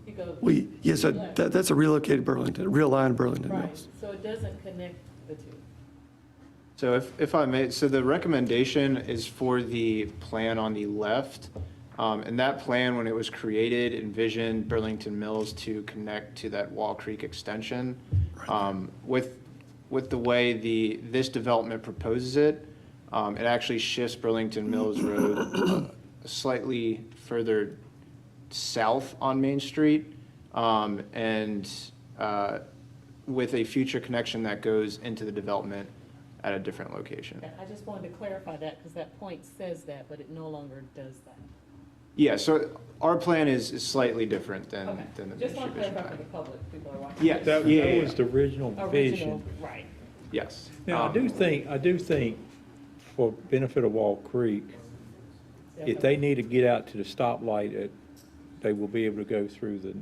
You go. Yes, that's a relocated Burlington, realigned Burlington Right, Mills. so it doesn't connect the two. So if I may, so the recommendation is for the plan on the left. And that plan, when it was created, envisioned Burlington Mills to connect to that Wall Creek extension. With the way this development proposes it, it actually shifts Burlington Mills Road slightly further south on Main Street, and with a future connection that goes into the development at a different location. I just wanted to clarify that because that point says that, but it no longer does that. Yeah, so our plan is slightly different than Okay, the just want to Mitsubishi clarify for plan. the public, people are watching. Yeah, That was the original vision. Right. Yes. Now, I do think, for benefit of Wall Creek, if they need to get out to the stoplight, they will be able to go through the.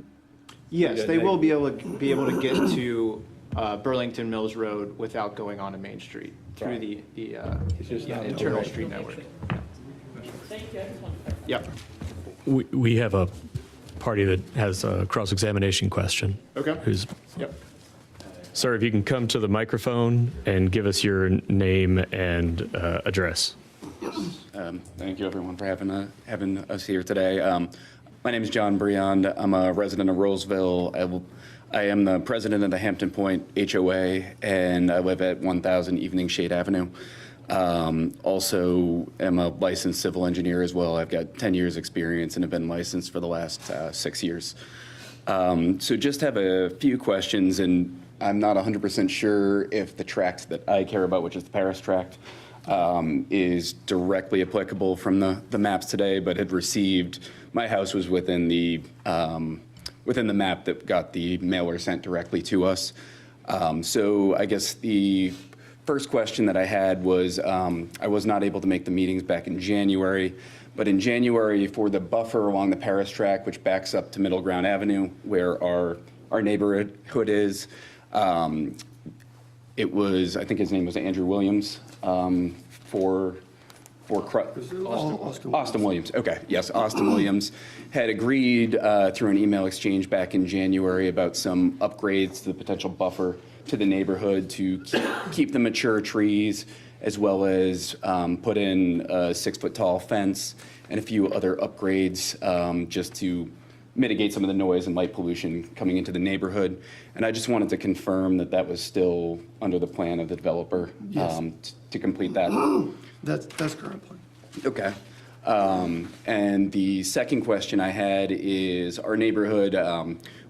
Yes, they will be able to get to Burlington Mills Road without going onto Main Street through the internal street network. Thank you. I just want to clarify. Yep. We have a party that has a cross-examination question. Okay. Yep. Sir, if you can come to the microphone and give us your name and address. Thank you, everyone, for having us here today. My name is John Briand. I'm a resident of Rolesville. I am the president of the Hampton Point HOA, and I live at 1000 Evening Shade Avenue. Also am a licensed civil engineer as well. I've got 10 years experience and have been licensed for the last 6 years. So just have a few questions, and I'm not 100% sure if the tract that I care about, which is the Paris tract, is directly applicable from the maps today, but had received, my house was within the map that got the mailer sent directly to us. So I guess the first question that I had was, I was not able to make the meetings back in January, but in January for the buffer along the Paris tract, which backs up to Middle Ground Avenue, where our neighborhood is, it was, I think his name was Andrew Williams, Austin Williams. Okay, yes, Austin Williams had agreed through an email exchange back in January about some upgrades to the potential buffer to the neighborhood to keep the mature trees, as well as put in a 6-foot-tall fence and a few other upgrades just to mitigate some of the noise and light pollution coming into the neighborhood. And I just wanted to confirm that that was still under the plan of the developer. Yes. To complete that. That's current plan. Okay. And the second question I had is our neighborhood,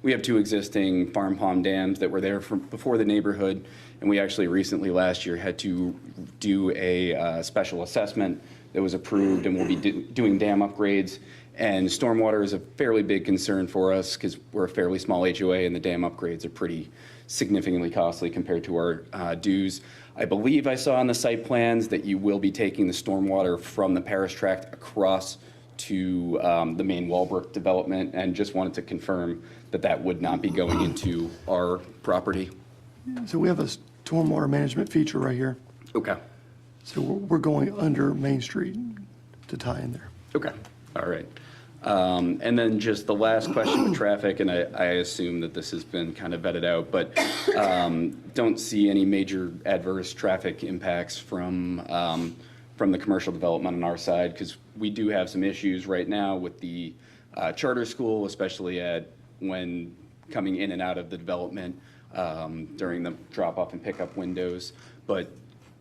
we have 2 existing farm pond dams that were there before the neighborhood, and we actually recently last year had to do a special assessment that was approved, and we'll be doing dam upgrades. And stormwater is a fairly big concern for us because we're a fairly small HOA, and the dam upgrades are pretty significantly costly compared to our dues. I believe I saw on the site plans that you will be taking the stormwater from the Paris tract across to the main Walbrook development, and just wanted to confirm that that would not be going into our property. So we have a stormwater management feature right here. Okay. So we're going under Main Street to tie in there. Okay. All right. And then just the last question with traffic, and I assume that this has been kind of vetted out, but don't see any major adverse traffic impacts from the commercial development on our side, because we do have some issues right now with the charter school, especially when coming in and out of the development during the drop-off and pickup windows. But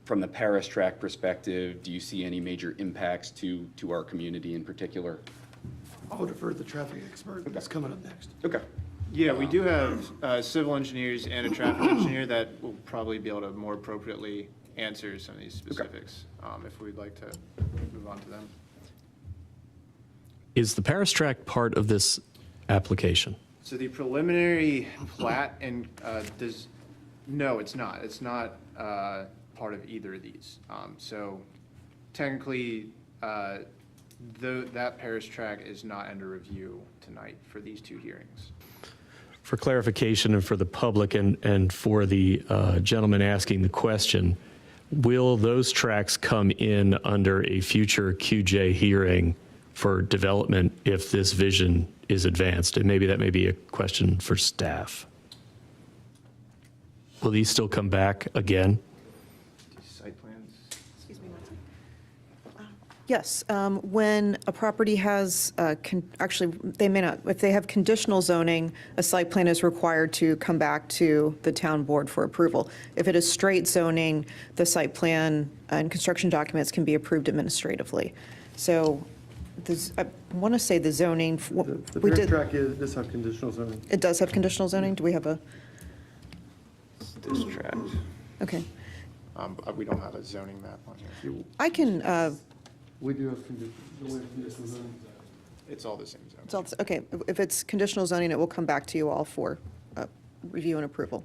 from the Paris tract perspective, do you see any major impacts to our community in particular? I'll defer to the traffic expert that's coming up next. Okay. Yeah, we do have civil engineers and a traffic engineer that will probably be able to more appropriately answer some of these specifics, if we'd like to move on to them. Is the Paris tract part of this application? So the preliminary plat and no, it's not. It's not part of either of these. So technically, that Paris tract is not under review tonight for these two hearings. For clarification and for the public and for the gentleman asking the question, will those tracts come in under a future QJ hearing for development if this vision is advanced? And maybe that may be a question for staff. Will these still come back again? Site plans? Excuse me one second. Yes, when a property has, actually, they may not, if they have conditional zoning, a site plan is required to come back to the town board for approval. If it is straight zoning, the site plan and construction documents can be approved administratively. So I want to say the zoning. The Paris tract does have conditional zoning. It does have conditional zoning? Do we have a? This tract. Okay. We don't have a zoning map on here. I can, We do have conditional zoning. It's all the same zone. it's all, okay, if it's conditional zoning, it will come back to you all for review and approval.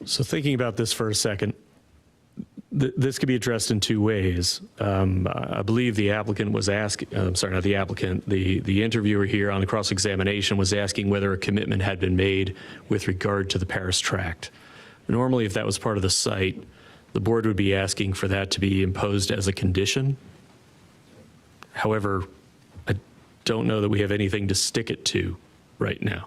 So thinking about this for a second, this could be addressed in two ways. I believe the applicant was asking, I'm sorry, not the applicant, the interviewer here on the cross-examination was asking whether a commitment had been made with regard to the Paris tract. Normally, if that was part of the site, the board would be asking for that to be imposed as a condition. However, I don't know that we have anything to stick it to right now.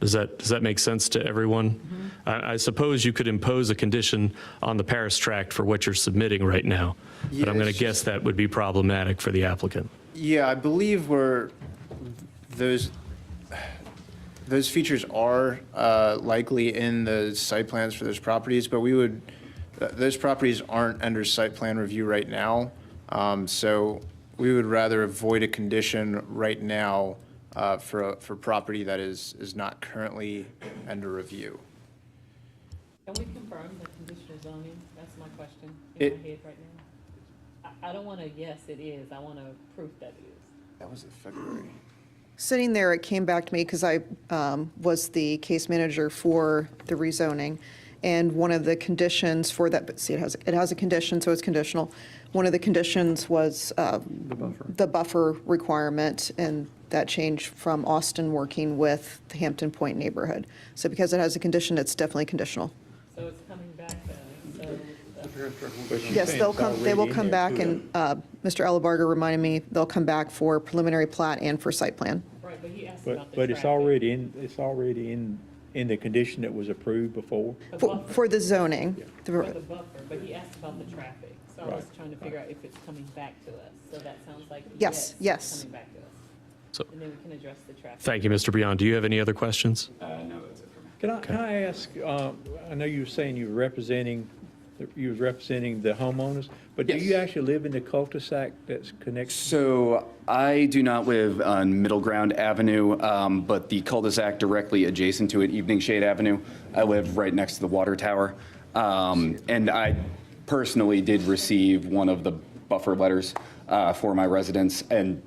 Does that make sense to everyone? Mm-hmm. I suppose you could impose a condition on the Paris tract for what you're submitting right now, but I'm going to guess that would be problematic for the applicant. Yeah, I believe those features are likely in the site plans for those properties, but those properties aren't under site plan review right now. So we would rather avoid a condition right now for property that is not currently under review. Can we confirm the conditional zoning? That's my question in my head right now. I don't want to, yes, it is. I want to proof that it is. That was in February. Sitting there, it came back to me because I was the case manager for the rezoning. And one of the conditions for that, but see, it has a condition, so it's conditional. One of the conditions was the buffer requirement, and that changed from Austin working with the Hampton Point neighborhood. So because it has a condition, it's definitely conditional. So it's coming back then. Yes, they will come back, and Mr. Elabarger reminded me, they'll come back for preliminary plat and for site plan. Right, but he asked about the But it's traffic. already in the condition that was approved before. For the zoning. For the buffer, but he asked about the traffic. So I was trying to figure out if it's coming back to us. So that sounds like Yes, yes. it's coming back to us. So- And then we can address the traffic. Thank you, Mr. Beyond. Do you have any other questions? No, that's it for me. Can I ask, I know you were saying you were representing the homeowners, but do Yes. you actually live in the cul-de-sac that's connected? So I do not live on Middle Ground Avenue, but the cul-de-sac directly adjacent to it, Evening Shade Avenue, I live right next to the water tower. And I personally did receive one of the buffer letters for my residents. And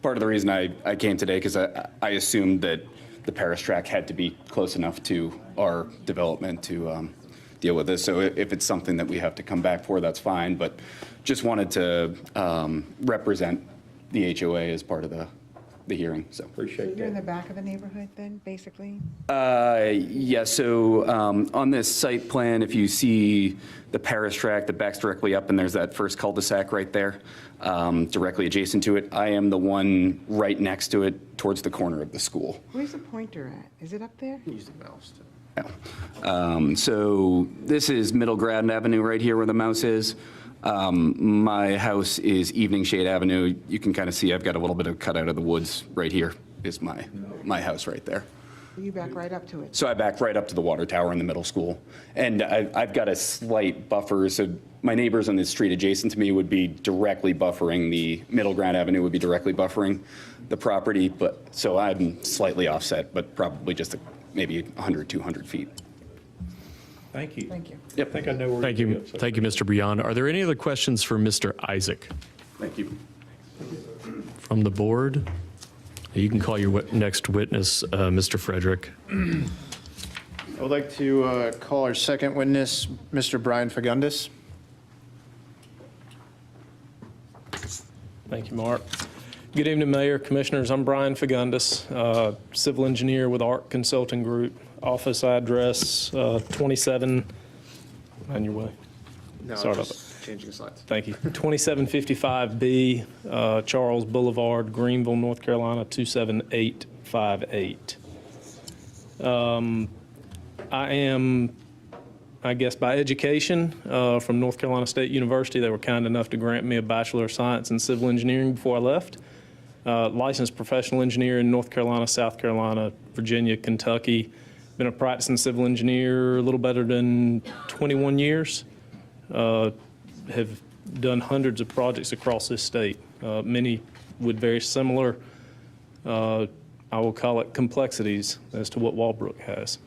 part of the reason I came today, because I assumed that the Paris tract had to be close enough to our development to deal with this. So if it's something that we have to come back for, that's fine. But just wanted to represent the HOA as part of the hearing, so. Appreciate You're in that. the back of the neighborhood then, basically? Yeah, so on this site plan, if you see the Paris tract that backs directly up, and there's that first cul-de-sac right there, directly adjacent to it, I am the one right next to it towards the corner of the school. Where's the pointer at? Is it up there? Use the mouse to. So this is Middle Ground Avenue right here where the mouse is. My house is Evening Shade Avenue. You can kind of see I've got a little bit of cut out of the woods right here is my house right there. You back right up to it. So I back right up to the water tower in the middle school. And I've got a slight buffer, so my neighbors on the street adjacent to me would be directly buffering the Middle Ground Avenue, would be directly buffering the property. But so I'm slightly offset, but probably just maybe 100, 200 feet. Thank you. Thank you. Yep. I think I know where Thank you're you. going. So- Thank you, Mr. Brion. Are there any other questions for Mr. Isaac Thank you. from the board? You can call your next witness, Mr. Frederick. I would like to call our second witness, Mr. Brian Fagundis. Thank you, Mark. Good evening, Mayor, Commissioners. I'm Brian Fagundis, civil engineer with ARC Consulting Group. Office address 27, on your way. No, Sorry about just changing slides. Thank you. 2755B, Charles Boulevard, Greenville, North Carolina, 27858. I am, I guess, by education from North Carolina State University. They were kind enough to grant me a Bachelor of Science in Civil Engineering before I left. Licensed professional engineer in North Carolina, South Carolina, Virginia, Kentucky. Been a practicing civil engineer a little better than 21 years. Have done hundreds of projects across this state, many with very similar, I will call it complexities as to what Walbrook has.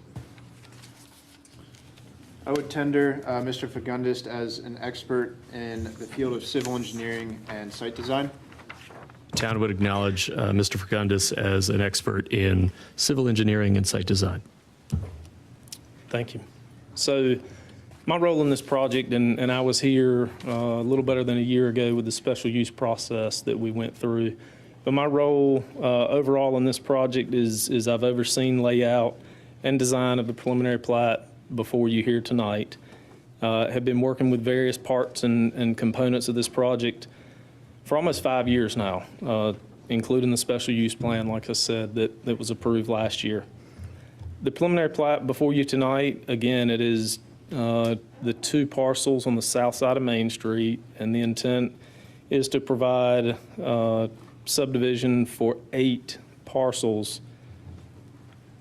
I would tender Mr. Fagundis as an expert in the field of civil engineering and site design. Town would acknowledge Mr. Fagundis as an expert in civil engineering and site design. Thank you. So my role in this project, and I was here a little better than a year ago with the special use process that we went through. But my role overall in this project is I've overseen layout and design of the preliminary plat before you here tonight. Have been working with various parts and components of this project for almost 5 years now, including the special use plan, like I said, that was approved last year. The preliminary plat before you tonight, again, it is the two parcels on the south side of Main Street, and the intent is to provide subdivision for 8 parcels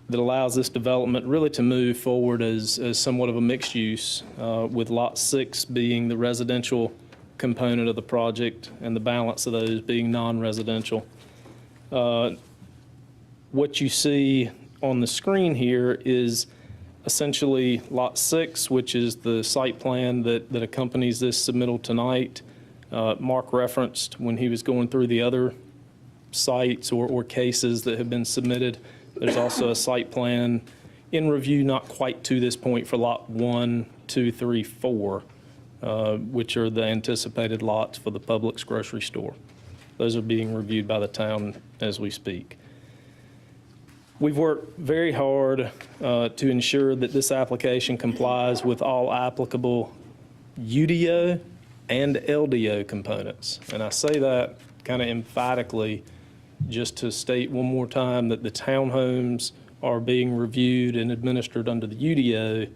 that allows this development really to move forward as somewhat of a mixed use, with Lot 6 being the residential component of the project and the balance of those being non-residential. What you see on the screen here is essentially Lot 6, which is the site plan that accompanies this submittal tonight. Mark referenced when he was going through the other sites or cases that have been submitted. There's also a site plan in review, not quite to this point, for Lot 1, 2, 3, 4, which are the anticipated lots for the Publix grocery store. Those are being reviewed by the town as we speak. We've worked very hard to ensure that this application complies with all applicable UDO and LDO components. And I say that kind of emphatically just to state one more time that the townhomes are being reviewed and administered under the UDO,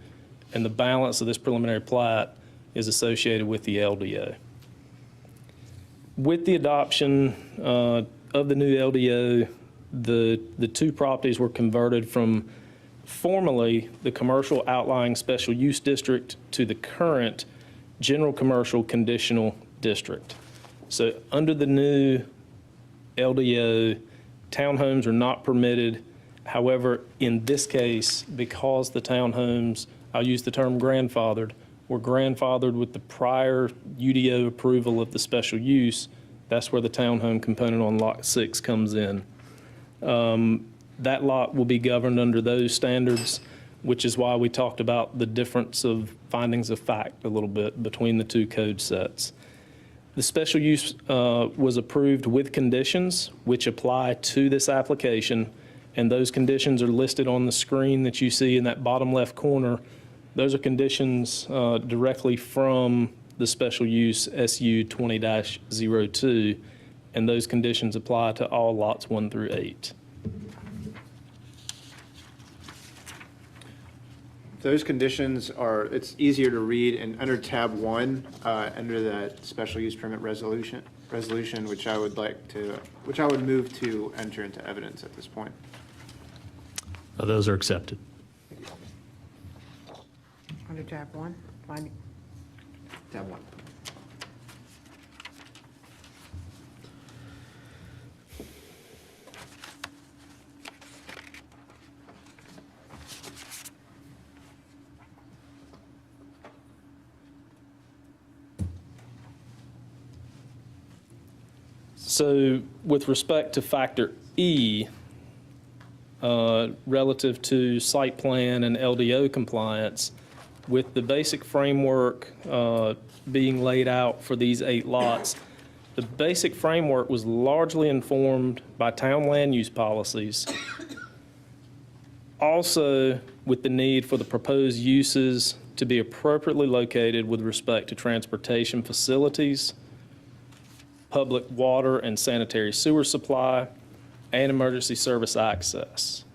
and the balance of this preliminary plat is associated with the LDO. With the adoption of the new LDO, the two properties were converted from formerly the commercial outlying special use district to the current general commercial conditional district. So under the new LDO, townhomes are not permitted. However, in this case, because the townhomes, I'll use the term grandfathered, were grandfathered with the prior UDO approval of the special use, that's where the townhome component on Lot 6 comes in. That lot will be governed under those standards, which is why we talked about the difference of findings of fact a little bit between the two code sets. The special use was approved with conditions which apply to this application, and those conditions are listed on the screen that you see in that bottom left corner. Those are conditions directly from the special use SU 20-02, and those conditions apply to all lots 1 through 8. Those conditions are, it's easier to read, and under tab 1, under that special use permit resolution, which I would move to enter into evidence at this point. Those are accepted. Under tab 1, tab 1. So with respect to factor E, relative to site plan and LDO compliance, with the basic framework being laid out for these 8 lots, the basic framework was largely informed by town land use policies. Also, with the need for the proposed uses to be appropriately located with respect to transportation facilities, public water and sanitary sewer supply, and emergency service access.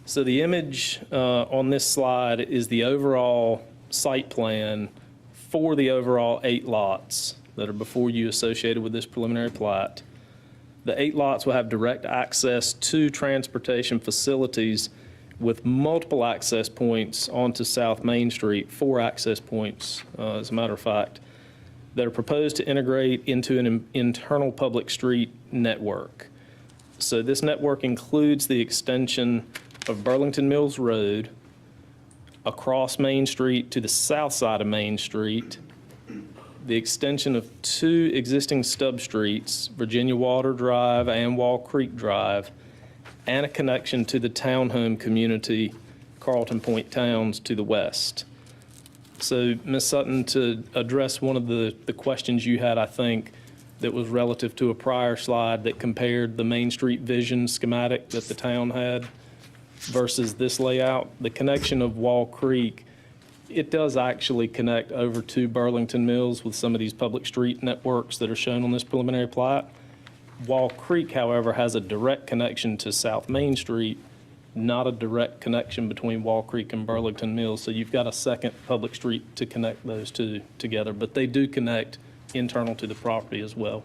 So the image on this slide is the overall site plan for the overall 8 lots that are before you associated with this preliminary plat. The 8 lots will have direct access to transportation facilities with multiple access points onto South Main Street, 4 access points, as a matter of fact, that are proposed to integrate into an internal public street network. So this network includes the extension of Burlington Mills Road across Main Street to the south side of Main Street, the extension of 2 existing stub streets, Virginia Water Drive and Wall Creek Drive, and a connection to the Townhome community, Carlton Point Towns, to the west. So, Ms. Sutton, to address one of the questions you had, I think, that was relative to a prior slide that compared the Main Street vision schematic that the town had versus this layout, the connection of Wall Creek, it does actually connect over to Burlington Mills with some of these public street networks that are shown on this preliminary plat. Wall Creek, however, has a direct connection to South Main Street, not a direct connection between Wall Creek and Burlington Mills. So you've got a second public street to connect those 2 together, but they do connect internal to the property as well.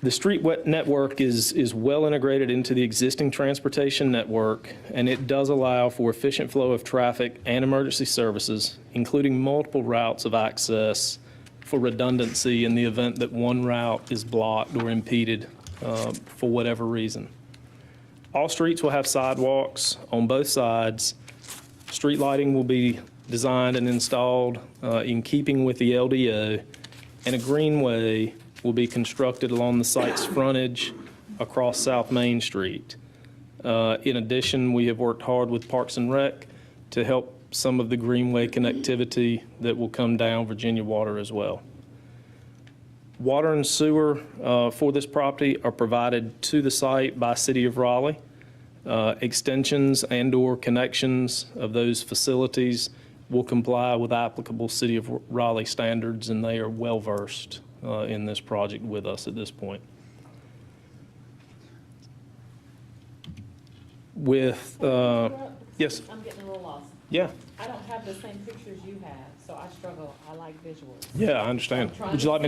The street network is well integrated into the existing transportation network, and it does allow for efficient flow of traffic and emergency services, including multiple routes of access for redundancy in the event that one route is blocked or impeded for whatever reason. All streets will have sidewalks on both sides. Street lighting will be designed and installed in keeping with the LDO, and a greenway will be constructed along the site's frontage across South Main Street. In addition, we have worked hard with Parks and Rec to help some of the greenway connectivity that will come down Virginia Water as well. Water and sewer for this property are provided to the site by City of Raleigh. Extensions and/or connections of those facilities will comply with applicable City of Raleigh standards, and they are well-versed in this project with us at this point. With, yes? I'm getting a little lost. Yeah. I don't have the same pictures you have, so I struggle. I like visuals. Yeah, I understand. Would you like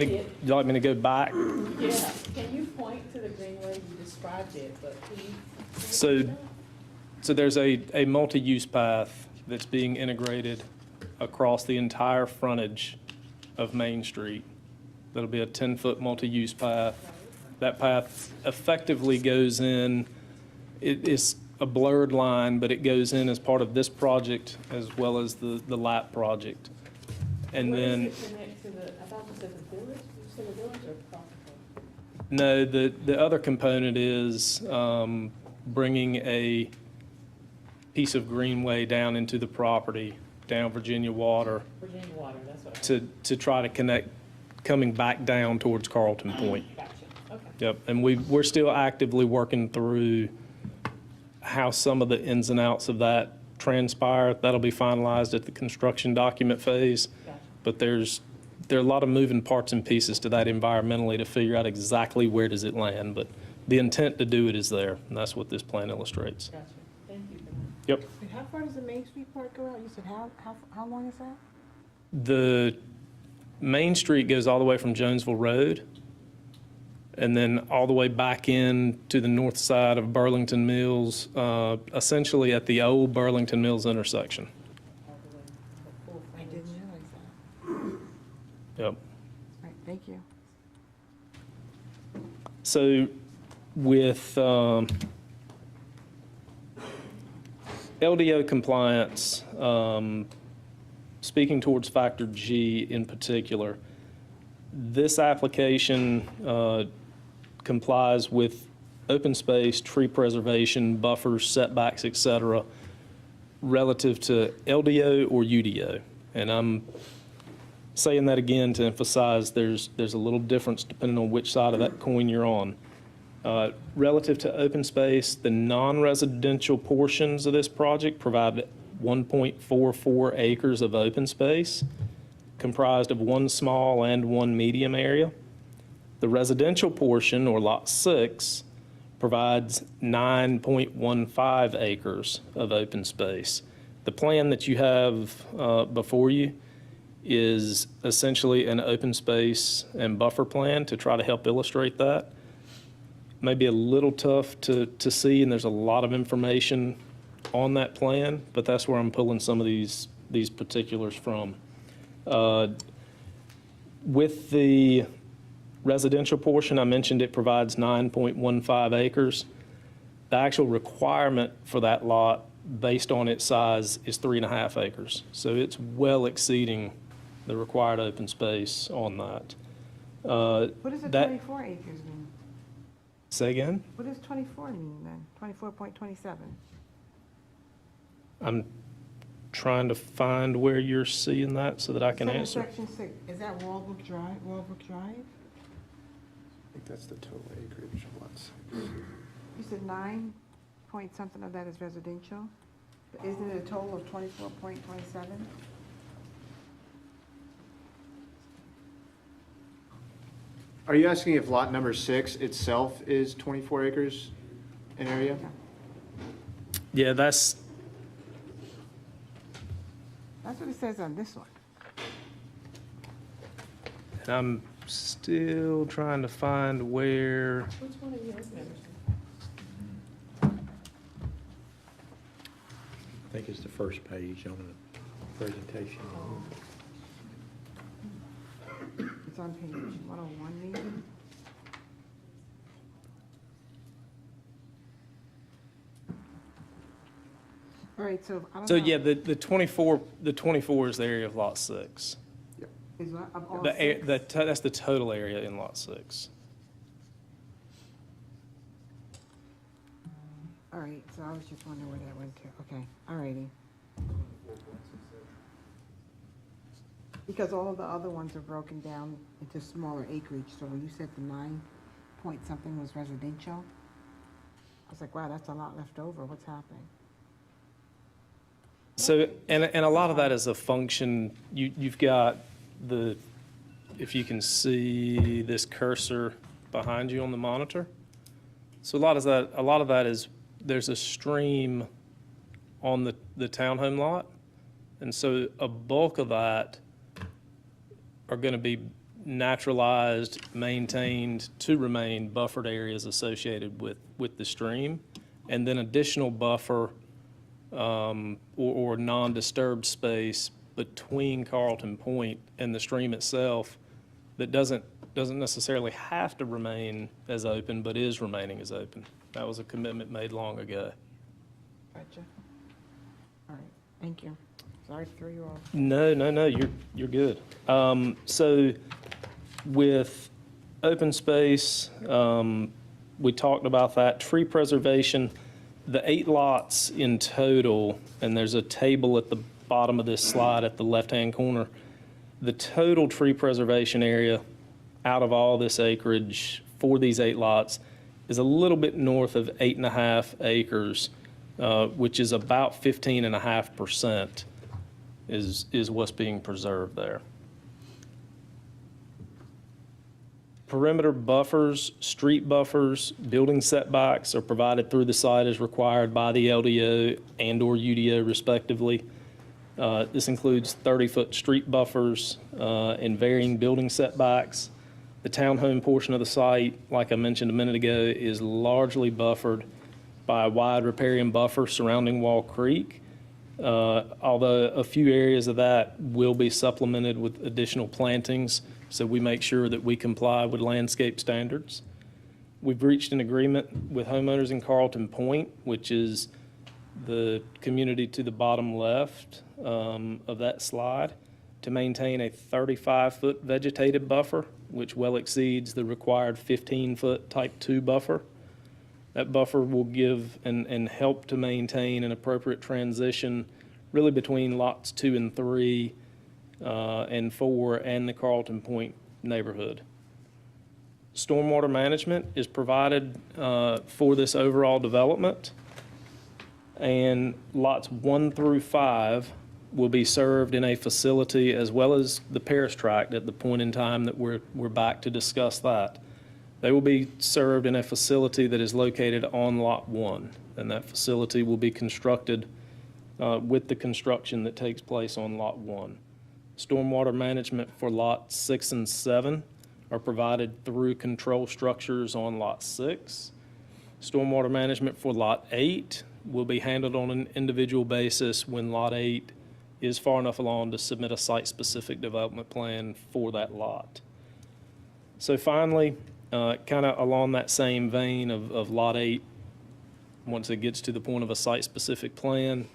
me to go back? Yeah. Can you point to the greenway? You described it, but can you? So there's a multi-use path that's being integrated across the entire frontage of Main Street. That'll be a 10-foot multi-use path. That path effectively goes in, it is a blurred line, but it goes in as part of this project as well as the LAP project. And Where then, does it connect to the, I thought you said the village? You said the village or across the road? no, the other component is bringing a piece of greenway down into the property, down Virginia Water. Virginia Water, that's what. To try to connect, coming back down towards Carlton Point. Gotcha, okay. Yep, and we're still actively working through how some of the ins and outs of that transpire. That'll be finalized at the construction document phase. Gotcha. But there are a lot of moving parts and pieces to that environmentally to figure out exactly where does it land. But the intent to do it is there, and that's what this plan illustrates. Gotcha, thank you for that. Yep. And how far does the Main Street part go out? You said how long is that? The Main Street goes all the way from Jonesville Road and then all the way back in to the north side of Burlington Mills, essentially at the old Burlington Mills intersection. I didn't realize that. Yep. All right, thank you. So with LDO compliance, speaking towards factor G in particular, this application complies with open space, tree preservation, buffers, setbacks, et cetera, relative to LDO or UDO. And I'm saying that again to emphasize there's a little difference depending on which side of that coin you're on. Relative to open space, the non-residential portions of this project provide 1.44 acres of open space, comprised of one small and one medium area. The residential portion, or Lot 6, provides 9.15 acres of open space. The plan that you have before you is essentially an open space and buffer plan to try to help illustrate that. Maybe a little tough to see, and there's a lot of information on that plan, but that's where I'm pulling some of these particulars from. With the residential portion, I mentioned it provides 9.15 acres. The actual requirement for that lot, based on its size, is 3.5 acres. So it's well exceeding the required open space on that. What does the 24 acres mean? Say again? What does 24 mean then? 24.27? I'm trying to find where you're seeing that so that I can answer. Section 6, is that Walbrook Drive? Walbrook Drive? I think that's the total acreage lots. You said 9 point something of that is residential? But isn't it a total of 24.27? Are you asking if lot number 6 itself is 24 acres in area? Yeah, that's what it says on this one. and I'm still trying to find where. Which one are you looking at? I think it's the first page on the presentation. It's on page 101 maybe? All right, so I don't know. So yeah, the 24 is the area of Lot 6. Is what, of all The six? that's the total area in Lot 6. All right, so I was just wondering where that went to. Okay, all righty. Because all of the other ones are broken down into smaller acreage, so when you said the 9 point something was residential, I was like, wow, that's a lot left over. What's happening? So, and a lot of that is a function, you've got if you can see this cursor behind you on the monitor. So a lot of that is, there's a stream on the townhome lot. And so a bulk of that are going to be naturalized, maintained to remain buffered areas associated with the stream. And then additional buffer or non-disturbed space between Carlton Point and the stream itself that doesn't necessarily have to remain as open, but is remaining as open. That was a commitment made long ago. Gotcha. All right, thank you. Sorry to throw you off. No, you're good. So with open space, we talked about that. Tree preservation, the 8 lots in total, and there's a table at the bottom of this slide at the left-hand corner. The total tree preservation area out of all this acreage for these 8 lots is a little bit north of 8.5 acres, which is about 15.5% is what's being preserved there. Perimeter buffers, street buffers, building setbacks are provided through the site as required by the LDO and/or UDO respectively. This includes 30-foot street buffers and varying building setbacks. The townhome portion of the site, like I mentioned a minute ago, is largely buffered by a wide riparian buffer surrounding Wall Creek, although a few areas of that will be supplemented with additional plantings, so we make sure that we comply with landscape standards. We've reached an agreement with homeowners in Carlton Point, which is the community to the bottom left of that slide, to maintain a 35-foot vegetative buffer, which well exceeds the required 15-foot Type 2 buffer. That buffer will give and help to maintain an appropriate transition really between lots 2 and 3 and 4 and the Carlton Point neighborhood. Stormwater management is provided for this overall development, and lots 1 through 5 will be served in a facility, as well as the Paris tract at the point in time that we're back to discuss that. They will be served in a facility that is located on Lot 1, and that facility will be constructed with the construction that takes place on Lot 1. Stormwater management for Lots 6 and 7 are provided through control structures on Lot 6. Stormwater management for Lot 8 will be handled on an individual basis when Lot 8 is far enough along to submit a site-specific development plan for that lot. So finally, kind of along that same vein of Lot 8, once it gets to the point of a site-specific plan,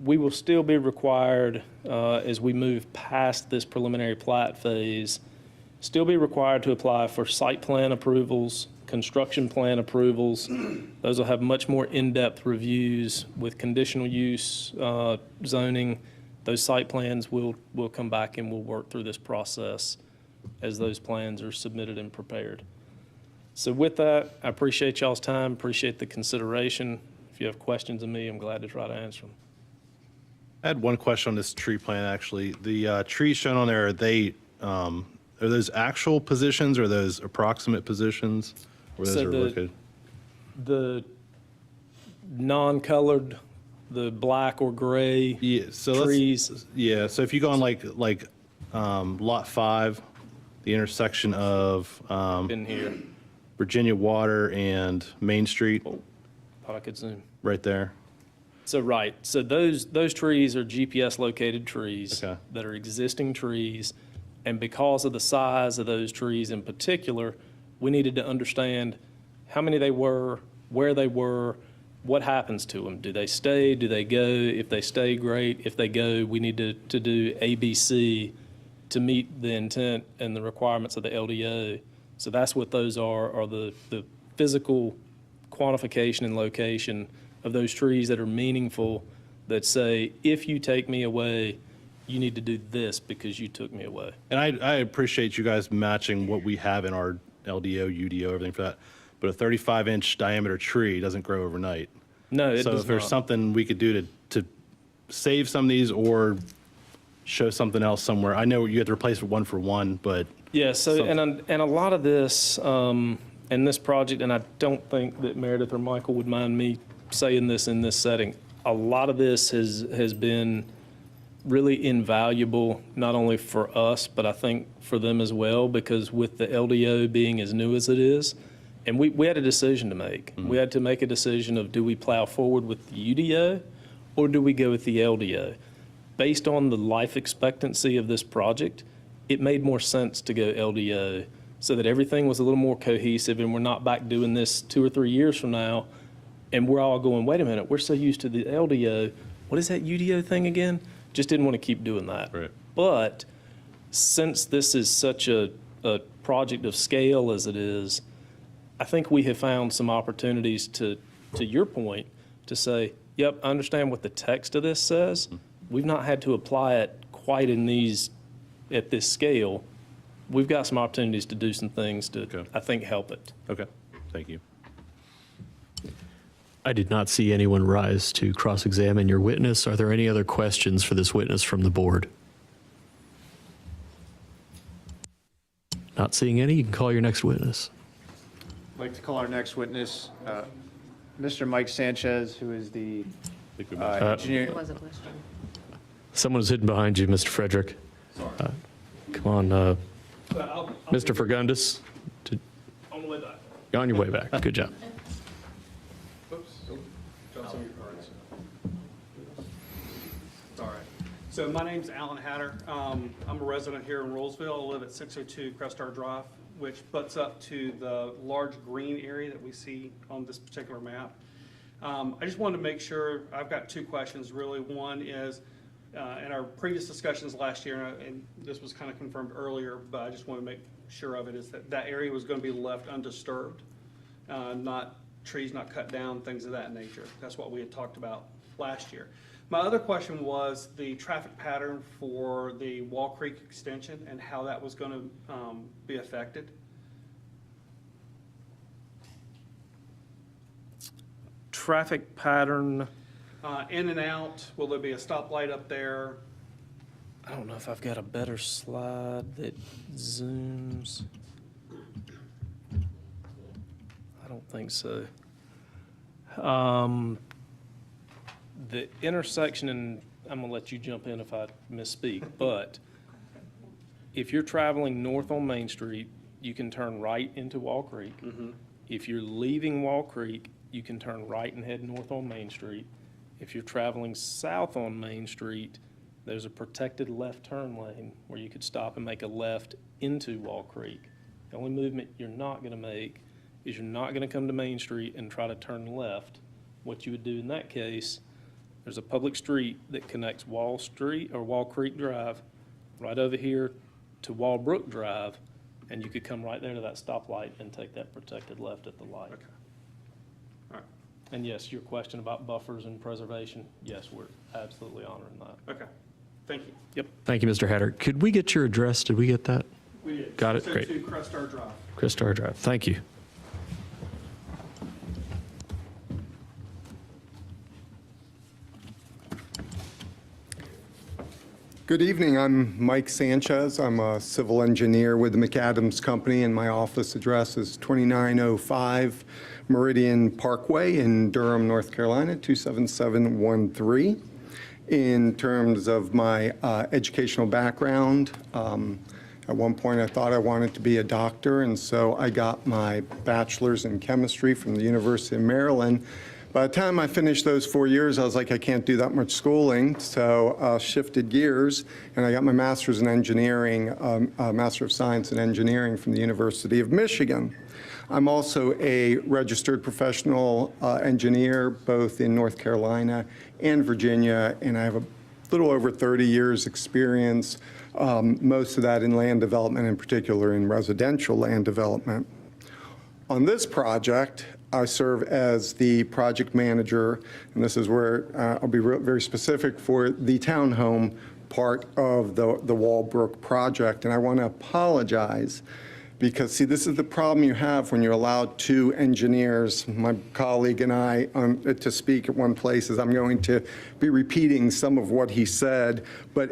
we will still be required, as we move past this preliminary plat phase, still be required to apply for site plan approvals, construction plan approvals. Those will have much more in-depth reviews with conditional use zoning. Those site plans will come back and we'll work through this process as those plans are submitted and prepared. So with that, I appreciate y'all's time, appreciate the consideration. If you have questions of me, I'm glad to try to answer them. I had one question on this tree plan, actually. The trees shown on there, are those actual positions or those approximate positions where those are located? The non-colored, the black or gray trees. Yeah, so if you go on like Lot 5, the intersection of in here. Virginia Water and Main Street. Thought I could zoom. Right there. So right, so those trees are GPS located trees that are existing trees, and because of the size of those trees in particular, we needed to understand how many they were, where they were, what happens to them. Do they stay? Do they go? If they stay, great. If they go, we need to do ABC to meet the intent and the requirements of the LDO. So that's what those are the physical quantification and location of those trees that are meaningful, that say, if you take me away, you need to do this because you took me away. And I appreciate you guys matching what we have in our LDO, UDO, everything for that. But a 35-inch diameter tree doesn't grow overnight. No, it So does if there's not. something we could do to save some of these or show something else somewhere. I know you have to replace it one for one, but. Yeah, so, and a lot of this, in this project, and I don't think that Meredith or Michael would mind me saying this in this setting, a lot of this has been really invaluable, not only for us, but I think for them as well, because with the LDO being as new as it is, and we had a decision to make. We had to make a decision of, do we plow forward with the UDO or do we go with the LDO? Based on the life expectancy of this project, it made more sense to go LDO so that everything was a little more cohesive and we're not back doing this 2 or 3 years from now and we're all going, wait a minute, we're so used to the LDO. What is that UDO thing again? Just didn't want to keep doing that. Right. But since this is such a project of scale as it is, I think we have found some opportunities to your point, to say, yep, I understand what the text of this says. We've not had to apply it quite at this scale. We've got some opportunities to do some things to, I think, help it. Okay, thank you. I did not see anyone rise to cross-examine your witness. Are there any other questions for this witness from the board? Not seeing any, you can call your next witness. I'd like to call our next witness, Mr. Mike Sanchez, who is the engineer. There was a question. Someone's hidden behind you, Mr. Frederick. Come on, Mr. Fergundis, On the way back. you're on your way back. Good job. Oops. Dropped some of your cards. It's all right. So my name's Alan Hatter. I'm a resident here in Rolesville. I live at 602 Crestar Drive, which butts up to the large green area that we see on this particular map. I just wanted to make sure, I've got two questions really. One is, in our previous discussions last year, and this was kind of confirmed earlier, but I just want to make sure of it, is that that area was going to be left undisturbed, not trees not cut down, things of that nature. That's what we had talked about last year. My other question was the traffic pattern for the Wall Creek extension and how that was going to be affected. Traffic pattern, In and out, will there be a stoplight up there? I don't know if I've got a better slide that zooms. I don't think so. The intersection, and I'm gonna let you jump in if I misspeak, but if you're traveling north on Main Street, you can turn right into Wall Creek. If you're leaving Wall Creek, you can turn right and head north on Main Street. If you're traveling south on Main Street, there's a protected left turn lane where you could stop and make a left into Wall Creek. The only movement you're not gonna make is you're not gonna come to Main Street and try to turn left. What you would do in that case, there's a public street that connects Wall Street or Wall Creek Drive right over here to Brook Drive, and you could come right there to that stoplight and take that protected left at the light. Okay. All right. And yes, your question about buffers and preservation, yes, we're absolutely honoring that. Okay. Thank you. Yep. Thank you, Mr. Hatter. Could we get your address? Did we get that? We did. Got it. Great. 602 Crestar Drive. Crestar Drive. Thank you. Good evening. I'm Mike Sanchez. I'm a civil engineer with the McAdams Company, and my office address is 2905 Meridian Parkway in Durham, North Carolina, 27713. In terms of my educational background, at one point I thought I wanted to be a doctor, and so I got my bachelor's in chemistry from the University of Maryland. By the time I finished those 4 years, I was like, I can't do that much schooling, so shifted gears, and I got my master's in engineering, Master of Science in Engineering from the University of Michigan. I'm also a registered professional engineer, both in North Carolina and Virginia, and I have a little over 30 years experience, most of that in land development, in particular in residential land development. On this project, I serve as the project manager, and this is where I'll be very specific for the townhome part of the Walbrook project. And I want to apologize because, see, this is the problem you have when you're allowed two engineers, my colleague and I, to speak at one place, is I'm going to be repeating some of what he said, but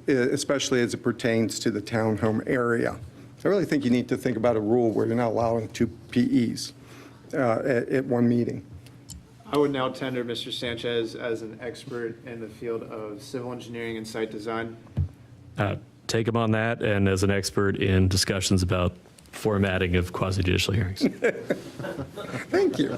especially as it pertains to the townhome area. So I really think you need to think about a rule where you're not allowing two PEs. At one meeting. I would now tender Mr. Sanchez as an expert in the field of civil engineering and site design. Take him on that, and as an expert in discussions about formatting of quasi-judicial hearings. Thank you.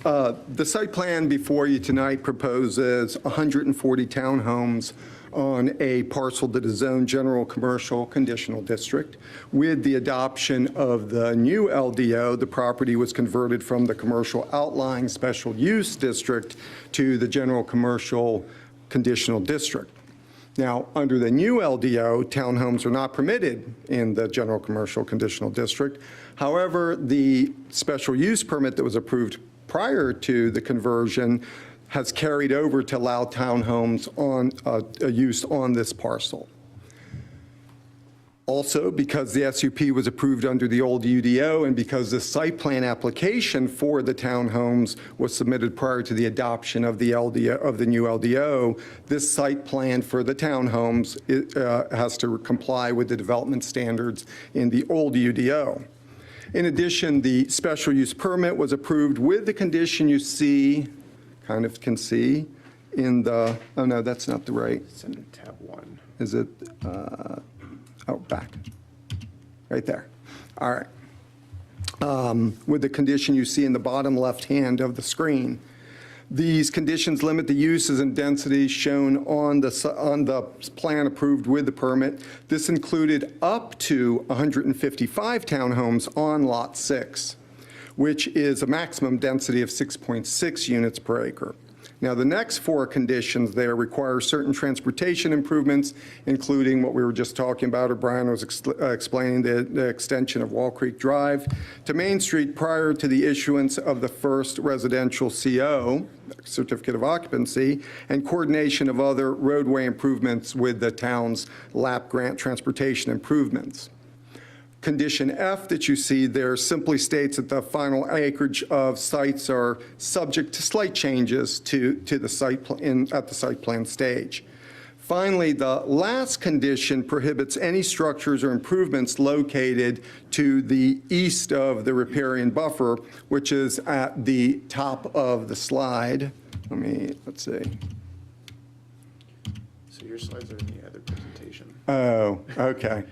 The site plan before you tonight proposes 140 townhomes on a parcel that is zoned general commercial conditional district. With the adoption of the new LDO, the property was converted from the commercial outlying special use district to the general commercial conditional district. Now, under the new LDO, townhomes are not permitted in the general commercial conditional district. However, the special use permit that was approved prior to the conversion has carried over to allow townhomes on use on this parcel. Also, because the SUP was approved under the old UDO and because the site plan application for the townhomes was submitted prior to the adoption of the LDO, of the new LDO, this site plan for the townhomes has to comply with the development standards in the old UDO. In addition, the special use permit was approved with the condition you see, can see in the, oh no, that's not the right. It's in tab 1. Is it, oh, back. right there. All right. With the condition you see in the bottom left hand of the screen. These conditions limit the uses and densities shown on the plan approved with the permit. This included up to 155 townhomes on Lot 6, which is a maximum density of 6.6 units per acre. Now, the next four conditions there require certain transportation improvements, including what we were just talking about, or Brian was explaining, the extension of Wall Creek Drive to Main Street prior to the issuance of the first residential CO, certificate of occupancy, and coordination of other roadway improvements with the town's LAP grant transportation improvements. Condition F that you see there simply states that the final acreage of sites are subject to slight changes to the site at the site plan stage. Finally, the last condition prohibits any structures or improvements located to the east of the riparian buffer, which is at the top of the slide. Let's see. So your slides are in the other presentation. Oh, okay.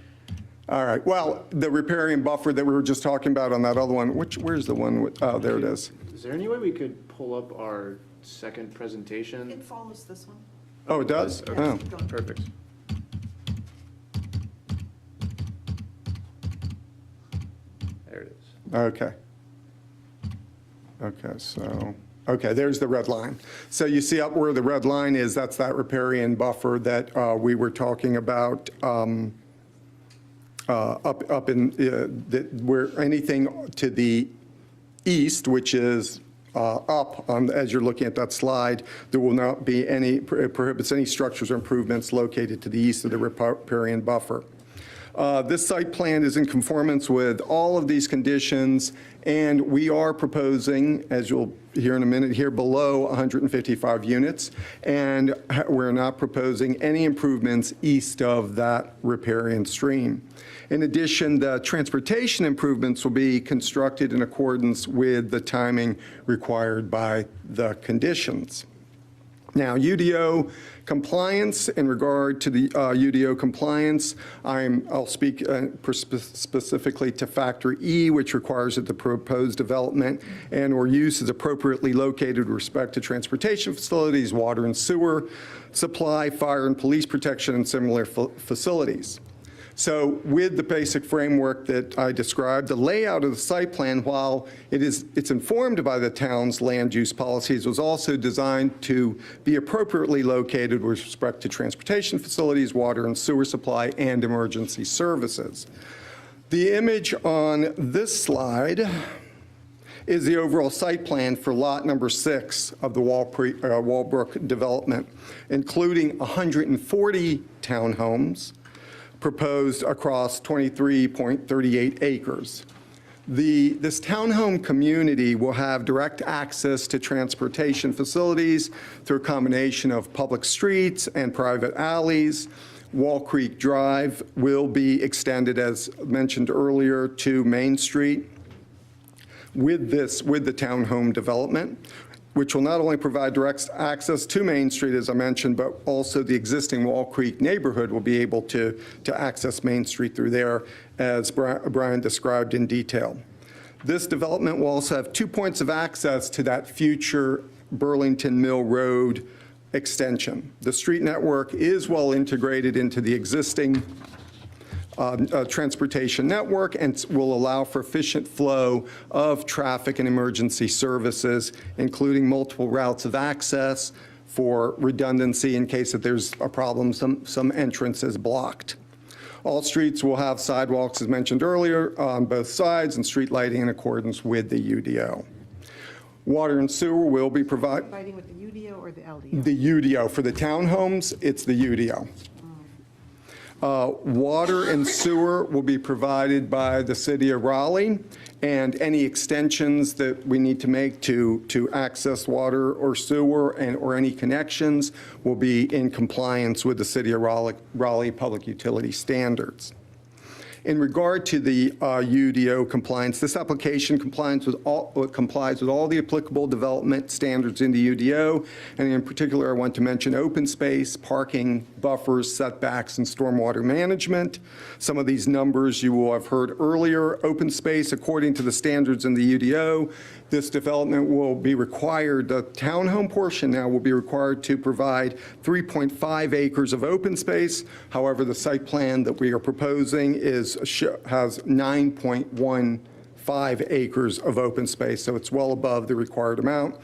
All right. Well, the riparian buffer that we were just talking about on that other one, where's the one? Oh, there it is. Is there any way we could pull up our second presentation? It follows this one. Oh, it does? Okay. Oh. Perfect. There it is. Okay. Okay, there's the red line. So you see up where the red line is, that's that riparian buffer that we were talking about up in, where anything to the east, which is up as you're looking at that slide, there will not be any, prohibits any structures or improvements located to the east of the riparian buffer. This site plan is in conformance with all of these conditions, and we are proposing, as you'll hear in a minute here, below 155 units, and we're not proposing any improvements east of that riparian stream. In addition, the transportation improvements will be constructed in accordance with the timing required by the conditions. Now, UDO compliance, in regard to the UDO compliance, I'll speak specifically to factor E, which requires that the proposed development and or use is appropriately located with respect to transportation facilities, water and sewer supply, fire and police protection, and similar facilities. So with the basic framework that I described, the layout of the site plan, while it's informed by the town's land use policies, was also designed to be appropriately located with respect to transportation facilities, water and sewer supply, and emergency services. The image on this slide is the overall site plan for lot number 6 of the Walbrook development, including 140 townhomes, proposed across 23.38 acres. This townhome community will have direct access to transportation facilities through a combination of public streets and private alleys. Wall Creek Drive will be extended, as mentioned earlier, to Main Street with the townhome development, which will not only provide direct access to Main Street, as I mentioned, but also the existing Wall Creek neighborhood will be able to access Main Street through there, as Brian described in detail. This development will also have 2 points of access to that future Burlington Mill Road extension. The street network is well integrated into the existing transportation network and will allow for efficient flow of traffic and emergency services, including multiple routes of access for redundancy in case that there's a problem, some entrance is blocked. All streets will have sidewalks, as mentioned earlier, on both sides, and street lighting in accordance with the UDO. Water and sewer will be provided. Fighting with the UDO or the LDO? The UDO. For the townhomes, it's the UDO. Water and sewer will be provided by the city of Raleigh, and any extensions that we need to make to access water or sewer or any connections will be in compliance with the city of Raleigh public utility standards. In regard to the UDO compliance, this application complies with all the applicable development standards in the UDO, and in particular, I want to mention open space, parking, buffers, setbacks, and stormwater management. Some of these numbers you will have heard earlier. Open space, according to the standards in the UDO, this development will be required, the townhome portion now will be required to provide 3.5 acres of open space. However, the site plan that we are proposing has 9.15 acres of open space, so it's well above the required amount.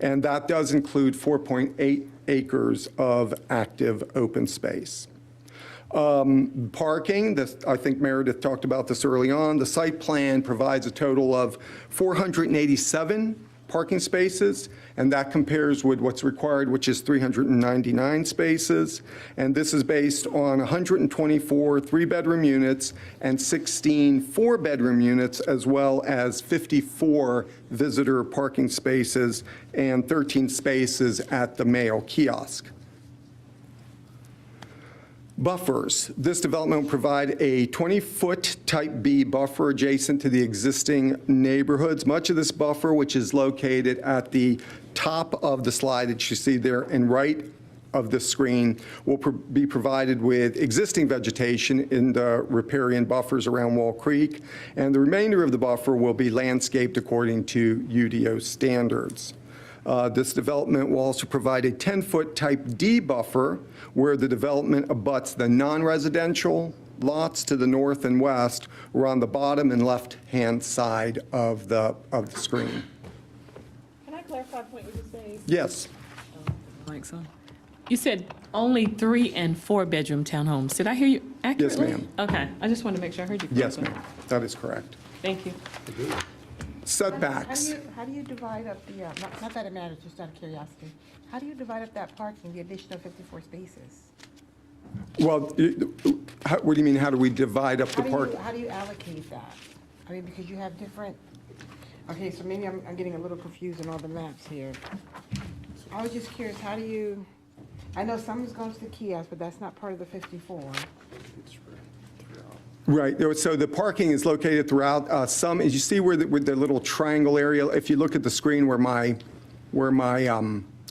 And that does include 4.8 acres of active open space. Parking, I think Meredith talked about this early on. The site plan provides a total of 487 parking spaces, and that compares with what's required, which is 399 spaces. And this is based on 124 three-bedroom units and 16 four-bedroom units, as well as 54 visitor parking spaces and 13 spaces at the mail kiosk. Buffers. This development will provide a 20-foot type B buffer adjacent to the existing neighborhoods. Much of this buffer, which is located at the top of the slide that you see there and right of the screen, will be provided with existing vegetation in the riparian buffers around Wall Creek, and the remainder of the buffer will be landscaped according to UDO standards. This development will also provide a 10-foot type D buffer where the development abuts the non-residential lots to the north and west, or on the bottom and left-hand side of the screen. Can I clarify a point you just made? Yes. Mike's on. You said only 3 and 4 bedroom townhomes. Did I hear you accurately? Yes, ma'am. Okay, I just wanted to make sure I heard you Yes, correctly. ma'am. That is correct. Thank you. Setbacks. How do you divide up the, not that it matters, just out of curiosity, how do you divide up that parking, the additional 54 spaces? Well, what do you mean, how do we divide up the park? How do you allocate that? I mean, because you have different, okay, so maybe I'm getting a little confused in all the maps here. I was just curious, how do you, I know some is going to the kiosk, but that's not part of the 54. Right, so the parking is located throughout some, as you see where the little triangle area, if you look at the screen where my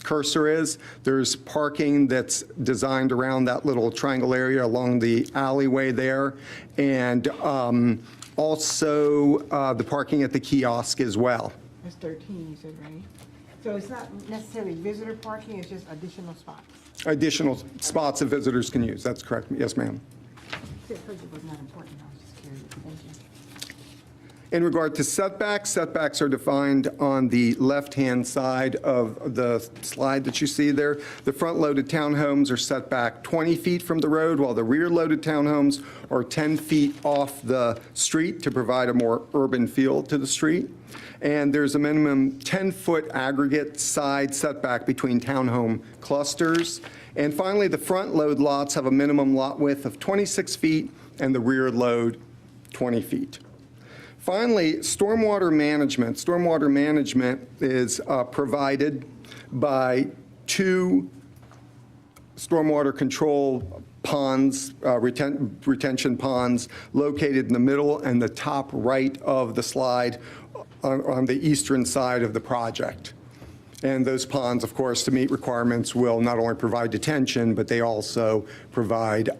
cursor is, there's parking that's designed around that little triangle area along the alleyway there, and also the parking at the kiosk as well. That's 13, you said, right? So it's not necessarily visitor parking, it's just additional spots? Additional spots that visitors can use, that's correct, yes, ma'am. I heard it was not important, I was just curious, thank you. In regard to setbacks, setbacks are defined on the left-hand side of the slide that you see there. The front-loaded townhomes are set back 20 feet from the road, while the rear-loaded townhomes are 10 feet off the street to provide a more urban feel to the street. And there's a minimum 10-foot aggregate side setback between townhome clusters. And finally, the front-load lots have a minimum lot width of 26 feet and the rear load 20 feet. Finally, stormwater management. Stormwater management is provided by 2 stormwater control ponds, retention ponds, located in the middle and the top right of the slide on the eastern side of the project. And those ponds, of course, to meet requirements, will not only provide detention, but they also provide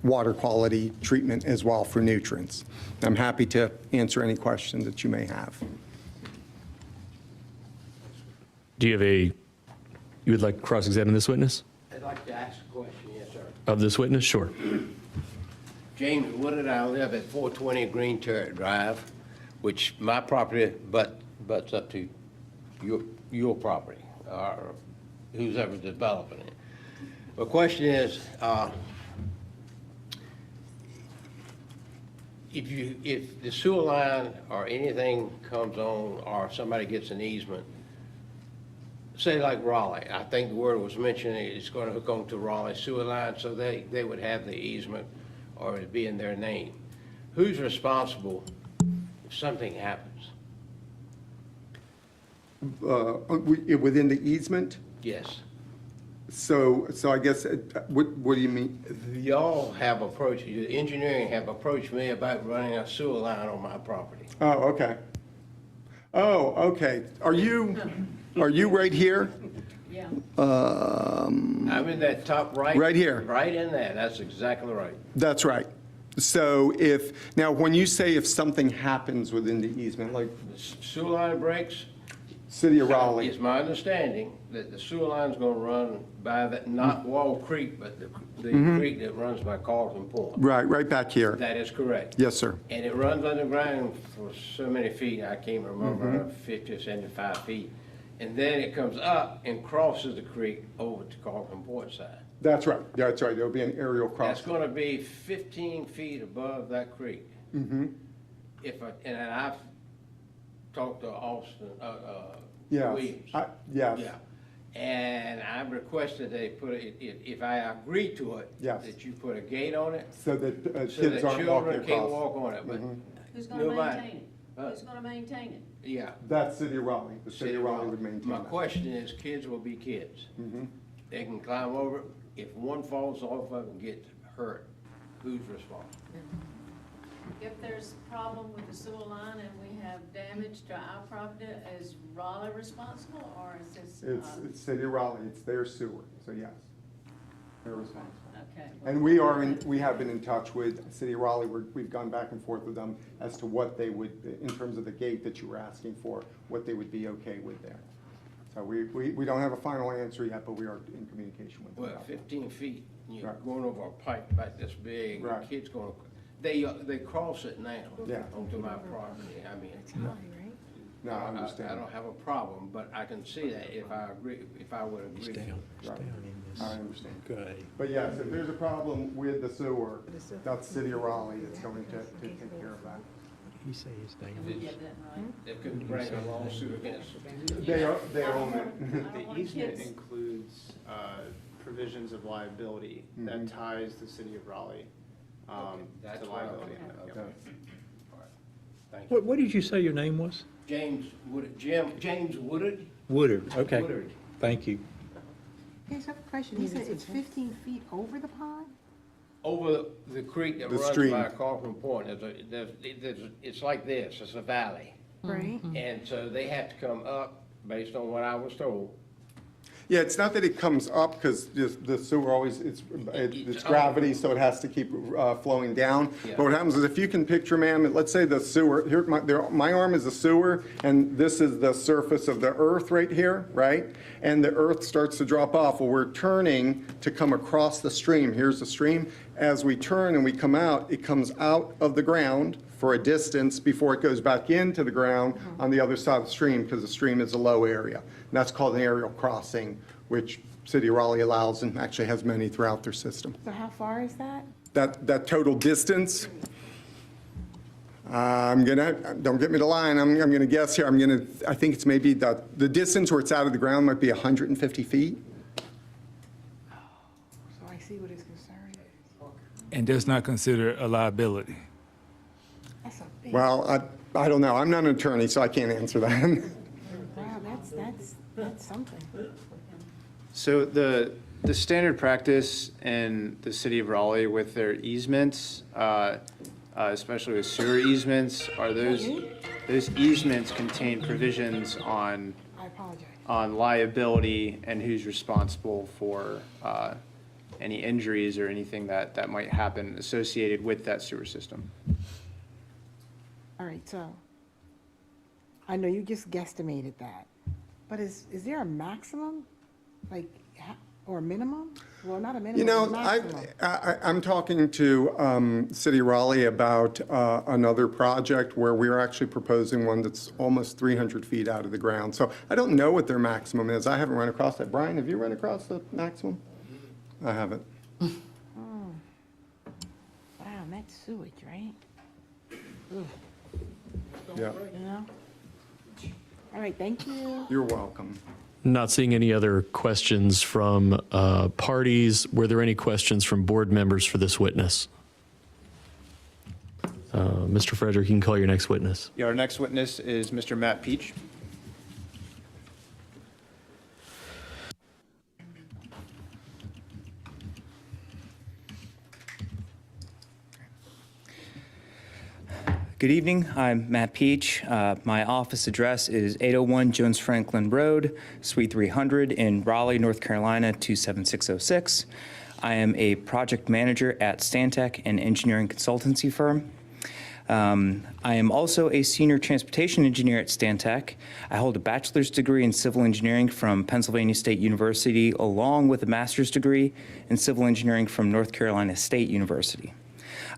water quality treatment as well for nutrients. I'm happy to answer any questions that you may have. Do you have you would like to cross-examine this witness? I'd like to ask a question, yes, sir. Of this witness? Sure. James Wood and I live at 420 Green Turret Drive, which my property butts up to your property, or who's ever developing it. The question is, if the sewer line or anything comes on, or somebody gets an easement, say like Raleigh, I think the word was mentioned, it's going to hook on to Raleigh sewer line, so they would have the easement, or it'd be in their name. Who's responsible if something happens? Within the easement? Yes. Yes, ma'am. That is correct. Yes, ma'am. Okay. In regard to setbacks, setbacks are defined on the So I guess, what do you mean? Y'all have approached, the engineering have approached me about running a sewer line on my property. Oh, okay. Oh, okay. Are you right here? Yeah. I'm in that top right. Right here. Right in there, that's exactly right. That's right. So now when you say if something happens within the easement, like Sewer line breaks. City of Raleigh. It's my understanding that the sewer line's gonna run by that, not Wall Creek, but the creek that runs by Carlton Point. Right back here. That is correct. Yes, sir. And it runs underground for so many feet, I can't remember, 50 or 75 feet. And then it comes up and crosses the creek over to Carlton Point side. That's right. That's right. There'll be an aerial That's crossing. gonna be 15 feet above that creek. And I've talked to Austin, Yes. Williams. Yes. Yeah. And I've requested they put it, if I agree to it, Yes. that you put a gate on it. So that So kids that aren't walking children can't across. walk on it, but Who's gonna nobody. maintain it? Who's gonna maintain it? Yeah. That's City of Raleigh. The City of Raleigh would maintain My that. question is, kids will be kids. They can climb over it. If one falls off of it and gets hurt, who's responsible? If there's a problem with the sewer line and we have damage to our property, is Raleigh responsible or is this? It's City of Raleigh. It's their sewer. So yes, they're responsible. Okay. And we have been in touch with City of Raleigh. We've gone back and forth with them as to what they would, in terms of the gate that you were asking for, what they would be okay with there. So we don't have a final answer yet, but we are in communication with them. Well, 15 feet, you're Right. going over a pipe about this big, Right. kids gonna, they cross it now Yeah. onto my property. I mean, No, I understand. I don't have a problem, but I can see that if I would agree. Right. I understand. But yes, if there's a problem with the sewer, that's City of Raleigh that's going to take care of that. He say his name Can we get that right? They could bring a lawsuit against them. They own it. The easement includes provisions of liability that ties the city of Raleigh That's to what I liability. want. Yep. Thank you. What did you say your name was? James Woodard, James Woodard? Woodard, okay. Woodard. Thank you. Yes, I have a question. He said it's 15 feet over the pond? Over the creek that The runs stream. by Carlton Point, it's like this, it's a valley. Right. And so they have to come up, based on what I was told. Yeah, it's not that it comes up, because the sewer always, it's gravity, so it has to keep flowing down. Yeah. But what happens is, if you can picture, ma'am, let's say the sewer, here, my arm is the sewer, and this is the surface of the earth right here, right? And the earth starts to drop off. Well, we're turning to come across the stream. Here's the stream. As we turn and we come out, it comes out of the ground for a distance before it goes back into the ground on the other side of the stream, because the stream is a low area. And that's called an aerial crossing, which City of Raleigh allows and actually has many throughout their system. So how far is that? That total distance, don't get me to line, I'm gonna guess here, I think it's maybe the distance where it's out of the ground might be 150 feet. So I see what his concern is. And does not consider a liability. That's a big, Well, I don't know, I'm not an attorney, so I can't answer that. wow, that's something. So the standard practice in the city of Raleigh with their easements, especially with sewer easements, are those easements contain provisions on I apologize. liability and who's responsible for any injuries or anything that might happen associated with that sewer system. All right, so I know you just guesstimated that, but is there a maximum, like, or a minimum? Well, not a minimum, You know, a maximum. I'm talking to City of Raleigh about another project where we're actually proposing one that's almost 300 feet out of the ground. So I don't know what their maximum is. I haven't run across that. Brian, have you run across the maximum? I haven't. Oh. Wow, that's sewage, right? Ugh, Yeah, you know? All right, thank you. you're welcome. Not seeing any other questions from parties. Were there any questions from board members for this witness? Mr. Frederick, you can call your next witness. Yeah, our next witness is Mr. Matt Peach. Good evening. I'm Matt Peach. My office address is 801 Jones Franklin Road, Suite 300 in Raleigh, North Carolina, 27606. I am a project manager at Stantec, an engineering consultancy firm. I am also a senior transportation engineer at Stantec. I hold a bachelor's degree in civil engineering from Pennsylvania State University, along with a master's degree in civil engineering from North Carolina State University.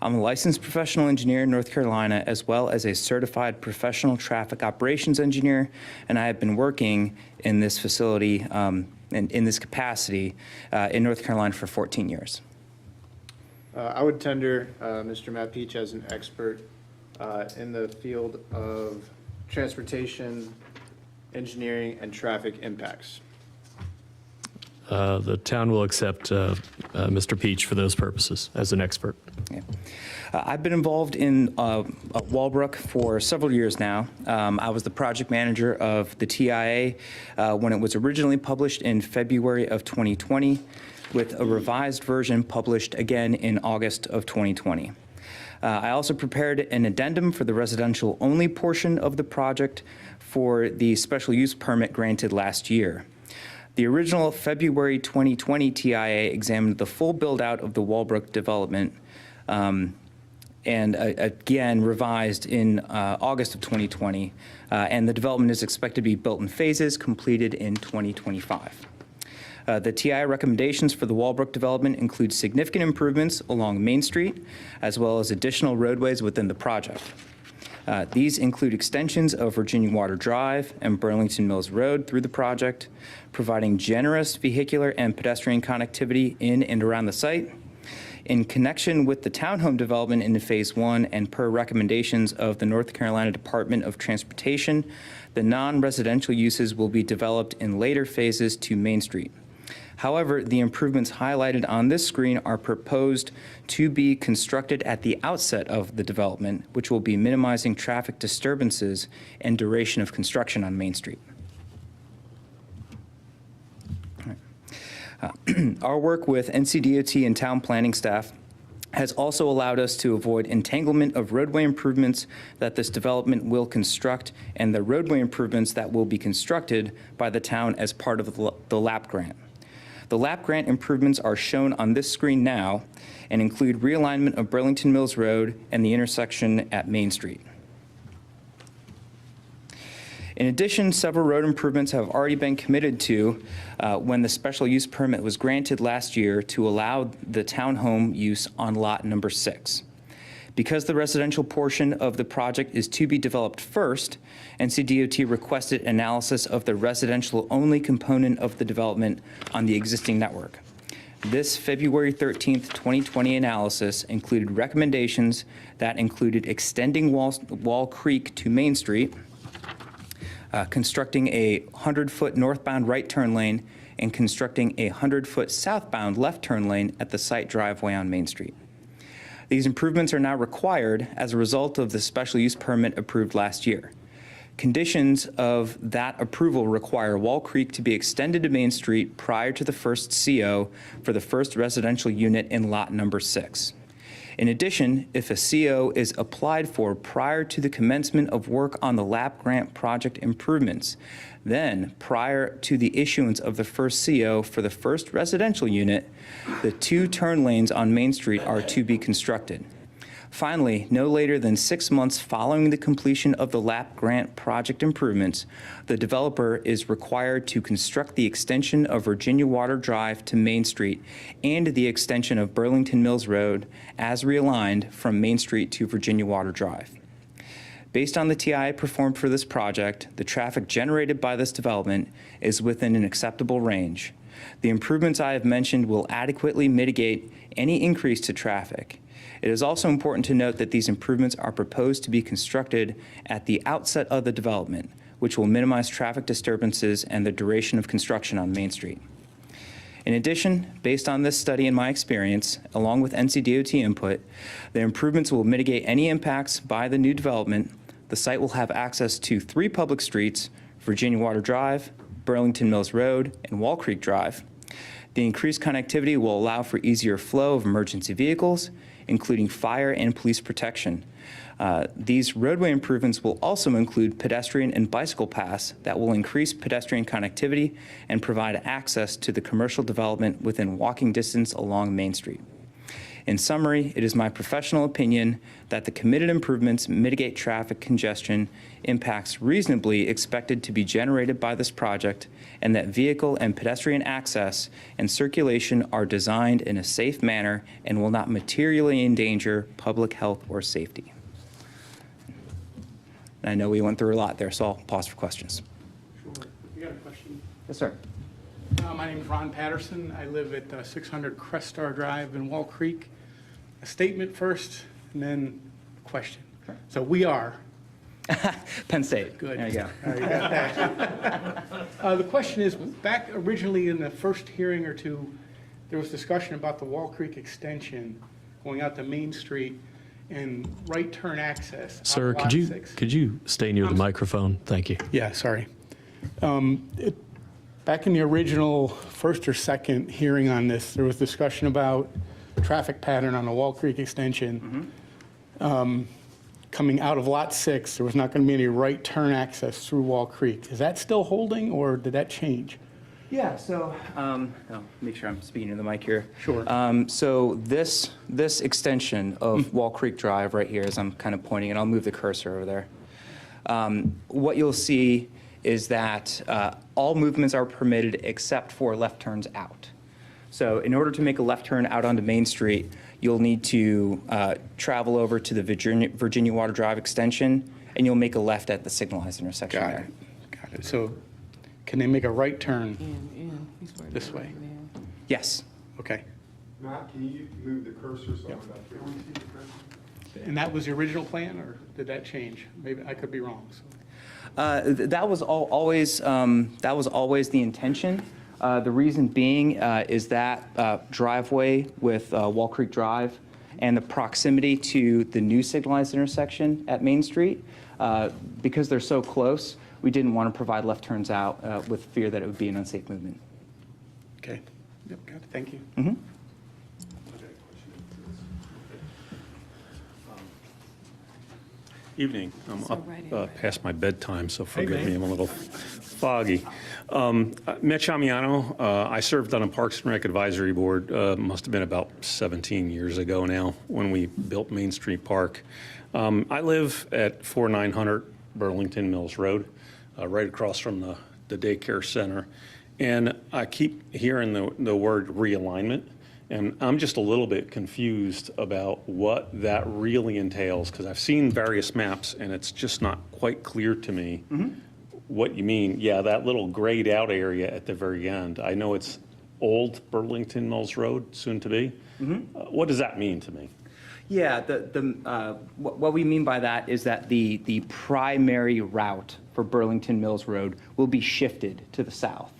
I'm a licensed professional engineer in North Carolina, as well as a certified professional traffic operations engineer, and I have been working in this facility, in this capacity, in North Carolina for 14 years. I would tender Mr. Matt Peach as an expert in the field of transportation, engineering, and traffic impacts. The town will accept Mr. Peach for those purposes as an expert. Yeah. I've been involved in Walbrook for several years now. I was the project manager of the TIA when it was originally published in February of 2020, with a revised version published again in August of 2020. I also prepared an addendum for the residential-only portion of the project for the special use permit granted last year. The original February 2020 TIA examined the full build-out of the Walbrook development, and again revised in August of 2020, and the development is expected to be built in phases, completed in 2025. The TI recommendations for the Walbrook development include significant improvements along Main Street, as well as additional roadways within the project. These include extensions of Virginia Water Drive and Burlington Mills Road through the project, providing generous vehicular and pedestrian connectivity in and around the site. In connection with the townhome development in Phase 1 and per recommendations of the North Carolina Department of Transportation, the non-residential uses will be developed in later phases to Main Street. However, the improvements highlighted on this screen are proposed to be constructed at the outset of the development, which will be minimizing traffic disturbances and duration of construction on Main Street. Our work with NCDOT and town planning staff has also allowed us to avoid entanglement of roadway improvements that this development will construct and the roadway improvements that will be constructed by the town as part of the LAP grant. The LAP grant improvements are shown on this screen now and include realignment of Burlington Mills Road and the intersection at Main Street. In addition, several road improvements have already been committed to when the special use permit was granted last year to allow the townhome use on lot number 6. Because the residential portion of the project is to be developed first, NCDOT requested analysis of the residential-only component of the development on the existing network. This February 13th, 2020 analysis included recommendations that included extending Wall Creek to Main Street, constructing a 100-foot northbound right turn lane, and constructing a 100-foot southbound left turn lane at the site driveway on Main Street. These improvements are now required as a result of the special use permit approved last year. Conditions of that approval require Wall Creek to be extended to Main Street prior to the first CO for the first residential unit in lot number 6. In addition, if a CO is applied for prior to the commencement of work on the LAP grant project improvements, then prior to the issuance of the first CO for the first residential unit, the 2 turn lanes on Main Street are to be constructed. Finally, no later than 6 months following the completion of the LAP grant project improvements, the developer is required to construct the extension of Virginia Water Drive to Main Street and the extension of Burlington Mills Road as realigned from Main Street to Virginia Water Drive. Based on the TI performed for this project, the traffic generated by this development is within an acceptable range. The improvements I have mentioned will adequately mitigate any increase to traffic. It is also important to note that these improvements are proposed to be constructed at the outset of the development, which will minimize traffic disturbances and the duration of construction on Main Street. In addition, based on this study and my experience, along with NCDOT input, the improvements will mitigate any impacts by the new development. The site will have access to 3 public streets, Virginia Water Drive, Burlington Mills Road, and Wall Creek Drive. The increased connectivity will allow for easier flow of emergency vehicles including fire and police protection. These roadway improvements will also include pedestrian and bicycle paths that will increase pedestrian connectivity and provide access to the commercial development within walking distance along Main Street. In summary, it is my professional opinion that the committed improvements mitigate traffic congestion impacts reasonably expected to be generated by this project, and that vehicle and pedestrian access and circulation are designed in a safe manner and will not materially endanger public health or safety. And I know we went through a lot there, so I'll pause for questions. Sure. You got a question? Yes, sir. My name is Ron Patterson. I live at 600 Crestar Drive in Wall Creek. A statement first, and then a question. Sure. So we are. Penn State. Good. There you go. All right, you got that. The question is, back originally in the first hearing or two, there was discussion about the Wall Creek extension going out to Main Street and right turn access. Sir, on Lot 6. could you stay near the microphone? Thank you. Yeah, sorry. Back in the original first or second hearing on this, there was discussion about traffic pattern on the Wall Creek extension. Coming out of Lot 6, there was not going to be any right turn access through Wall Creek. Is that still holding, or did that change? Yeah, so, make sure I'm speaking to the mic here. Sure. So this extension of Wall Creek Drive right here, as I'm kind of pointing, and I'll move the cursor over there. What you'll see is that all movements are permitted except for left turns out. So in order to make a left turn out onto Main Street, you'll need to travel over to the Virginia Water Drive extension, and you'll make a left at the signalized intersection there. Got it. So can they make a right turn this way? Yes. Okay. Matt, can you move the cursor so I'm not clear? And that was the original plan, or did that change? Maybe I could be wrong. So. That was always the intention. The reason being is that driveway with Wall Creek Drive and the proximity to the new signalized intersection at Main Street, because they're so close, we didn't want to provide left turns out with fear that it would be an unsafe movement. Okay. Yep, got it. Thank you. Mm-hmm. Evening. I'm up past my bedtime, so forgive me, I'm a little foggy. Mitch Amiano, I served on a Parks and Rec Advisory Board, must have been about 17 years ago now, when we built Main Street Park. I live at 4900 Burlington Mills Road, right across from the daycare center. And I keep hearing the word realignment. And I'm just a little bit confused about what that really entails, because I've seen various maps and it's just not quite clear to me what you mean. Yeah, that little grayed out area at the very end. I know it's old Burlington Mills Road, soon to be. What does that mean to me? Yeah, what we mean by that is that the primary route for Burlington Mills Road will be shifted to the south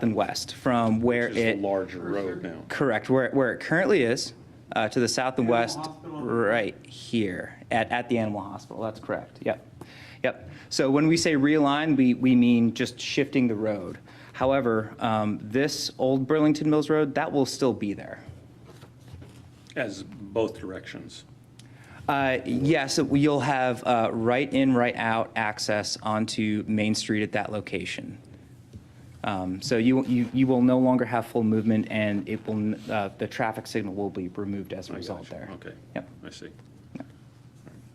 and west from where Which is a larger road now. Correct, where it currently is, to the south and west, right here at the animal hospital. That's correct. Yep. So when we say realign, we mean just shifting the road. However, this old Burlington Mills Road, that will still be there. As both directions? Yes, you'll have right in, right out access onto Main Street at that location. So you will no longer have full movement, and it will the traffic signal will be removed as a result there. Okay. Yep. I see. All right.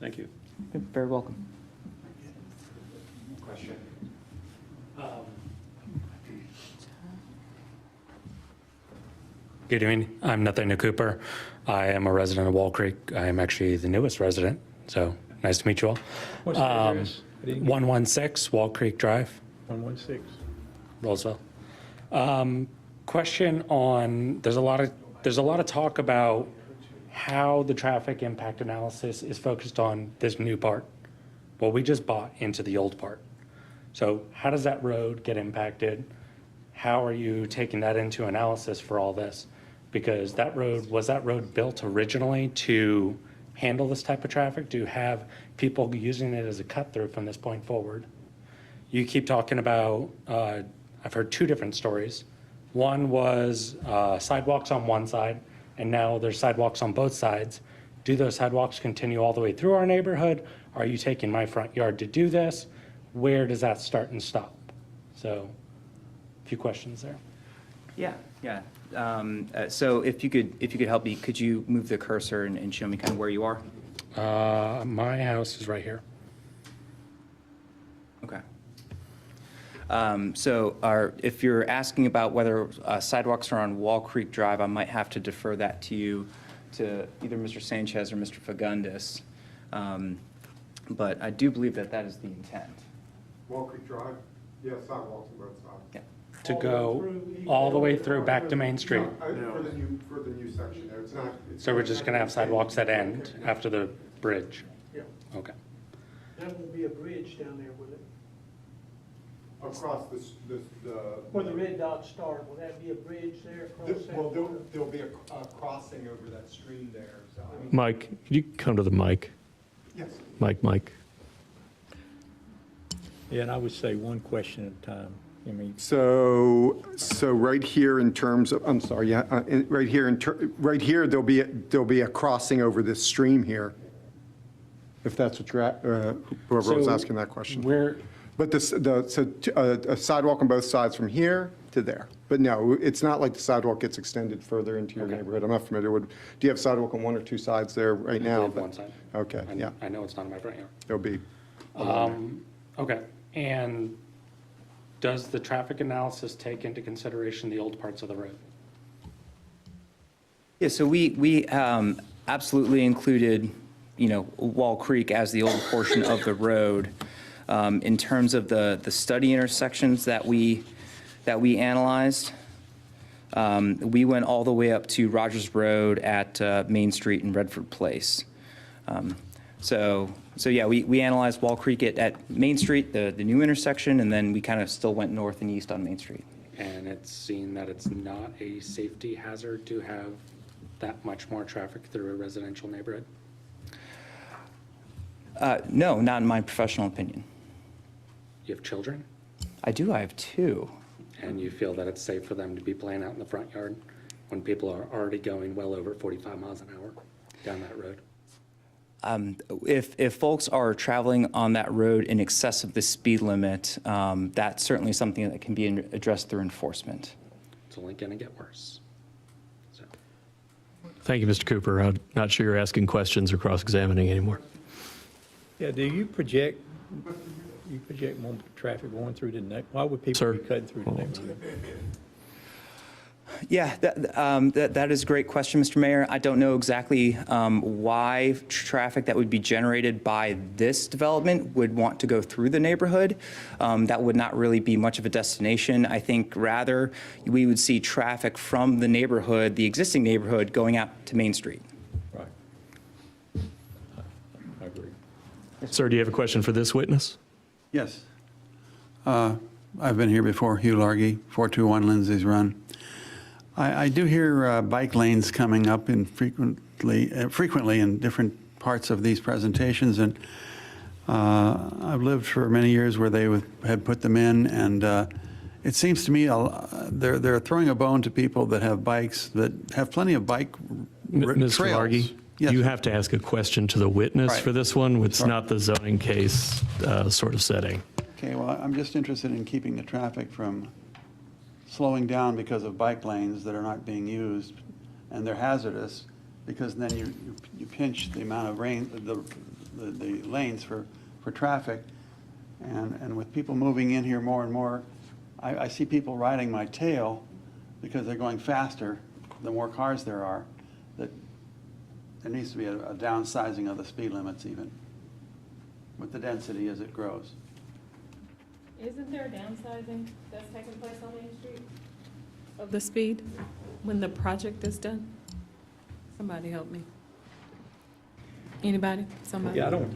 Thank you. You're very welcome. Question. Good evening. I'm Nathaniel Cooper. I am a resident of Wall Creek. I am actually the newest resident, so nice to meet you all. What's the address? 116 Wall Creek Drive. 116. Rolesville. Question on, there's a lot of talk about how the traffic impact analysis is focused on this new part. Well, we just bought into the old part. So how does that road get impacted? How are you taking that into analysis for all this? Because was that road built originally to handle this type of traffic, to have people using it as a cut through from this point forward? You keep talking about, I've heard two different stories. One was sidewalks on one side and now there's sidewalks on both sides. Do those sidewalks continue all the way through our neighborhood? Are you taking my front yard to do this? Where does that start and stop? So, a few questions there. Yeah, yeah. So if you could help me, could you move the cursor and show me kind of where you are? My house is right here. Okay. If you're asking about whether sidewalks are on Wall Creek Drive, I might have to defer that to you, to either Mr. Sanchez or Mr. Fagundes. But I do believe that that is the intent. Wall Creek Drive? Yes, sidewalks on both sides. Yeah. To go all the way through back to Main Street. For the new section there, it's not. So we're just going to have sidewalks that end after the bridge? Yeah. Okay. That won't be a bridge down there, will it? Across Where the red dots start, will that be a bridge there across that? Well, there'll be a crossing over that stream there, so. I mean, Mike, could you come to the mic? yes. Mike. Yeah, and I would say one question at a time. I mean, So right here in terms of, I'm sorry, yeah, right here, there'll be a crossing over this stream here, if that's what you're, whoever was So asking that question. Where, But a sidewalk on both sides from here to there. But no, it's not like the sidewalk gets extended further into your neighborhood. I'm not familiar with, do you have sidewalk on one or two sides there right now? I have one side. Okay, yeah, I know it's not in my front yard. there'll be. Okay, and does the traffic analysis take into consideration the old parts of the road? Yeah, so we absolutely included, Wall Creek as the old portion of the road. In terms of the study intersections that we analyzed, we went all the way up to Rogers Road at Main Street and Redford Place. So yeah, we analyzed Wall Creek at Main Street, the new intersection, and then we kind of still went north and east on Main Street. And it's seen that it's not a safety hazard to have that much more traffic through a residential neighborhood? No, not in my professional opinion. You have children? I do, I have two. And you feel that it's safe for them to be playing out in the front yard when people are already going well over 45 miles an hour down that road? If folks are traveling on that road in excess of the speed limit, that's certainly something that can be addressed through enforcement. It's only going to get worse. So. Thank you, Mr. Cooper. I'm not sure you're asking questions or cross-examining anymore. yeah, do you project more traffic going through the next, why would people be cutting through the neighborhood? Yeah, that is a great question, Mr. Mayor. I don't know exactly why traffic that would be generated by this development would want to go through the neighborhood. That would not really be much of a destination. I think rather we would see traffic from the neighborhood, the existing neighborhood, going out to Main Street. Right. I agree. Sir, do you have a question for this witness? Yes. I've been here before, Hugh Largy, 421 Lindsay's Run. I do hear bike lanes coming up frequently in different parts of these presentations, and I've lived for many years where they had put them in, and it seems to me they're throwing a bone to people that have bikes, that have plenty of bike Ms. trails. Largy, Yes, you sir. have to ask a question to the witness Right. for this one. It's Sorry. not the zoning case sort of setting. Okay, well, I'm just interested in keeping the traffic from slowing down because of bike lanes that are not being used, and they're hazardous, because then you pinch the amount of the lanes for traffic, and with people moving in here more and more, I see people riding my tail because they're going faster the more cars there are. That there needs to be a downsizing of the speed limits even, with the density as it grows. Isn't there a downsizing that's taking place on Main Street of the speed when the project is done? Somebody help me. Anybody? Somebody? Yeah, I don't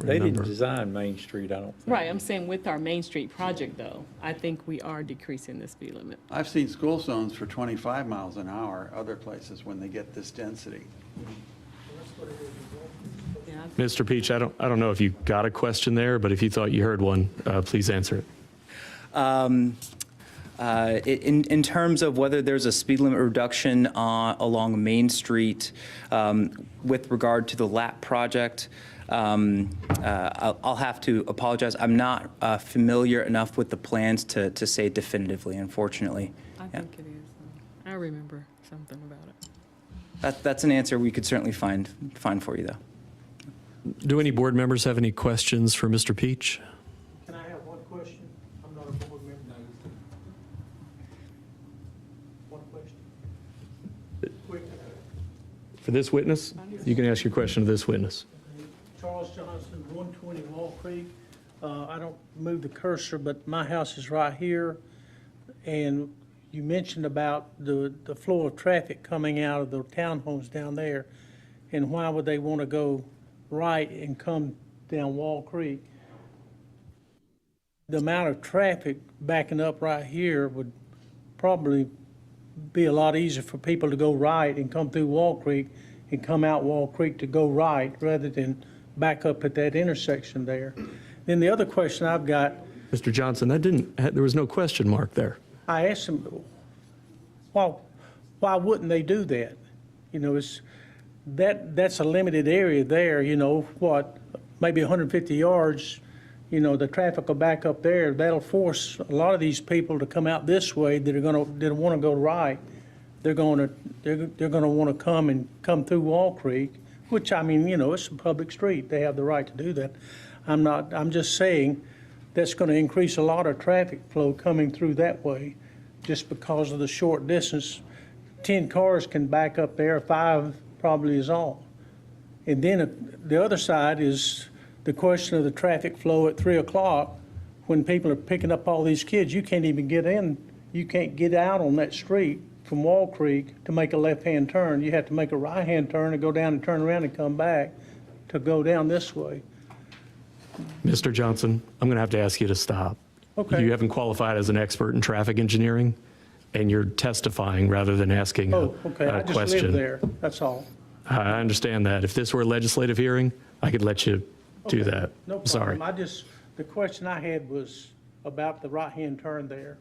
they didn't remember. design Main Street, I don't think. Right, I'm saying with our Main Street project, though, I think we are decreasing the speed limit. I've seen school zones for 25 miles an hour other places when they get this density. Yeah, Mr. Peach, I don't know if you got a question there, but if you thought you heard one, please answer it. In terms of whether there's a speed limit reduction along Main Street with regard to the LAP project, I'll have to apologize. I'm not familiar enough with the plans to say definitively, unfortunately. I think it is. I remember something about it. That's an answer we could certainly find for you, though. Do any board members have any questions for Mr. Peach? Can I have one question? I'm not a board member. One question. Quick. For this witness? You can ask your question to this witness. Charles Johnson, 120 Wall Creek. I don't move the cursor, but my house is right here. And you mentioned about the flow of traffic coming out of the townhomes down there. And why would they want to go right and come down Wall Creek? The amount of traffic backing up right here would probably be a lot easier for people to go right and come through Wall Creek and come out Wall Creek to go right rather than back up at that intersection there. Then the other question I've got, Mr. Johnson, there was no question mark there. I asked them, why wouldn't they do that? You know, that's a limited area there, you know, maybe 150 yards, you know, the traffic will back up there. That'll force a lot of these people to come out this way that want to go right. They're going to want to come through Wall Creek, which, I mean, you know, it's a public street. They have the right to do that. I'm just saying that's going to increase a lot of traffic flow coming through that way just because of the short distance. 10 cars can back up there, 5 probably is all. And then the other side is the question of the traffic flow at 3 o'clock when people are picking up all these kids. You can't even get in. You can't get out on that street from Wall Creek to make a left-hand turn. You have to make a right-hand turn and go down and turn around and come back to go down this way. Mr. Johnson, I'm going to have to ask you to stop. Okay. You haven't qualified as an expert in traffic engineering, and you're testifying rather than asking a I just question. live there, that's all. I understand that. If this were a legislative hearing, I could let you do that. No problem. Sorry. The question I had was about the right-hand turn there.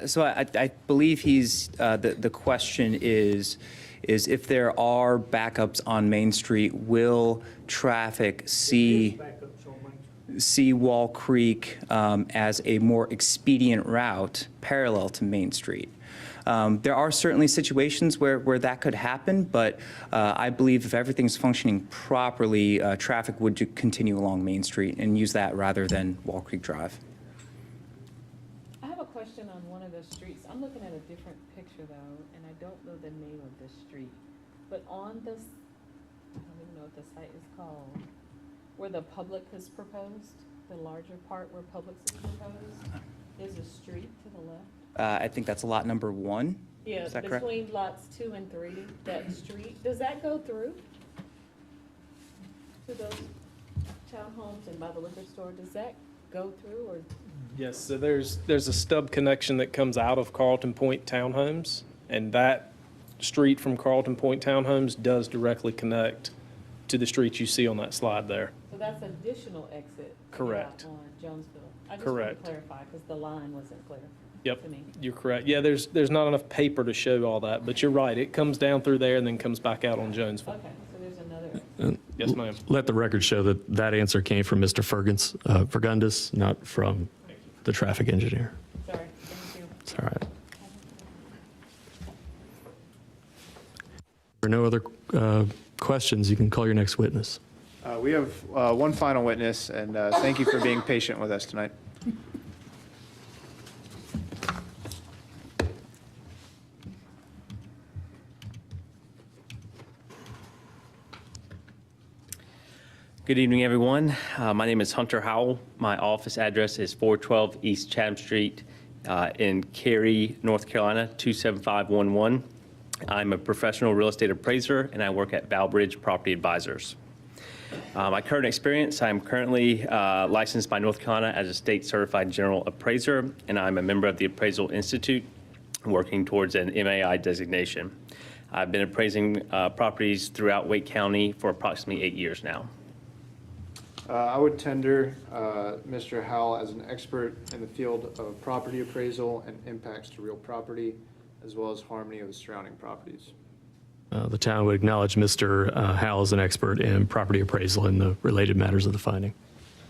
So I believe the question is if there are backups on Main Street, will traffic see Wall Creek as a more expedient route parallel to Main Street? There are certainly situations where that could happen, but I believe if everything's functioning properly, traffic would continue along Main Street and use that rather than Wall Creek Drive. I have a question on one of the streets. I'm looking at a different picture though, and I don't know the name of this street. But on this, I don't even know what the site is called, where the Public has proposed, the larger part where Publix is proposed, is a street to the left. I think that's lot number 1. Yeah, Is that correct? between lots 2 and 3, that street, does that go through to those townhomes and by the liquor store? Does that go through or? Yes, so there's a stub connection that comes out of Carlton Point Townhomes, and that street from Carlton Point Townhomes does directly connect to the street you see on that slide there. So that's additional exit? Correct. On Jonesville? I just Correct. want to clarify because the line wasn't clear. Yep, to me. you're correct. Yeah, there's not enough paper to show all that, but you're right. It comes down through there and then comes back out on Jonesville. Okay, so there's another exit. Yes, ma'am. Let the record show that answer came from Mr. Fergundis, not from the traffic engineer. Sorry, thank you. It's all right. If there are no other questions, you can call your next witness. We have one final witness, and thank you for being patient with us tonight. Good evening, everyone. My name is Hunter Howell. My office address is 412 East Chatham Street in Cary, North Carolina, 27511. I'm a professional real estate appraiser, and I work at Valbridge Property Advisors. My current experience, I'm currently licensed by North Carolina as a state certified general appraiser, and I'm a member of the Appraisal Institute, working towards an MAI designation. I've been appraising properties throughout Wake County for approximately 8 years now. I would tender Mr. Howell as an expert in the field of property appraisal and impacts to real property, as well as harmony of the surrounding properties. The town would acknowledge Mr. Howell as an expert in property appraisal and the related matters of the finding.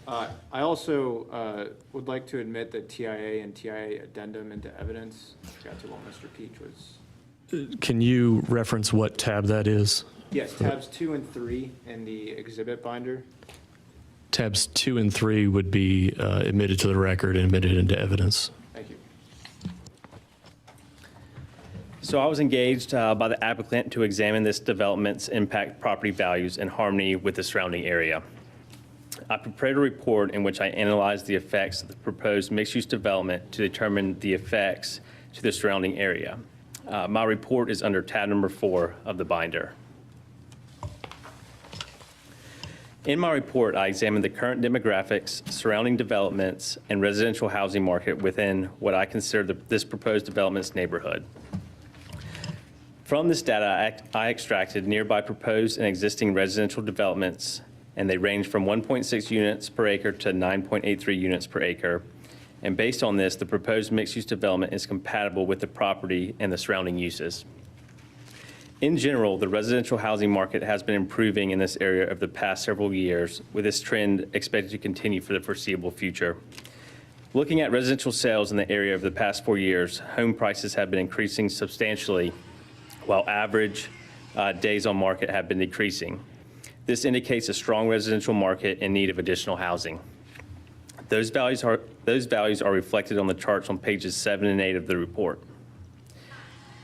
I also would like to admit that TIA and TIA addendum into evidence. Got to what Mr. Peach was. Can you reference what tab that is? Yes, tabs 2 and 3 in the exhibit binder. Tabs 2 and 3 would be admitted to the record and admitted into evidence. Thank you. So I was engaged by the applicant to examine this development's impact property values in harmony with the surrounding area. I prepared a report in which I analyzed the effects of the proposed mixed-use development to determine the effects to the surrounding area. My report is under tab number 4 of the binder. In my report, I examined the current demographics, surrounding developments, and residential housing market within what I consider this proposed development's neighborhood. From this data, I extracted nearby proposed and existing residential developments, and they range from 1.6 units per acre to 9.83 units per acre. And based on this, the proposed mixed-use development is compatible with the property and the surrounding uses. In general, the residential housing market has been improving in this area over the past several years, with this trend expected to continue for the foreseeable future. Looking at residential sales in the area over the past 4 years, home prices have been increasing substantially, while average days on market have been decreasing. This indicates a strong residential market in need of additional housing. Those values are reflected on the charts on pages 7 and 8 of the report.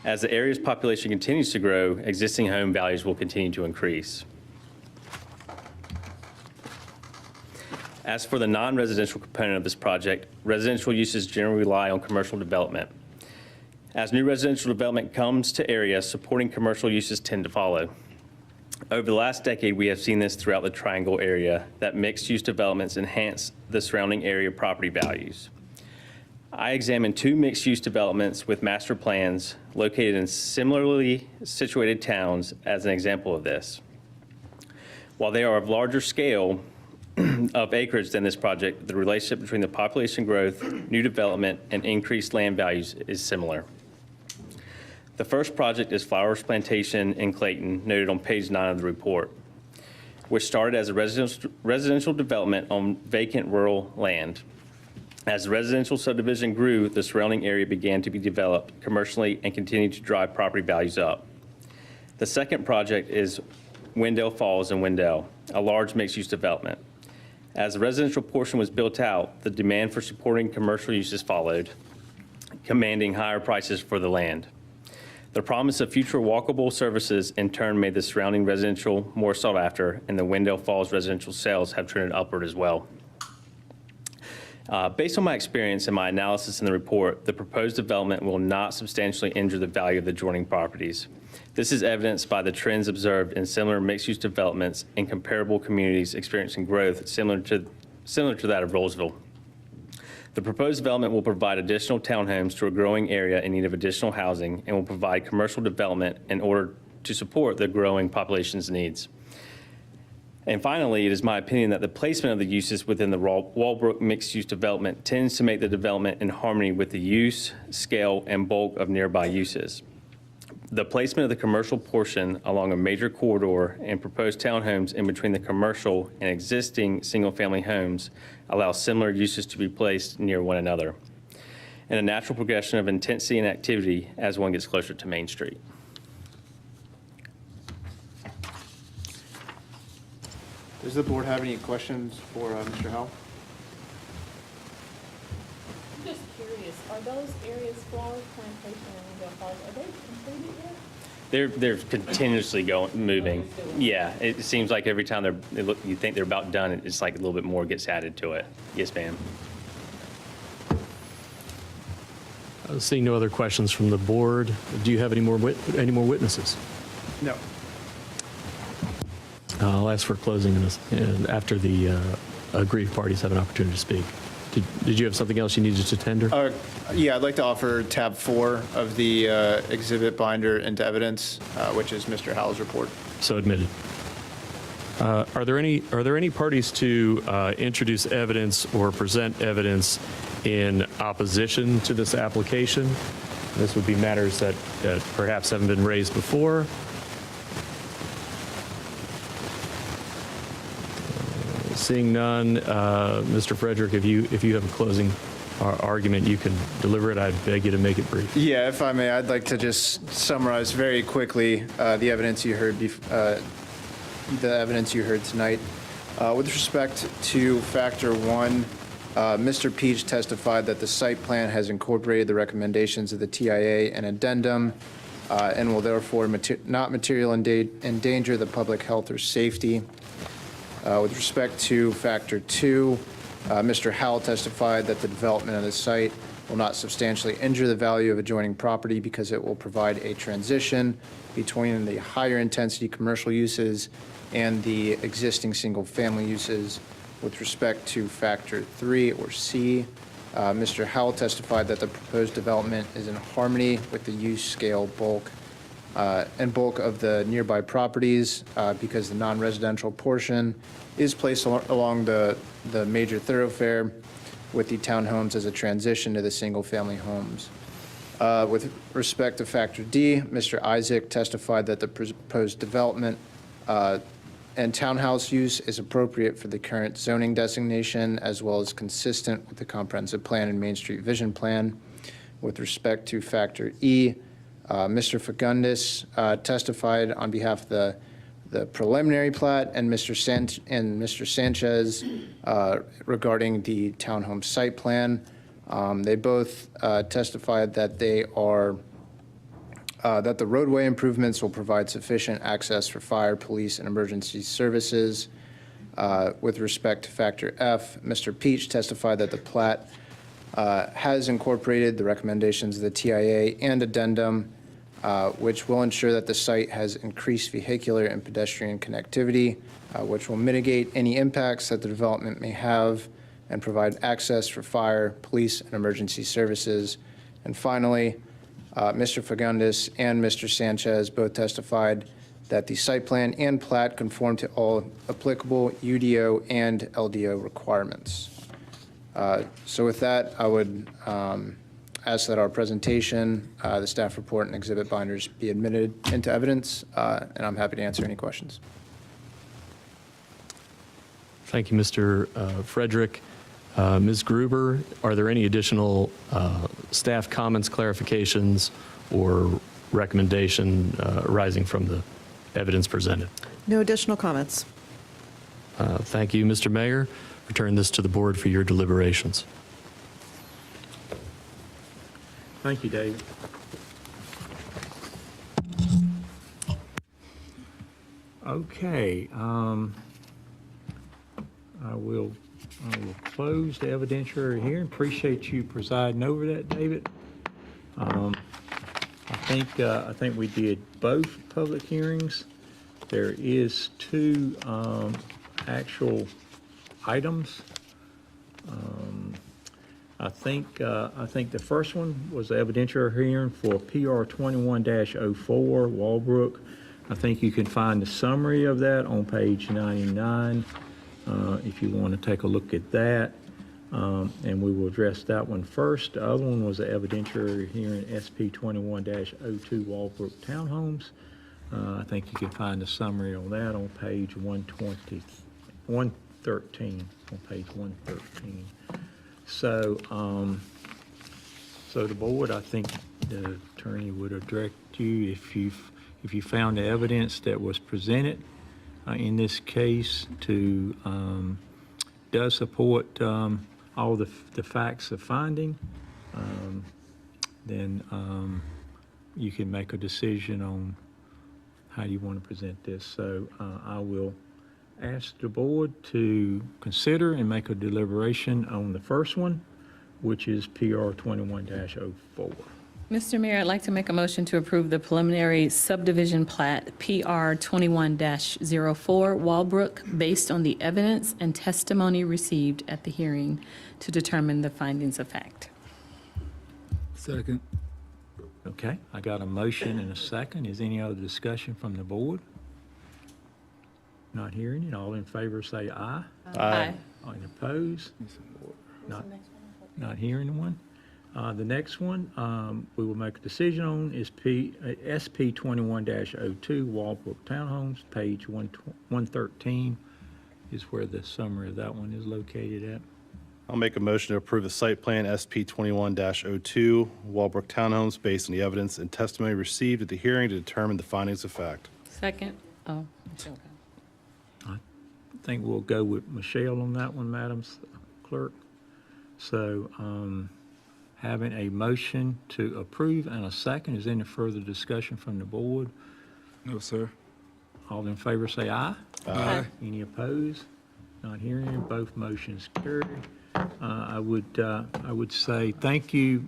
As the area's population continues to grow, existing home values will continue to increase. As for the non-residential component of this project, residential uses generally rely on commercial development. As new residential development comes to areas, supporting commercial uses tend to follow. Over the last decade, we have seen this throughout the Triangle area, that mixed-use developments enhance the surrounding area property values. I examined 2 mixed-use developments with master plans located in similarly situated towns as an example of this. While they are of larger scale of acreage than this project, the relationship between the population growth, new development, and increased land values is similar. The first project is Flowers Plantation in Clayton, noted on page 9 of the report, which started as a residential development on vacant rural land. As the residential subdivision grew, the surrounding area began to be developed commercially and continued to drive property values up. The second project is Wendell Falls in Wendell, a large mixed-use development. As the residential portion was built out, the demand for supporting commercial uses followed, commanding higher prices for the land. The promise of future walkable services in turn made the surrounding residential more sought after, and the Wendell Falls residential sales have trended upward as well. Based on my experience and my analysis in the report, the proposed development will not substantially injure the value of the adjoining properties. This is evidenced by the trends observed in similar mixed-use developments in comparable communities experiencing growth similar to that of Rolesville. The proposed development will provide additional townhomes to a growing area in need of additional housing and will provide commercial development in order to support the growing population's needs. And finally, it is my opinion that the placement of the uses within the Walport mixed-use development tends to make the development in harmony with the use, scale, and bulk of nearby uses. The placement of the commercial portion along a major corridor and proposed townhomes in between the commercial and existing single-family homes allows similar uses to be placed near one another, and a natural progression of intensity and activity as one gets closer to Main Street. Does the board have any questions for Mr. Howell? I'm just curious, are those areas, Flowers Plantation and Wendell Falls, are they completed yet? They're continuously moving. Yeah, it seems like every time you think they're about done, it's like a little bit more gets added to it. Yes, ma'am. Seeing no other questions from the board, do you have any more witnesses? No. I'll ask for closing and after the aggrieved parties have an opportunity to speak. Did you have something else you needed to tender? Yeah, I'd like to offer tab 4 of the exhibit binder into evidence, which is Mr. Howell's report. So admitted. Are there any parties to introduce evidence or present evidence in opposition to this application? This would be matters that perhaps haven't been raised before. Seeing none, Mr. Frederick, if you have a closing argument, you can deliver it. I beg you to make it brief. Yeah, if I may, I'd like to just summarize very quickly the evidence you heard tonight. With respect to factor one, Mr. Peach testified that the site plan has incorporated the recommendations of the TIA and addendum and will therefore not materially endanger the public health or safety. With respect to factor two, Mr. Howell testified that the development of the site will not substantially injure the value of adjoining property because it will provide a transition between the higher intensity commercial uses and the existing single-family uses. With respect to factor three, or C, Mr. Howell testified that the proposed development is in harmony with the use scale bulk of the nearby properties because the non-residential portion is placed along the major thoroughfare with the townhomes as a transition to the single-family homes. With respect to factor D, Mr. Isaac testified that the proposed development and townhouse use is appropriate for the current zoning designation as well as consistent with the comprehensive plan and Main Street Vision Plan. With respect to factor E, Mr. Facundis testified on behalf of the preliminary plat and Mr. Sanchez regarding the townhome site plan. They both testified that that the roadway improvements will provide sufficient access for fire, police, and emergency services. With respect to factor F, Mr. Peach testified that the plat has incorporated the recommendations of the TIA and addendum, which will ensure that the site has increased vehicular and pedestrian connectivity, which will mitigate any impacts that the development may have and provide access for fire, police, and emergency services. And finally, Mr. Facundis and Mr. Sanchez both testified that the site plan and plat conform to all applicable UDO and LDO requirements. So with that, I would ask that our presentation, the staff report, and exhibit binders be admitted into evidence, and I'm happy to answer any questions. Thank you, Mr. Frederick. Ms. Gruber, are there any additional staff comments, clarifications, or recommendation arising from the evidence presented? No additional comments. Thank you, Mr. Mayor. Return this to the board for your deliberations. Thank you, David. Okay. I will close the evidentiary hearing. Appreciate you presiding over that, David. I think we did both public hearings. There is two actual ithms. I think the first one was the evidentiary hearing for PR 21-04 Walbrook. I think you can find the summary of that on page 99 if you want to take a look at that. And we will address that one first. The other one was the evidentiary hearing SP 21-02 Walport Townhomes. I think you can find the summary on that on page 113, on page 113. So, so the board, I think the attorney would have directed you if you found the evidence that was presented in this case to does support all the facts of finding, then you can make a decision on how you want to present this. So I will ask the board to consider and make a deliberation on the first one, which is PR 21-04. Mr. Mayor, I'd like to make a motion to approve the preliminary subdivision plat PR 21-04 Walbrook based on the evidence and testimony received at the hearing to determine the findings of fact. Second. Okay, I got a motion and a second. Is any other discussion from the board? Not hearing it. All in favor say aye. Aye. All opposed? Not hearing one. The next one, we will make a decision on is SP 21-02 Walport Townhomes, page 113 is where the summary of that one is located at. I'll make a motion to approve the site plan SP 21-02 Walbrook Townhomes based on the evidence and testimony received at the hearing to determine the findings of fact. Second. Oh, okay. I think we'll go with Michelle on that one, Madam Clerk. So, having a motion to approve and a second, is there any further discussion from the board? No, sir. All in favor say aye. Aye. Any opposed? Not hearing any. Both motions carried. I would say thank you,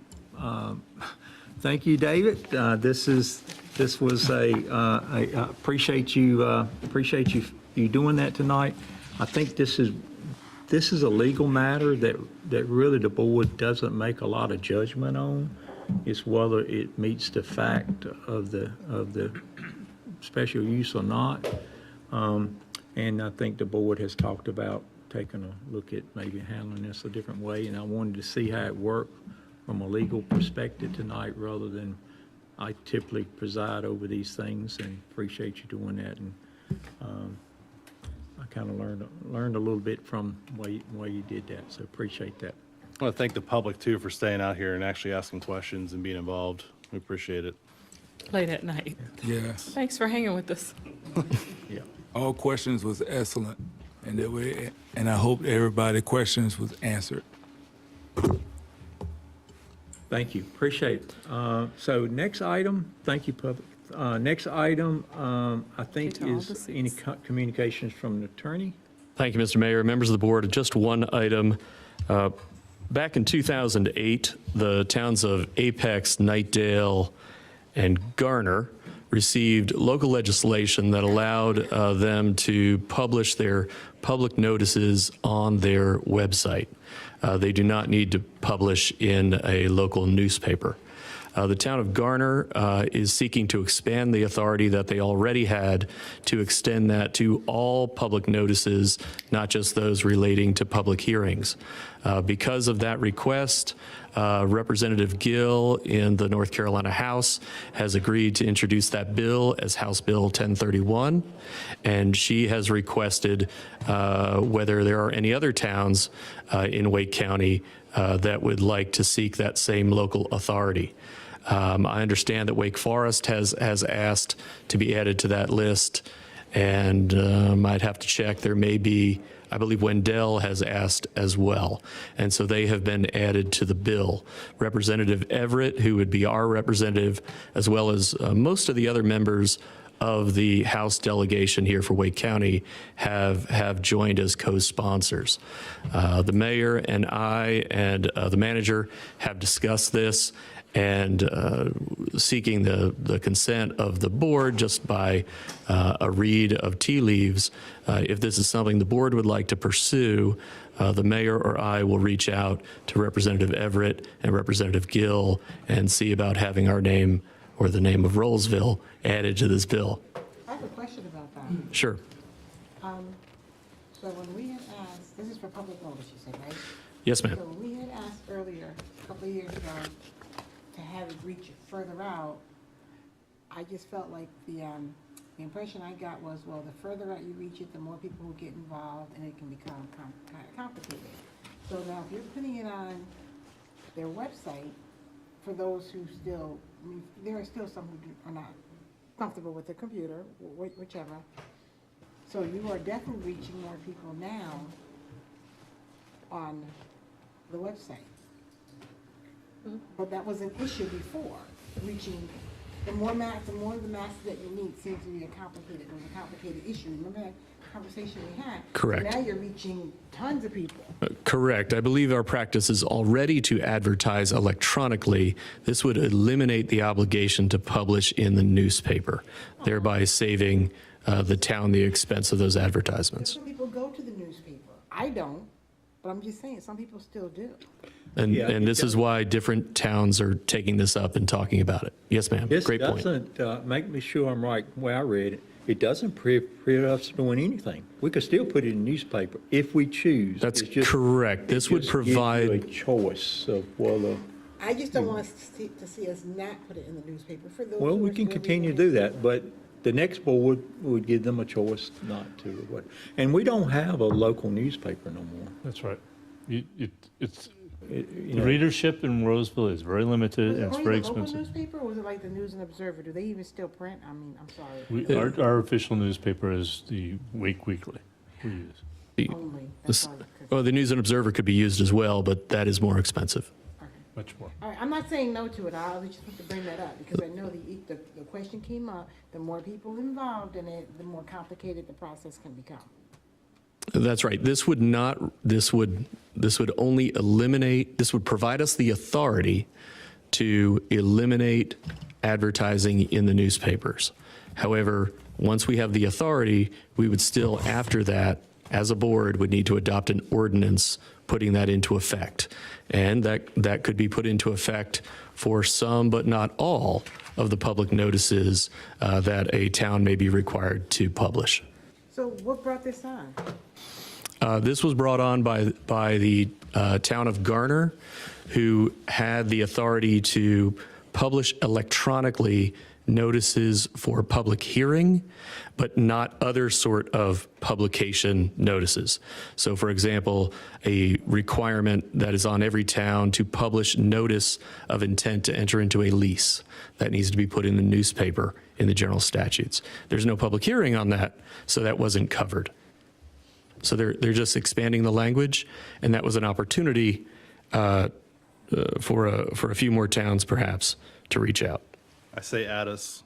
David. This was I appreciate you doing that tonight. I think this is a legal matter that really the board doesn't make a lot of judgment on. It's whether it meets the fact of the special use or not. And I think the board has talked about taking a look at maybe handling this a different way. And I wanted to see how it worked from a legal perspective tonight rather than I typically preside over these things, and appreciate you doing that. And I kind of learned a little bit from the way you did that, so appreciate that. I want to thank the public, too, for staying out here and actually asking questions and being involved. We appreciate it. Late at night. Yes. Thanks for hanging with us. Yeah. All questions was excellent, and I hope everybody's questions was answered. Thank you, appreciate it. So next item, thank you, public. Next item, I think To all is the any seats. communications from the attorney? Thank you, Mr. Mayor. Members of the board, just one item. Back in 2008, the towns of Apex, Knightdale, and Garner received local legislation that allowed them to publish their public notices on their website. They do not need to publish in a local newspaper. The town of Garner is seeking to expand the authority that they already had to extend that to all public notices, not just those relating to public hearings. Because of that request, Representative Gill in the North Carolina House has agreed to introduce that bill as House Bill 1031, and she has requested whether there are any other towns in Wake County that would like to seek that same local authority. I understand that Wake Forest has asked to be added to that list, and I'd have to check. There may be, I believe Wendell has asked as well, and so they have been added to the bill. Representative Everett, who would be our representative, as well as most of the other members of the House delegation here for Wake County have joined as co-sponsors. The mayor and I and the manager have discussed this, and seeking the consent of the board just by a read of tea leaves. If this is something the board would like to pursue, the mayor or I will reach out to Representative Everett and Representative Gill and see about having our name or the name of Rolesville added to this bill. I have a question about that. Sure. So when we had asked, this is for public notice, you said, right? Yes, ma'am. So when we had asked earlier, a couple of years ago, to have it reach further out, I just felt like the impression I got was, well, the further out you reach it, the more people will get involved, and it can become kind of complicated. So now, if you're putting it on their website, for those who still, I mean, there are still some who are not comfortable with the computer, whichever. So you are definitely reaching more people now on the website. But that was an issue before, reaching, the more of the masses that you need seems to be a complicated issue. Remember that conversation we had? Correct. So now you're reaching tons of people. Correct. I believe our practice is already to advertise electronically. This would eliminate the obligation to publish in the newspaper, thereby saving the town the expense of those advertisements. Some people go to the newspaper. I don't, but I'm just saying, some people still do. And this is why different towns are taking this up and talking about it. Yes, ma'am. This Great point. doesn't, make me sure I'm right, where I read it, It doesn't prohibit us from doing anything. We could still put it in the newspaper if we choose. That's It's just- correct. This would it just gives you provide- a choice of whether, I just don't want us to see us not put it in the newspaper for those. well, who we are can still continue to reading do it. that, but the next board would give them a choice not to. Or what. And we don't have a local newspaper no more. That's right. It's You know, readership in Roseville is very limited Was it and it's only very the local expensive. newspaper, or was it like the News and Observer? Do they even still print? I mean, I'm sorry. Our official newspaper is the Wake Weekly we use. Only. Well, the News and Observer could be used as well, but that is more expensive. Much more. All right, I'm not saying no to it. I just want to bring that up because I know the question came up. The more people involved in it, the more complicated the process can become. That's right. This would only eliminate, this would provide us the authority to eliminate advertising in the newspapers. However, once we have the authority, we would still, after that, as a board, would need to adopt an ordinance putting that into effect. And that could be put into effect for some, but not all, of the public notices that a town may be required to publish. So what brought this on? This was brought on by the town of Garner, who had the authority to publish electronically notices for public hearing, but not other sort of publication notices. So for example, a requirement that is on every town to publish notice of intent to enter into a lease. That needs to be put in the newspaper in the general statutes. There's no public hearing on that, so that wasn't covered. So they're just expanding the language, and that was an opportunity for a few more towns perhaps to reach out. I say add us,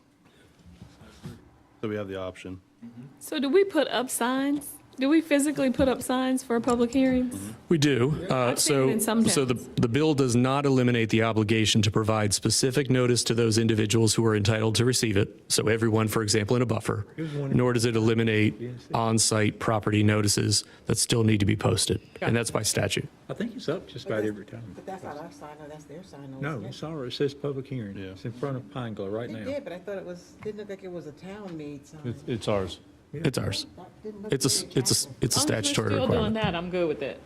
so we have the option. So do we put up signs? Do we physically put up signs for public hearings? We do. I've seen it in some So towns. the bill does not eliminate the obligation to provide specific notice to those individuals who are entitled to receive it. So everyone, for example, in a buffer. Nor does it eliminate on-site property notices that still need to be posted. And that's by statute. I think it's up just about every time. But that's not our sign, no, that's their sign. No, it's ours. It says public hearing. It's in front of Pine Glow right It now. did, but I thought didn't look like it was a town-made sign. It's ours. It's ours. Didn't look It's very a attractive. statutory Still doing requirement. that, I'm good with that.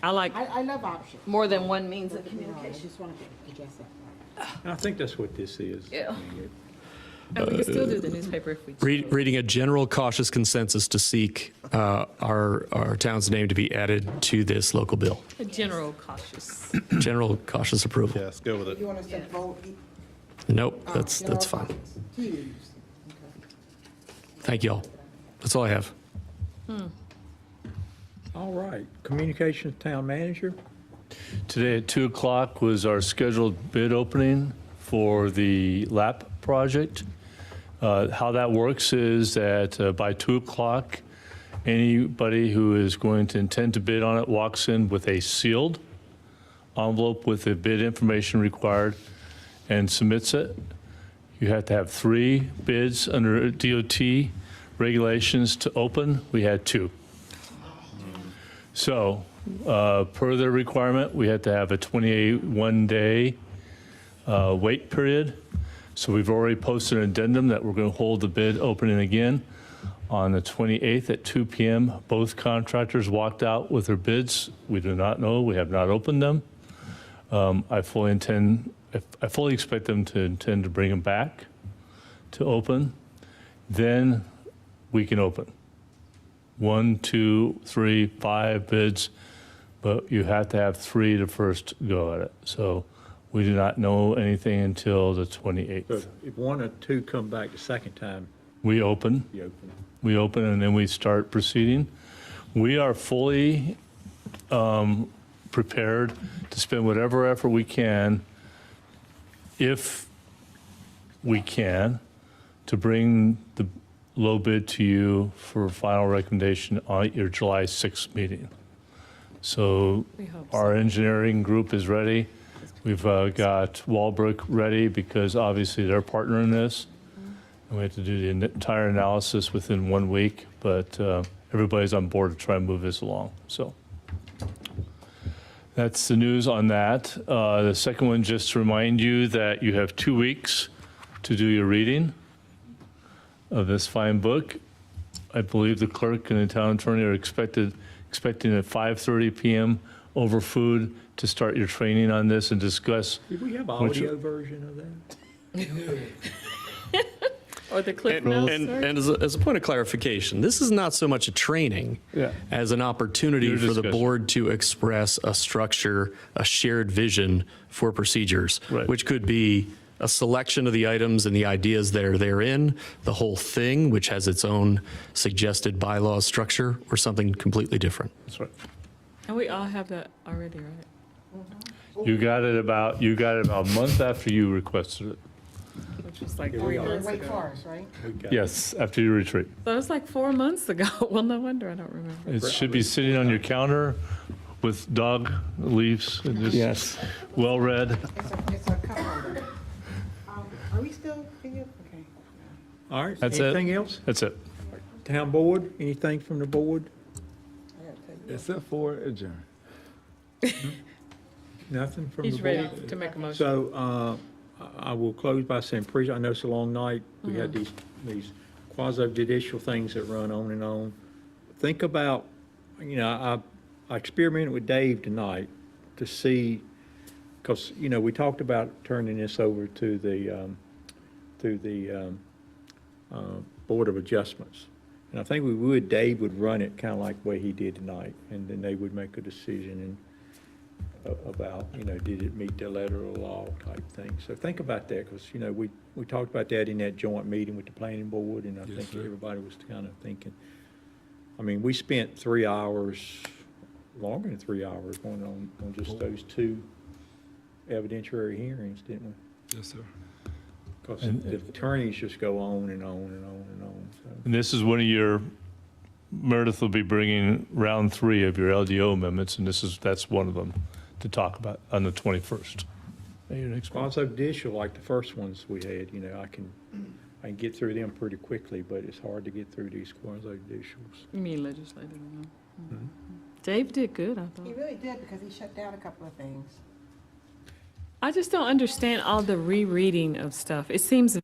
I like I love options. more than one means of I communication. just wanted to address that. I think that's what this is. Yeah. And we can still do the newspaper if we choose. Reading a general cautious consensus to seek our town's name to be added to this local bill. A general cautious. General cautious approval. Yes, go with it. You want us to vote? Nope, that's fine. To use. Thank you all. That's all I have. All right. Communications Town Manager. Today at 2 o'clock was our scheduled bid opening for the LAP project. How that works is that by 2 o'clock, anybody who is going to intend to bid on it walks in with a sealed envelope with the bid information required and submits it. You have to have 3 bids under DOT regulations to open. We had 2. So, per their requirement, we had to have a 21-day wait period. So we've already posted an addendum that we're going to hold the bid opening again on the 28th at 2 p.m. Both contractors walked out with their bids. We do not know. We have not opened them. I fully expect them to intend to bring them back to open. Then we can open. 1, 2, 3, 5 bids, but you have to have 3 to first go at it. So we do not know anything until the 28th. So if 1 or 2 come back the second time, We open. you open. We open and then we start proceeding. We are fully prepared to spend whatever effort we can, if we can, to bring the low bid to you for final recommendation on your July 6th meeting. So our engineering group is ready. We've got Walbrook ready because obviously they're partner in this. And we have to do the entire analysis within 1 week, but everybody's on board to try and move this along. So that's the news on that. The second one, just to remind you that you have 2 weeks to do your reading. of this fine book. I believe the clerk and the town attorney are expecting at 5:30 p.m. over food to start your training on this and discuss. Did we have an audio version of that? Or the clip And, notes, and, sorry? and as a point of clarification, this is not so much a training as an opportunity Your for the discussion. board to express a structure, a shared vision for procedures, which could be a selection of the items and the ideas that are therein, the whole thing, which has its own suggested bylaw structure, or something completely different. That's right. And we all have that already, right? You got it about a month after you requested it. Which was like 3 months Wake ago. Forest, right? Yes, after your retreat. So it was like 4 months ago. Well, no wonder I don't remember. It should be sitting on your counter with dog leaves and just well read. It's a cup holder. Are we still here? Okay. All right, That's it. anything else? That's it. Town board, anything from the board? Except for adjourn. Nothing from the He's board? ready to make a motion. So I will close by saying, I know it's a long night. We had these quasi judicial things that run on and on. Think about, I experimented with Dave tonight to see, because, we talked about turning this over to the Board of Adjustments. And I think Dave would run it kind of like the way he did tonight, and then they would make a decision about, did it meet the letter of the law type thing. So think about that, because, we talked about that in that joint meeting with the planning board, and I think everybody was kind of thinking, we spent 3 hours, longer than 3 hours, going on just those two evidentiary hearings, didn't we? Yes, sir. Because the attorneys just go on and on and on and on, so. And this is one of your, Meredith will be bringing round 3 of your LDO amendments, and that's one of them to talk about on the 21st. Quasi judicial, like the first ones we had, I can get through them pretty quickly, but it's hard to get through these quasi judicials. You mean legislative? Dave did good, I He thought. really did, because he shut down a couple of things. I just don't understand all the rereading of stuff. It seems